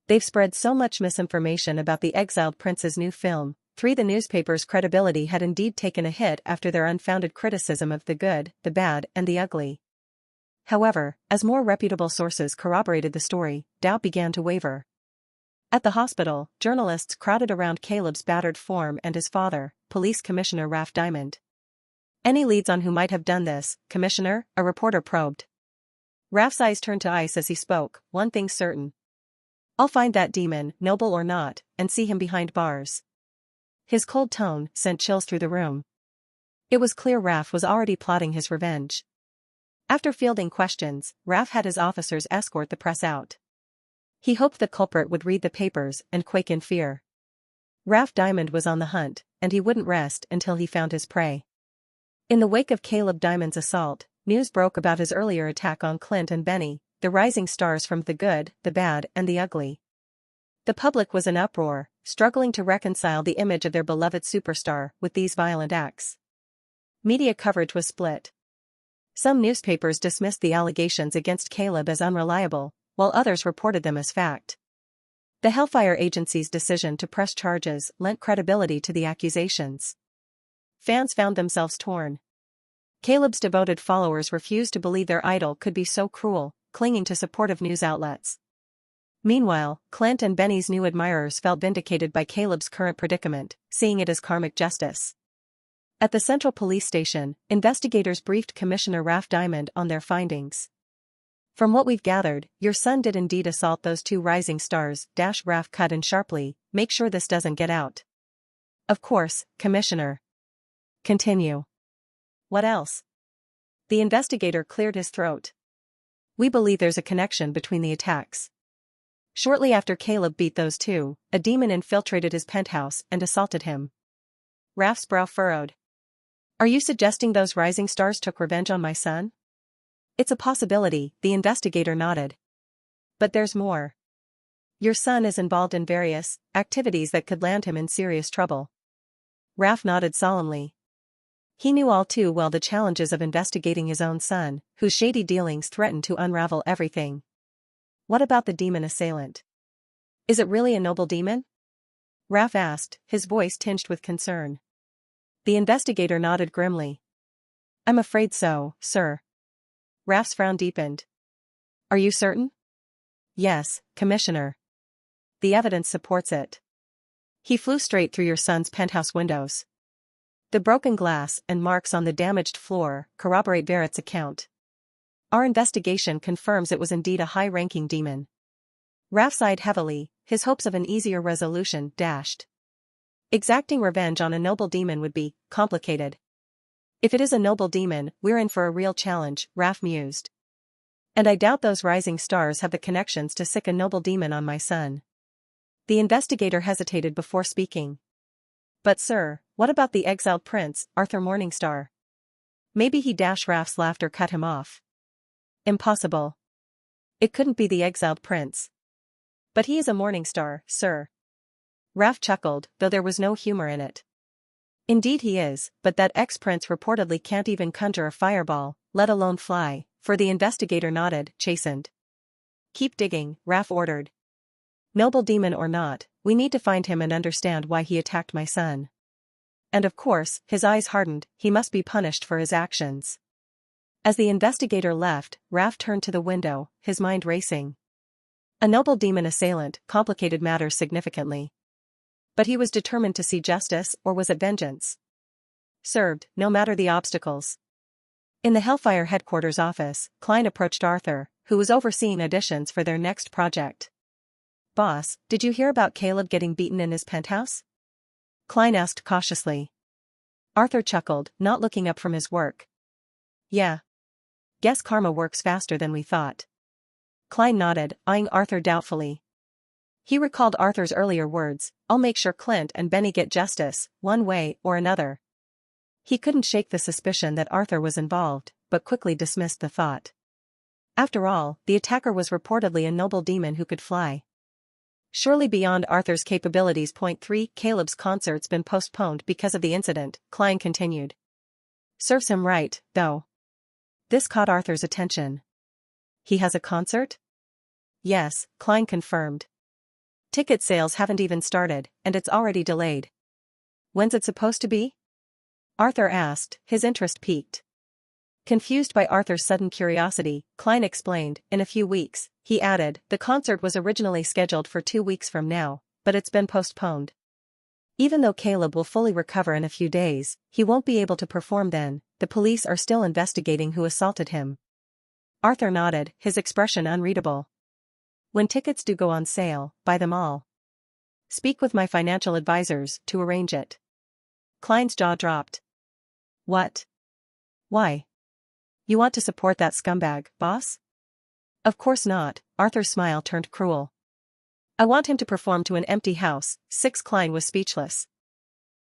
They've spread so much misinformation about the exiled prince's new film. 3 The newspaper's credibility had indeed taken a hit after their unfounded criticism of the good, the bad, and the ugly. However, as more reputable sources corroborated the story, doubt began to waver. At the hospital, journalists crowded around Caleb's battered form and his father, Police Commissioner Ralph Diamond. Any leads on who might have done this, Commissioner? A reporter probed. Ralph's eyes turned to ice as he spoke, one thing's certain. I'll find that demon, noble or not, and see him behind bars. His cold tone sent chills through the room. It was clear Ralph was already plotting his revenge. After fielding questions, Ralph had his officers escort the press out. He hoped the culprit would read the papers and quake in fear. Ralph Diamond was on the hunt, and he wouldn't rest until he found his prey. In the wake of Caleb Diamond's assault, news broke about his earlier attack on Clint and Benny, the rising stars from the good, the bad, and the ugly. The public was in uproar, struggling to reconcile the image of their beloved superstar with these violent acts. Media coverage was split. Some newspapers dismissed the allegations against Caleb as unreliable, while others reported them as fact. The Hellfire Agency's decision to press charges lent credibility to the accusations. Fans found themselves torn. Caleb's devoted followers refused to believe their idol could be so cruel, clinging to supportive news outlets. Meanwhile, Clint and Benny's new admirers felt vindicated by Caleb's current predicament, seeing it as karmic justice. At the Central Police Station, investigators briefed Commissioner Raph Diamond on their findings. "From what we've gathered, your son did indeed assault those two rising stars," Raph cut in sharply. "Make sure this doesn't get out." "Of course, Commissioner." "Continue." "What else?" The investigator cleared his throat. "We believe there's a connection between the attacks. Shortly after Caleb beat those two, a demon infiltrated his penthouse and assaulted him." Raph's brow furrowed. "Are you suggesting those rising stars took revenge on my son?" "It's a possibility," the investigator nodded. "But there's more. Your son is involved in various activities that could land him in serious trouble." Raph nodded solemnly. He knew all too well the challenges of investigating his own son, whose shady dealings threatened to unravel everything. "What about the demon assailant? Is it really a noble demon?" Raph asked, his voice tinged with concern. The investigator nodded grimly. "I'm afraid so, sir." Raph's frown deepened. "Are you certain?" "Yes, Commissioner. The evidence supports it. He flew straight through your son's penthouse windows. The broken glass and marks on the damaged floor corroborate Barrett's account. Our investigation confirms it was indeed a high-ranking demon." Raph sighed heavily, his hopes of an easier resolution dashed. Exacting revenge on a noble demon would be complicated. "If it is a noble demon, we're in for a real challenge," Raph mused. "And I doubt those rising stars have the connections to sick a noble demon on my son." The investigator hesitated before speaking. "But sir, what about the exiled prince, Arthur Morningstar?" Maybe he Raph's laughter cut him off. "Impossible. It couldn't be the exiled prince. But he is a Morningstar, sir." Raph chuckled, though there was no humor in it. "Indeed he is, but that ex-prince reportedly can't even conjure a fireball, let alone fly," for the investigator nodded, chastened. "Keep digging," Raph ordered. "Noble demon or not, we need to find him and understand why he attacked my son. And of course," his eyes hardened, "he must be punished for his actions." As the investigator left, Raph turned to the window, his mind racing. A noble demon assailant complicated matters significantly. But he was determined to see justice, or was it vengeance? Served, no matter the obstacles. In the Hellfire headquarters office, Klein approached Arthur, who was overseeing auditions for their next project. "Boss, did you hear about Caleb getting beaten in his penthouse?" Klein asked cautiously. Arthur chuckled, not looking up from his work. "Yeah. Guess karma works faster than we thought." Klein nodded, eyeing Arthur doubtfully. He recalled Arthur's earlier words, "I'll make sure Clint and Benny get justice, one way or another." He couldn't shake the suspicion that Arthur was involved, but quickly dismissed the thought. After all, the attacker was reportedly a noble demon who could fly. Surely beyond Arthur's capabilities. 3 Caleb's concert's been postponed because of the incident, Klein continued. Serves him right, though. This caught Arthur's attention. "He has a concert?" "Yes," Klein confirmed. "Ticket sales haven't even started, and it's already delayed." "When's it supposed to be?" Arthur asked, his interest piqued. Confused by Arthur's sudden curiosity, Klein explained, "In a few weeks," he added, "the concert was originally scheduled for 2 weeks from now, but it's been postponed. Even though Caleb will fully recover in a few days, he won't be able to perform then. The police are still investigating who assaulted him." Arthur nodded, his expression unreadable. "When tickets do go on sale, buy them all. Speak with my financial advisors to arrange it." Klein's jaw dropped. "What? Why? You want to support that scumbag, boss?" "Of course not," Arthur's smile turned cruel. "I want him to perform to an empty house." Klein was speechless.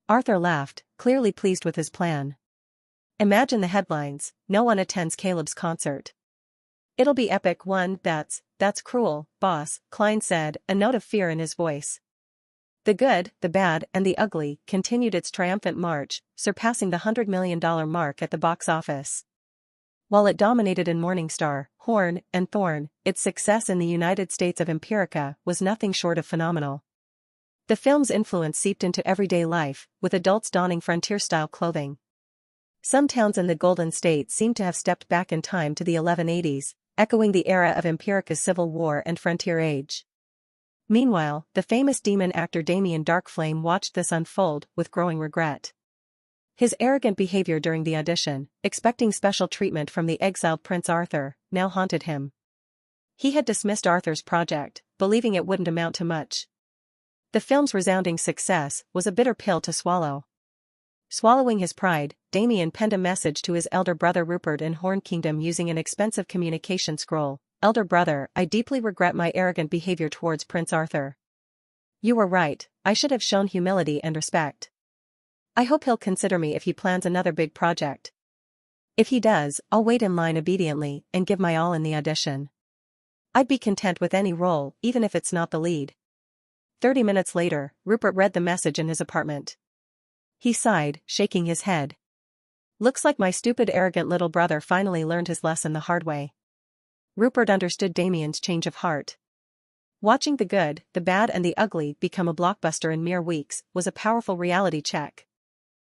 Arthur laughed, clearly pleased with his plan. "Imagine the headlines, 'No one attends Caleb's concert.' It'll be epic." That's cruel, boss," Klein said, a note of fear in his voice. The good, the bad, and the ugly continued its triumphant march, surpassing the $100 million mark at the box office. While it dominated in Morningstar, Horn, and Thorn, its success in the United States of Empirica was nothing short of phenomenal. The film's influence seeped into everyday life, with adults donning frontier-style clothing. Some towns in the Golden State seem to have stepped back in time to the 1180s, echoing the era of Empirica's Civil War and Frontier Age. Meanwhile, the famous demon actor Damien Darkflame watched this unfold with growing regret. His arrogant behavior during the audition, expecting special treatment from the exiled Prince Arthur, now haunted him. He had dismissed Arthur's project, believing it wouldn't amount to much. The film's resounding success was a bitter pill to swallow. Swallowing his pride, Damien penned a message to his elder brother Rupert in Horn Kingdom using an expensive communication scroll. "Elder brother, I deeply regret my arrogant behavior towards Prince Arthur. You were right, I should have shown humility and respect. I hope he'll consider me if he plans another big project. If he does, I'll wait in line obediently and give my all in the audition. I'd be content with any role, even if it's not the lead." 30 minutes later, Rupert read the message in his apartment. He sighed, shaking his head. "Looks like my stupid arrogant little brother finally learned his lesson the hard way." Rupert understood Damien's change of heart. Watching the good, the bad and the ugly become a blockbuster in mere weeks was a powerful reality check.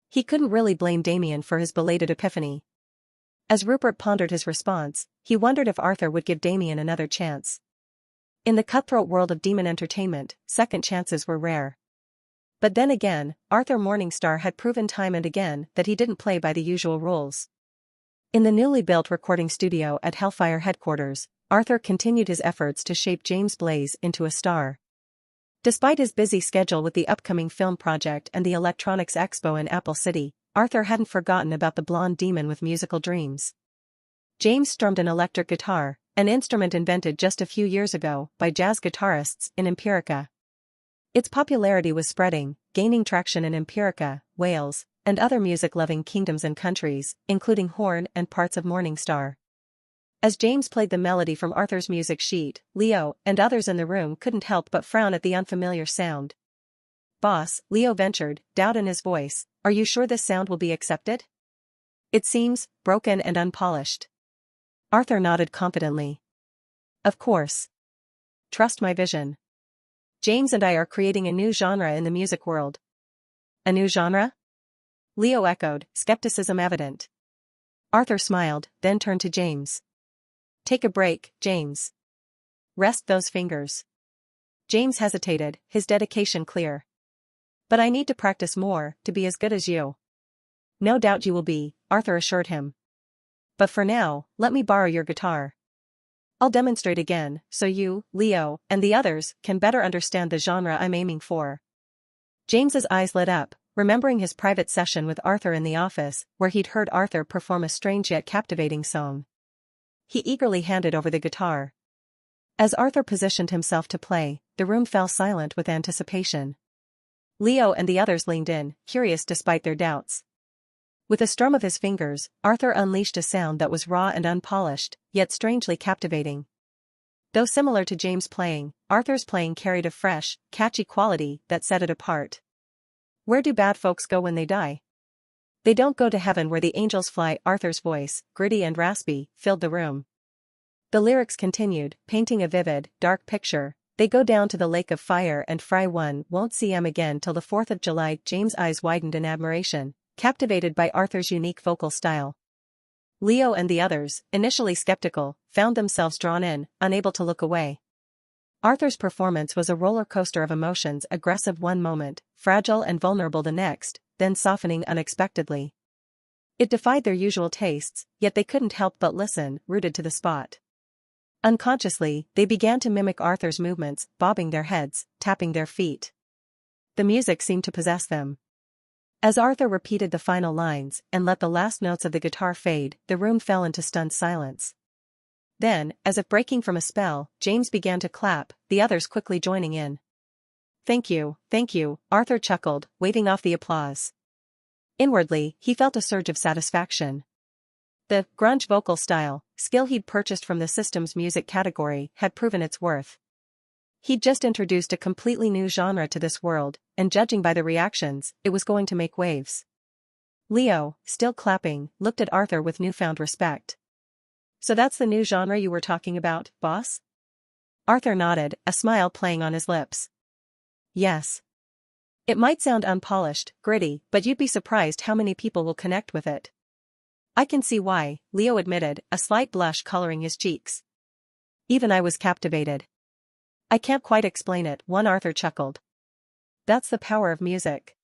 He couldn't really blame Damien for his belated epiphany. As Rupert pondered his response, he wondered if Arthur would give Damien another chance. In the cutthroat world of demon entertainment, second chances were rare. But then again, Arthur Morningstar had proven time and again that he didn't play by the usual rules. In the newly built recording studio at Hellfire headquarters, Arthur continued his efforts to shape James Blaze into a star. Despite his busy schedule with the upcoming film project and the Electronics Expo in Apple City, Arthur hadn't forgotten about the blonde demon with musical dreams. James strummed an electric guitar, an instrument invented just a few years ago by jazz guitarists in Empirica. Its popularity was spreading, gaining traction in Empirica, Wales, and other music-loving kingdoms and countries, including Horn and parts of Morningstar. As James played the melody from Arthur's music sheet, Leo and others in the room couldn't help but frown at the unfamiliar sound. "Boss," Leo ventured, doubt in his voice, "are you sure this sound will be accepted? It seems broken and unpolished." Arthur nodded confidently. "Of course. Trust my vision. James and I are creating a new genre in the music world." "A new genre?" Leo echoed, skepticism evident. Arthur smiled, then turned to James. "Take a break, James. Rest those fingers." James hesitated, his dedication clear. "But I need to practice more to be as good as you." "No doubt you will be," Arthur assured him. "But for now, let me borrow your guitar. I'll demonstrate again, so you, Leo, and the others can better understand the genre I'm aiming for." James's eyes lit up, remembering his private session with Arthur in the office, where he'd heard Arthur perform a strange yet captivating song. He eagerly handed over the guitar. As Arthur positioned himself to play, the room fell silent with anticipation. Leo and the others leaned in, curious despite their doubts. With a strum of his fingers, Arthur unleashed a sound that was raw and unpolished, yet strangely captivating. Though similar to James' playing, Arthur's playing carried a fresh, catchy quality that set it apart. "Where do bad folks go when they die? They don't go to heaven where the angels fly." Arthur's voice, gritty and raspy, filled the room. The lyrics continued, painting a vivid, dark picture. "They go down to the lake of fire and fry, one won't see 'em again till the 4th of July." James' eyes widened in admiration, captivated by Arthur's unique vocal style. Leo and the others, initially skeptical, found themselves drawn in, unable to look away. Arthur's performance was a roller coaster of emotions, aggressive one moment, fragile and vulnerable the next, then softening unexpectedly. It defied their usual tastes, yet they couldn't help but listen, rooted to the spot. Unconsciously, they began to mimic Arthur's movements, bobbing their heads, tapping their feet. The music seemed to possess them. As Arthur repeated the final lines and let the last notes of the guitar fade, the room fell into stunned silence. Then, as if breaking from a spell, James began to clap, the others quickly joining in. Thank you," Arthur chuckled, waving off the applause. Inwardly, he felt a surge of satisfaction. The grunge vocal style, skill he'd purchased from the system's music category, had proven its worth. He'd just introduced a completely new genre to this world, and judging by the reactions, it was going to make waves. Leo, still clapping, looked at Arthur with newfound respect. "So that's the new genre you were talking about, boss?" Arthur nodded, a smile playing on his lips. "Yes. It might sound unpolished, gritty, but you'd be surprised how many people will connect with it. I can see why, Leo admitted, a slight blush coloring his cheeks. Even I was captivated. I can't quite explain it, one Arthur chuckled. That's the power of music.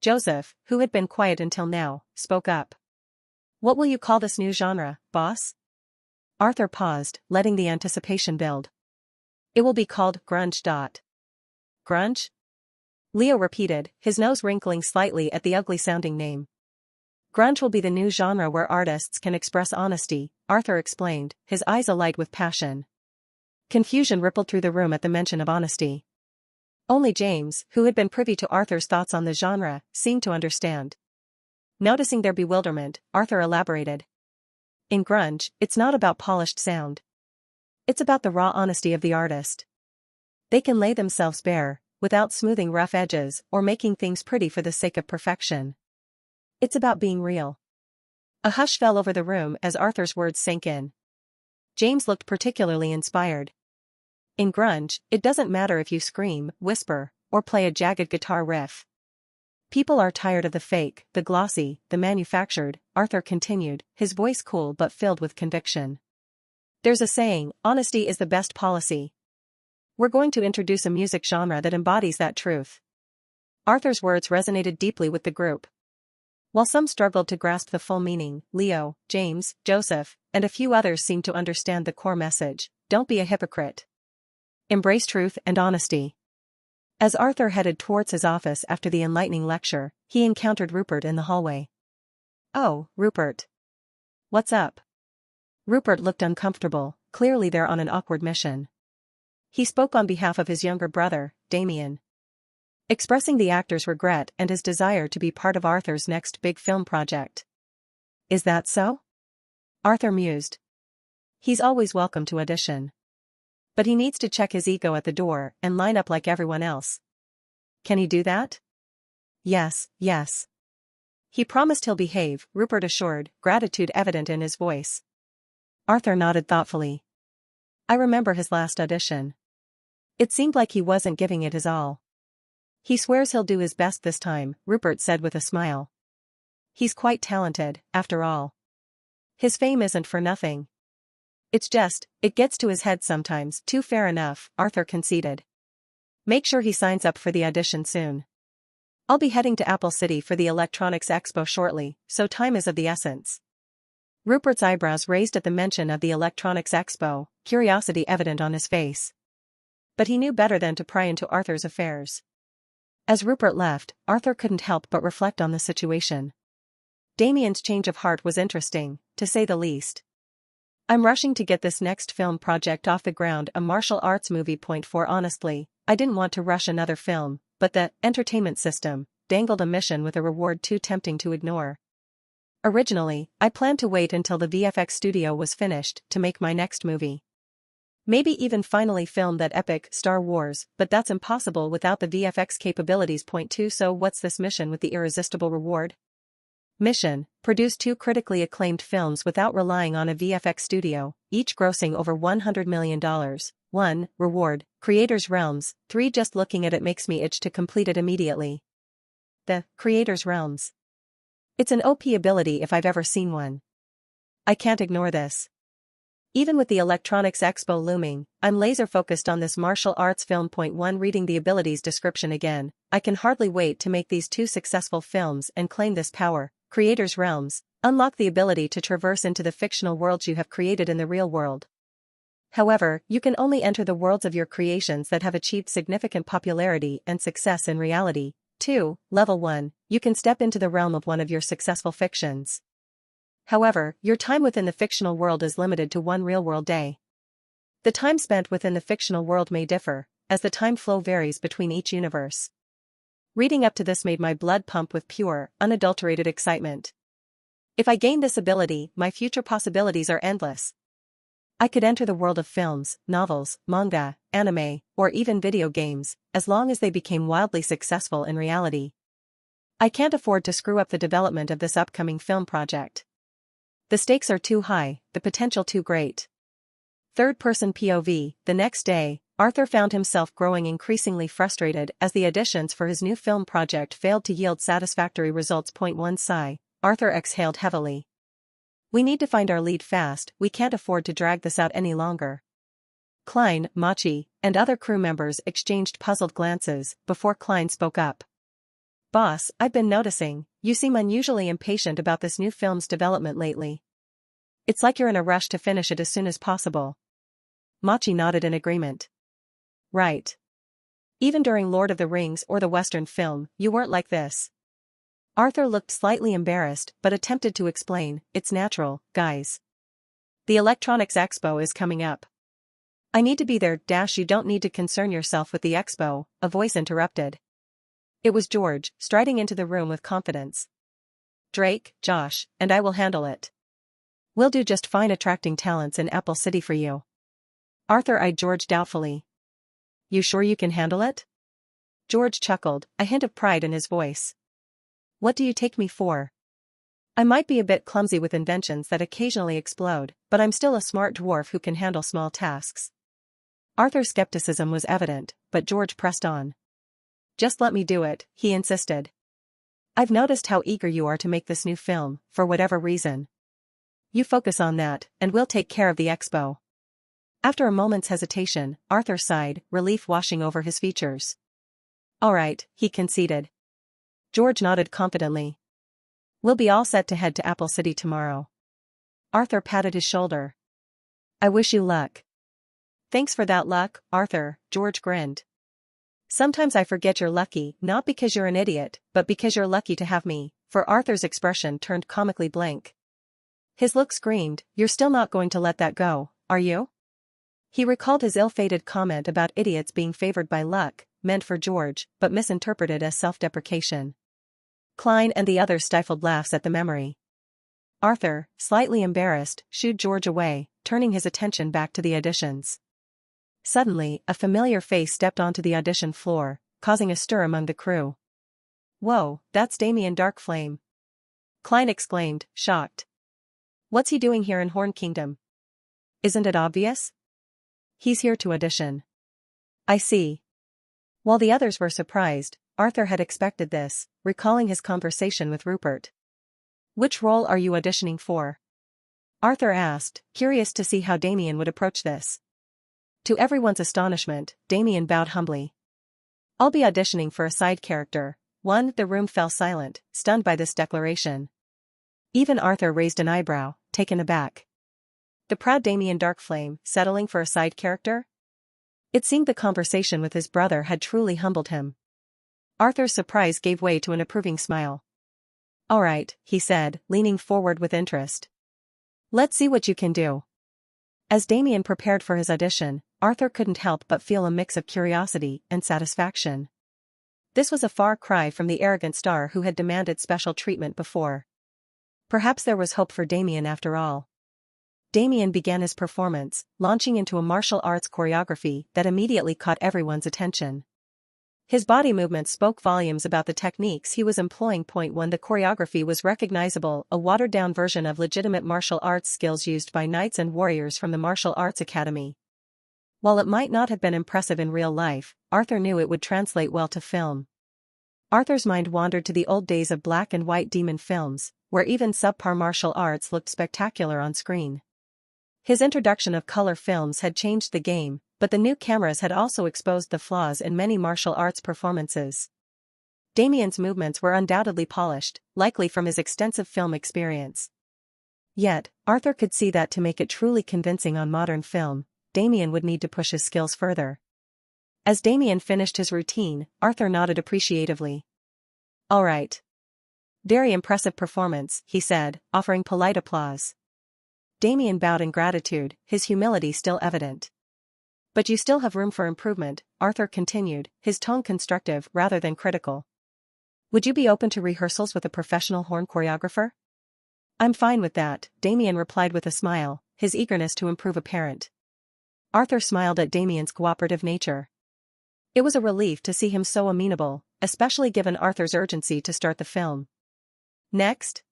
Joseph, who had been quiet until now, spoke up. What will you call this new genre, boss? Arthur paused, letting the anticipation build. It will be called grunge. Grunge? Leo repeated, his nose wrinkling slightly at the ugly-sounding name. Grunge will be the new genre where artists can express honesty, Arthur explained, his eyes alight with passion. Confusion rippled through the room at the mention of honesty. Only James, who had been privy to Arthur's thoughts on the genre, seemed to understand. Noticing their bewilderment, Arthur elaborated. In grunge, it's not about polished sound. It's about the raw honesty of the artist. They can lay themselves bare, without smoothing rough edges or making things pretty for the sake of perfection. It's about being real. A hush fell over the room as Arthur's words sank in. James looked particularly inspired. In grunge, it doesn't matter if you scream, whisper, or play a jagged guitar riff. People are tired of the fake, the glossy, the manufactured, Arthur continued, his voice cool but filled with conviction. There's a saying, honesty is the best policy. We're going to introduce a music genre that embodies that truth. Arthur's words resonated deeply with the group. While some struggled to grasp the full meaning, Leo, James, Joseph, and a few others seemed to understand the core message: don't be a hypocrite. Embrace truth and honesty. As Arthur headed towards his office after the enlightening lecture, he encountered Rupert in the hallway. Oh, Rupert. What's up? Rupert looked uncomfortable, clearly they're on an awkward mission. He spoke on behalf of his younger brother, Damien, expressing the actor's regret and his desire to be part of Arthur's next big film project. Is that so? Arthur mused. He's always welcome to audition. But he needs to check his ego at the door and line up like everyone else. Can he do that? Yes. He promised he'll behave, Rupert assured, gratitude evident in his voice. Arthur nodded thoughtfully. I remember his last audition. It seemed like he wasn't giving it his all. He swears he'll do his best this time, Rupert said with a smile. He's quite talented, after all. His fame isn't for nothing. It's just, it gets to his head sometimes. Too fair enough, Arthur conceded. Make sure he signs up for the audition soon. I'll be heading to Apple City for the Electronics Expo shortly, so time is of the essence. Rupert's eyebrows raised at the mention of the Electronics Expo, curiosity evident on his face. But he knew better than to pry into Arthur's affairs. As Rupert left, Arthur couldn't help but reflect on the situation. Damien's change of heart was interesting, to say the least. I'm rushing to get this next film project off the ground, a martial arts movie. Honestly, I didn't want to rush another film, but the entertainment system dangled a mission with a reward too tempting to ignore. Originally, I planned to wait until the VFX studio was finished to make my next movie. Maybe even finally film that epic Star Wars, but that's impossible without the VFX capabilities. So what's this mission with the irresistible reward? Mission: produce 2 critically acclaimed films without relying on a VFX studio, each grossing over $100 million. 1. Reward: Creator's Realms. 3. Just looking at it makes me itch to complete it immediately. The Creator's Realms. It's an OP ability if I've ever seen one. I can't ignore this. Even with the Electronics Expo looming, I'm laser-focused on this martial arts film. 1. Reading the abilities description again, I can hardly wait to make these 2 successful films and claim this power. Creator's Realms. Unlock the ability to traverse into the fictional worlds you have created in the real world. However, you can only enter the worlds of your creations that have achieved significant popularity and success in reality. 2. Level 1. You can step into the realm of one of your successful fictions. However, your time within the fictional world is limited to 1 real-world day. The time spent within the fictional world may differ, as the time flow varies between each universe. Reading up to this made my blood pump with pure, unadulterated excitement. If I gain this ability, my future possibilities are endless. I could enter the world of films, novels, manga, anime, or even video games, as long as they became wildly successful in reality. I can't afford to screw up the development of this upcoming film project. The stakes are too high, the potential too great. Third-person POV. The next day, Arthur found himself growing increasingly frustrated as the auditions for his new film project failed to yield satisfactory results. One sigh, Arthur exhaled heavily. We need to find our lead fast, we can't afford to drag this out any longer. Klein, Machi, and other crew members exchanged puzzled glances before Klein spoke up. Boss, I've been noticing, you seem unusually impatient about this new film's development lately. It's like you're in a rush to finish it as soon as possible. Machi nodded in agreement. Right. Even during Lord of the Rings or the Western film, you weren't like this. Arthur looked slightly embarrassed but attempted to explain, it's natural, guys. The Electronics Expo is coming up. I need to be there. You don't need to concern yourself with the expo, a voice interrupted. It was George, striding into the room with confidence. Drake, Josh, and I will handle it. We'll do just fine attracting talents in Apple City for you. Arthur eyed George doubtfully. You sure you can handle it? George chuckled, a hint of pride in his voice. What do you take me for? I might be a bit clumsy with inventions that occasionally explode, but I'm still a smart dwarf who can handle small tasks. Arthur's skepticism was evident, but George pressed on. Just let me do it, he insisted. I've noticed how eager you are to make this new film, for whatever reason. You focus on that, and we'll take care of the expo. After a moment's hesitation, Arthur sighed, relief washing over his features. All right, he conceded. George nodded confidently. We'll be all set to head to Apple City tomorrow. Arthur patted his shoulder. I wish you luck. Thanks for that luck, Arthur, George grinned. Sometimes I forget you're lucky, not because you're an idiot, but because you're lucky to have me, for Arthur's expression turned comically blank. His look screamed, you're still not going to let that go, are you? He recalled his ill-fated comment about idiots being favored by luck, meant for George, but misinterpreted as self-deprecation. Klein and the others stifled laughs at the memory. Arthur, slightly embarrassed, shooed George away, turning his attention back to the auditions. Suddenly, a familiar face stepped onto the audition floor, causing a stir among the crew. Whoa, that's Damien Darkflame. Klein exclaimed, shocked. What's he doing here in Horn Kingdom? Isn't it obvious? He's here to audition. I see. While the others were surprised, Arthur had expected this, recalling his conversation with Rupert. Which role are you auditioning for? Arthur asked, curious to see how Damien would approach this. To everyone's astonishment, Damien bowed humbly. I'll be auditioning for a side character. The room fell silent, stunned by this declaration. Even Arthur raised an eyebrow, taken aback. The proud Damien Darkflame, settling for a side character? It seemed the conversation with his brother had truly humbled him. Arthur's surprise gave way to an approving smile. All right, he said, leaning forward with interest. Let's see what you can do. As Damien prepared for his audition, Arthur couldn't help but feel a mix of curiosity and satisfaction. This was a far cry from the arrogant star who had demanded special treatment before. Perhaps there was hope for Damien after all. Damien began his performance, launching into a martial arts choreography that immediately caught everyone's attention. His body movements spoke volumes about the techniques he was employing. 1 The choreography was recognizable, a watered-down version of legitimate martial arts skills used by knights and warriors from the Martial Arts Academy. While it might not have been impressive in real life, Arthur knew it would translate well to film. Arthur's mind wandered to the old days of black and white demon films, where even subpar martial arts looked spectacular on screen. His introduction of color films had changed the game, but the new cameras had also exposed the flaws in many martial arts performances. Damien's movements were undoubtedly polished, likely from his extensive film experience. Yet, Arthur could see that to make it truly convincing on modern film, Damien would need to push his skills further. As Damien finished his routine, Arthur nodded appreciatively. All right. Very impressive performance, he said, offering polite applause. Damien bowed in gratitude, his humility still evident. But you still have room for improvement, Arthur continued, his tone constructive rather than critical. Would you be open to rehearsals with a professional horn choreographer? I'm fine with that, Damien replied with a smile, his eagerness to improve apparent. Arthur smiled at Damien's cooperative nature. It was a relief to see him so amenable, especially given Arthur's urgency to start the film. Next?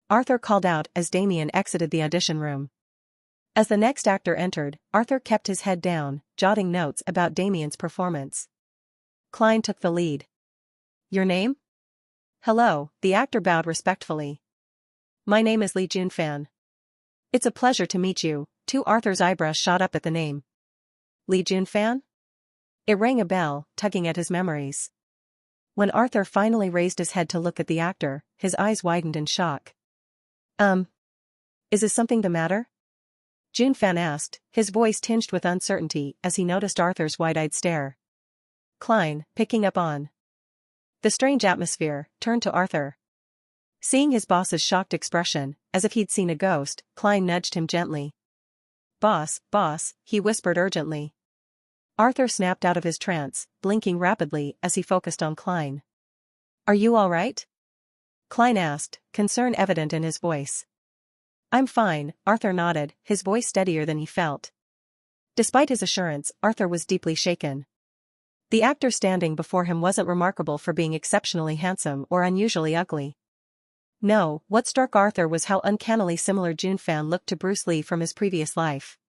Arthur called out as Damien exited the audition room. As the next actor entered, Arthur kept his head down, jotting notes about Damien's performance. Klein took the lead. Your name? Hello, the actor bowed respectfully. My name is Lee Junfan. It's a pleasure to meet you, too. Arthur's eyebrows shot up at the name. Lee Junfan? It rang a bell, tugging at his memories. When Arthur finally raised his head to look at the actor, his eyes widened in shock. Is something the matter? Junfan asked, his voice tinged with uncertainty as he noticed Arthur's wide-eyed stare. Klein, picking up on the strange atmosphere, turned to Arthur. Seeing his boss's shocked expression, as if he'd seen a ghost, Klein nudged him gently. Boss, he whispered urgently. Arthur snapped out of his trance, blinking rapidly as he focused on Klein. Are you all right? Klein asked, concern evident in his voice. I'm fine, Arthur nodded, his voice steadier than he felt. Despite his assurance, Arthur was deeply shaken. The actor standing before him wasn't remarkable for being exceptionally handsome or unusually ugly. No, what struck Arthur was how uncannily similar Junfan looked to Bruce Lee from his previous life.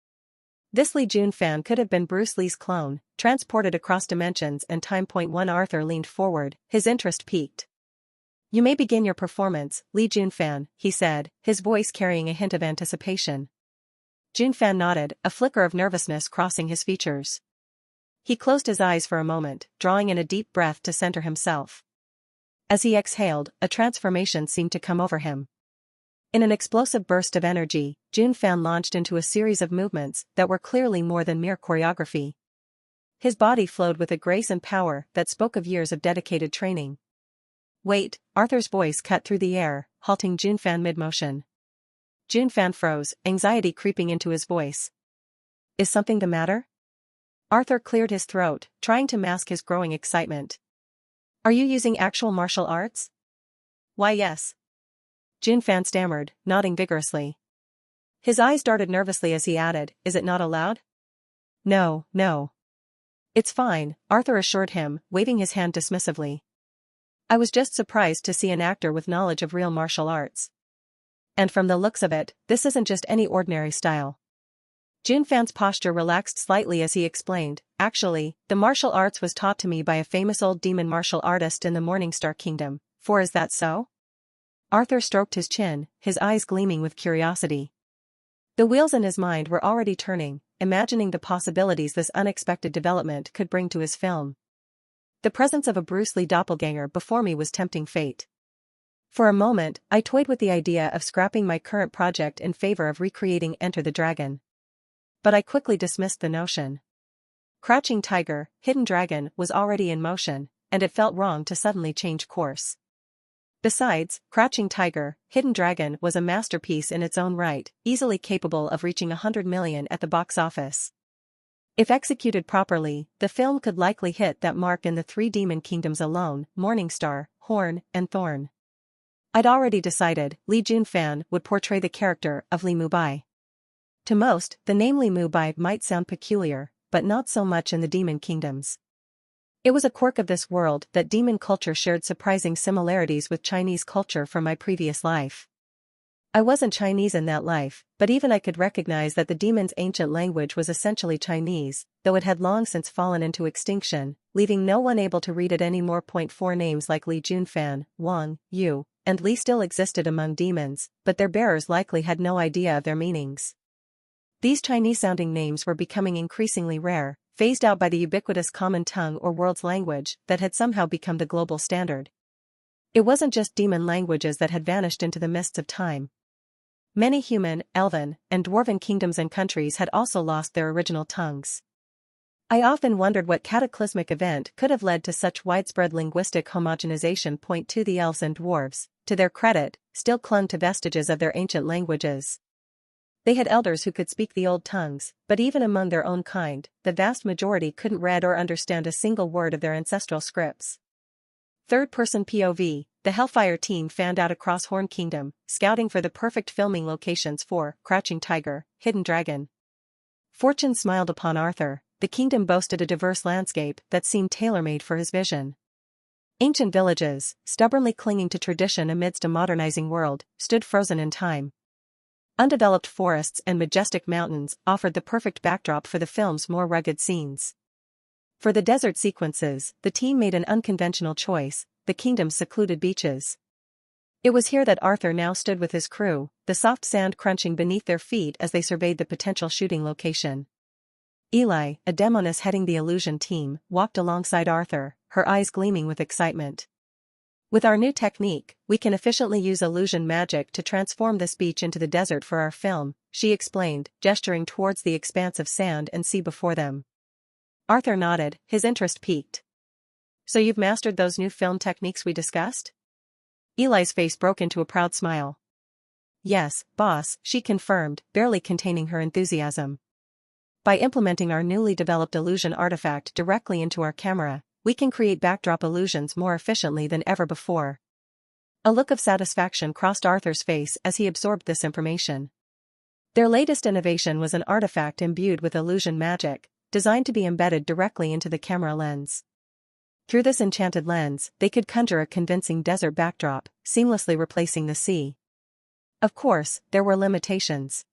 This Lee Junfan could have been Bruce Lee's clone, transported across dimensions and time. Arthur leaned forward, his interest piqued. You may begin your performance, Lee Junfan, he said, his voice carrying a hint of anticipation. Junfan nodded, a flicker of nervousness crossing his features. He closed his eyes for a moment, drawing in a deep breath to center himself. As he exhaled, a transformation seemed to come over him. In an explosive burst of energy, Junfan launched into a series of movements that were clearly more than mere choreography. His body flowed with a grace and power that spoke of years of dedicated training. Wait, Arthur's voice cut through the air, halting Junfan mid-motion. Junfan froze, anxiety creeping into his voice. Is something the matter? Arthur cleared his throat, trying to mask his growing excitement. Are you using actual martial arts? Why yes. Junfan stammered, nodding vigorously. His eyes darted nervously as he added, is it not allowed? No. It's fine, Arthur assured him, waving his hand dismissively. I was just surprised to see an actor with knowledge of real martial arts. And from the looks of it, this isn't just any ordinary style. Junfan's posture relaxed slightly as he explained, actually, the martial arts was taught to me by a famous old demon martial artist in the Morningstar Kingdom, for is that so? Arthur stroked his chin, his eyes gleaming with curiosity. The wheels in his mind were already turning, imagining the possibilities this unexpected development could bring to his film. The presence of a Bruce Lee doppelganger before me was tempting fate. For a moment, I toyed with the idea of scrapping my current project in favor of recreating Enter the Dragon. But I quickly dismissed the notion. Crouching Tiger, Hidden Dragon was already in motion, and it felt wrong to suddenly change course. Besides, Crouching Tiger, Hidden Dragon was a masterpiece in its own right, easily capable of reaching 100 million at the box office. If executed properly, the film could likely hit that mark in the 3 demon kingdoms alone, Morningstar, Horn, and Thorn. I'd already decided Lee Junfan would portray the character of Li Mubai. To most, the name Li Mubai might sound peculiar, but not so much in the demon kingdoms. It was a quirk of this world that demon culture shared surprising similarities with Chinese culture from my previous life. I wasn't Chinese in that life, but even I could recognize that the demon's ancient language was essentially Chinese, though it had long since fallen into extinction, leaving no one able to read it anymore. 4 Names like Li Junfan, Wang, Yu, and Li still existed among demons, but their bearers likely had no idea of their meanings. These Chinese-sounding names were becoming increasingly rare, phased out by the ubiquitous common tongue or world's language that had somehow become the global standard. It wasn't just demon languages that had vanished into the mists of time. Many human, elven, and dwarven kingdoms and countries had also lost their original tongues. I often wondered what cataclysmic event could have led to such widespread linguistic homogenization. 2 The elves and dwarves, to their credit, still clung to vestiges of their ancient languages. They had elders who could speak the old tongues, but even among their own kind, the vast majority couldn't read or understand a single word of their ancestral scripts. Third-person POV, the Hellfire team fanned out across Horn Kingdom, scouting for the perfect filming locations for Crouching Tiger, Hidden Dragon. Fortune smiled upon Arthur. The kingdom boasted a diverse landscape that seemed tailor-made for his vision. Ancient villages, stubbornly clinging to tradition amidst a modernizing world, stood frozen in time. Undeveloped forests and majestic mountains offered the perfect backdrop for the film's more rugged scenes. For the desert sequences, the team made an unconventional choice: the kingdom's secluded beaches. It was here that Arthur now stood with his crew, the soft sand crunching beneath their feet as they surveyed the potential shooting location. Eli, a demoness heading the illusion team, walked alongside Arthur, her eyes gleaming with excitement. "With our new technique, we can efficiently use illusion magic to transform this beach into the desert for our film," she explained, gesturing towards the expanse of sand and sea before them. Arthur nodded, his interest piqued. "So you've mastered those new film techniques we discussed?" Eli's face broke into a proud smile. "Yes, boss," she confirmed, barely containing her enthusiasm. "By implementing our newly developed illusion artifact directly into our camera, we can create backdrop illusions more efficiently than ever before." A look of satisfaction crossed Arthur's face as he absorbed this information. Their latest innovation was an artifact imbued with illusion magic, designed to be embedded directly into the camera lens. Through this enchanted lens, they could conjure a convincing desert backdrop, seamlessly replacing the sea. Of course, there were limitations.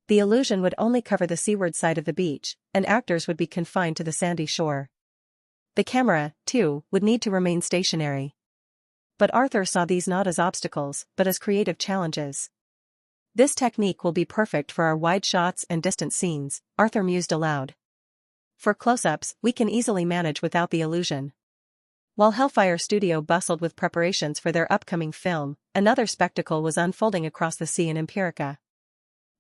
The illusion would only cover the seaward side of the beach, and actors would be confined to the sandy shore. The camera, too, would need to remain stationary. But Arthur saw these not as obstacles, but as creative challenges. "This technique will be perfect for our wide shots and distant scenes," Arthur mused aloud. "For close-ups, we can easily manage without the illusion." While Hellfire Studio bustled with preparations for their upcoming film, another spectacle was unfolding across the sea in Empirica.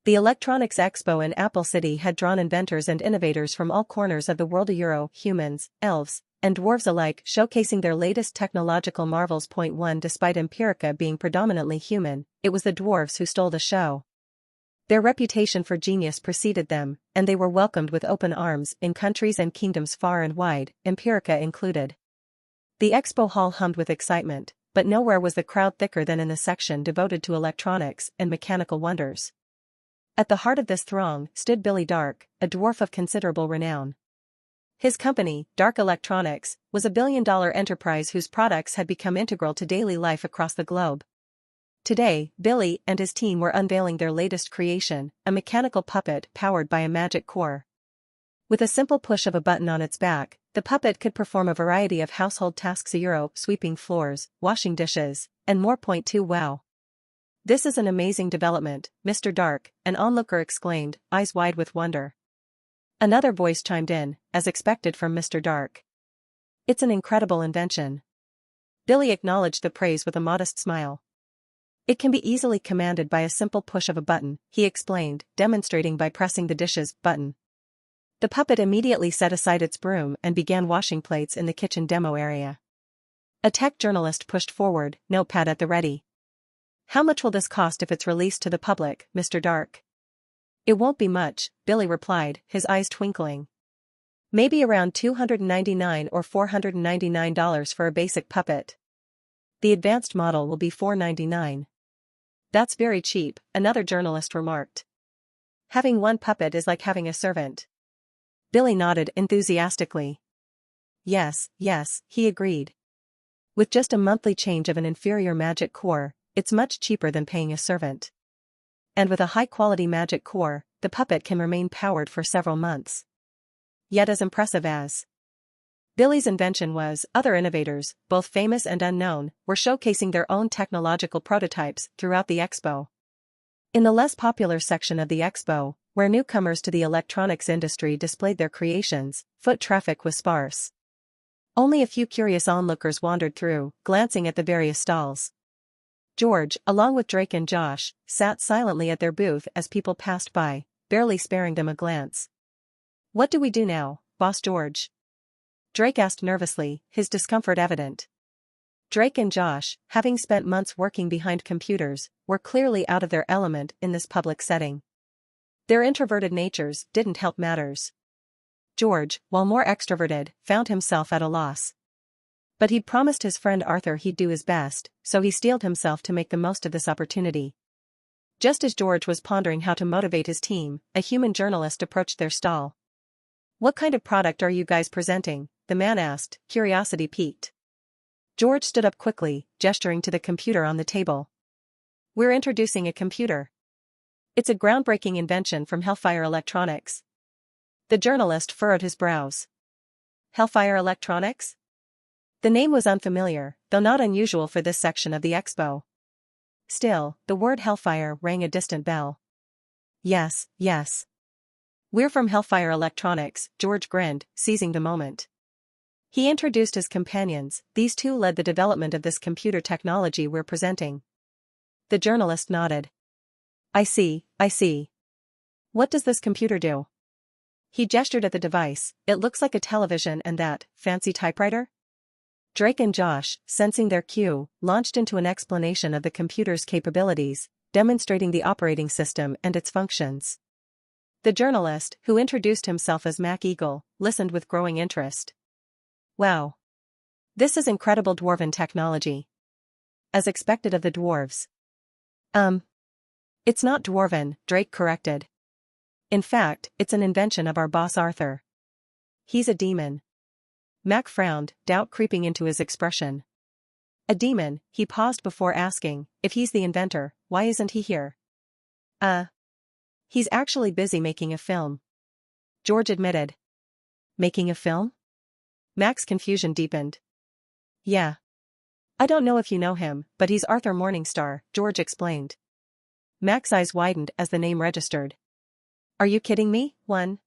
The Electronics Expo in Apple City had drawn inventors and innovators from all corners of the world: humans, elves, and dwarves alike, showcasing their latest technological marvels. Point 1 Despite Empirica being predominantly human, it was the dwarves who stole the show. Their reputation for genius preceded them, and they were welcomed with open arms in countries and kingdoms far and wide, Empirica included. The expo hall hummed with excitement, but nowhere was the crowd thicker than in the section devoted to electronics and mechanical wonders. At the heart of this throng stood Billy Dark, a dwarf of considerable renown. His company, Dark Electronics, was a billion-dollar enterprise whose products had become integral to daily life across the globe. Today, Billy and his team were unveiling their latest creation, a mechanical puppet powered by a magic core. With a simple push of a button on its back, the puppet could perform a variety of household tasks: sweeping floors, washing dishes, and more. Point 2 Wow. This is an amazing development, Mr. Dark, an onlooker exclaimed, eyes wide with wonder. Another voice chimed in, as expected from Mr. Dark. It's an incredible invention. Billy acknowledged the praise with a modest smile. It can be easily commanded by a simple push of a button, he explained, demonstrating by pressing the dishes button. The puppet immediately set aside its broom and began washing plates in the kitchen demo area. A tech journalist pushed forward, notepad at the ready. How much will this cost if it's released to the public, Mr. Dark? It won't be much, Billy replied, his eyes twinkling. Maybe around $299 or $499 for a basic puppet. The advanced model will be $499. That's very cheap, another journalist remarked. Having one puppet is like having a servant. Billy nodded enthusiastically. Yes, he agreed. With just a monthly change of an inferior magic core, it's much cheaper than paying a servant. And with a high-quality magic core, the puppet can remain powered for several months. Yet as impressive as Billy's invention was, other innovators, both famous and unknown, were showcasing their own technological prototypes throughout the expo. In the less popular section of the expo, where newcomers to the electronics industry displayed their creations, foot traffic was sparse. Only a few curious onlookers wandered through, glancing at the various stalls. George, along with Drake and Josh, sat silently at their booth as people passed by, barely sparing them a glance. "What do we do now, Boss George?" Drake asked nervously, his discomfort evident. Drake and Josh, having spent months working behind computers, were clearly out of their element in this public setting. Their introverted natures didn't help matters. George, while more extroverted, found himself at a loss. But he'd promised his friend Arthur he'd do his best, so he steeled himself to make the most of this opportunity. Just as George was pondering how to motivate his team, a human journalist approached their stall. "What kind of product are you guys presenting?" the man asked, curiosity piqued. George stood up quickly, gesturing to the computer on the table. "We're introducing a computer. It's a groundbreaking invention from Hellfire Electronics. The journalist furrowed his brows. Hellfire Electronics? The name was unfamiliar, though not unusual for this section of the expo. Still, the word Hellfire rang a distant bell. Yes, yes. We're from Hellfire Electronics, George grinned, seizing the moment. He introduced his companions. These two led the development of this computer technology we're presenting. The journalist nodded. I see, I see. What does this computer do? He gestured at the device. It looks like a television and that fancy typewriter? Drake and Josh, sensing their cue, launched into an explanation of the computer's capabilities, demonstrating the operating system and its functions. The journalist, who introduced himself as Mac Eagle, listened with growing interest. Wow. This is incredible dwarven technology. As expected of the dwarves. It's not dwarven, Drake corrected. In fact, it's an invention of our boss Arthur. He's a demon. Mac frowned, doubt creeping into his expression. A demon, he paused before asking, if he's the inventor, why isn't he here? He's actually busy making a film. George admitted. Making a film? Mac's confusion deepened. Yeah. I don't know if you know him, but he's Arthur Morningstar, George explained. Mac's eyes widened as the name registered. Are you kidding me? One.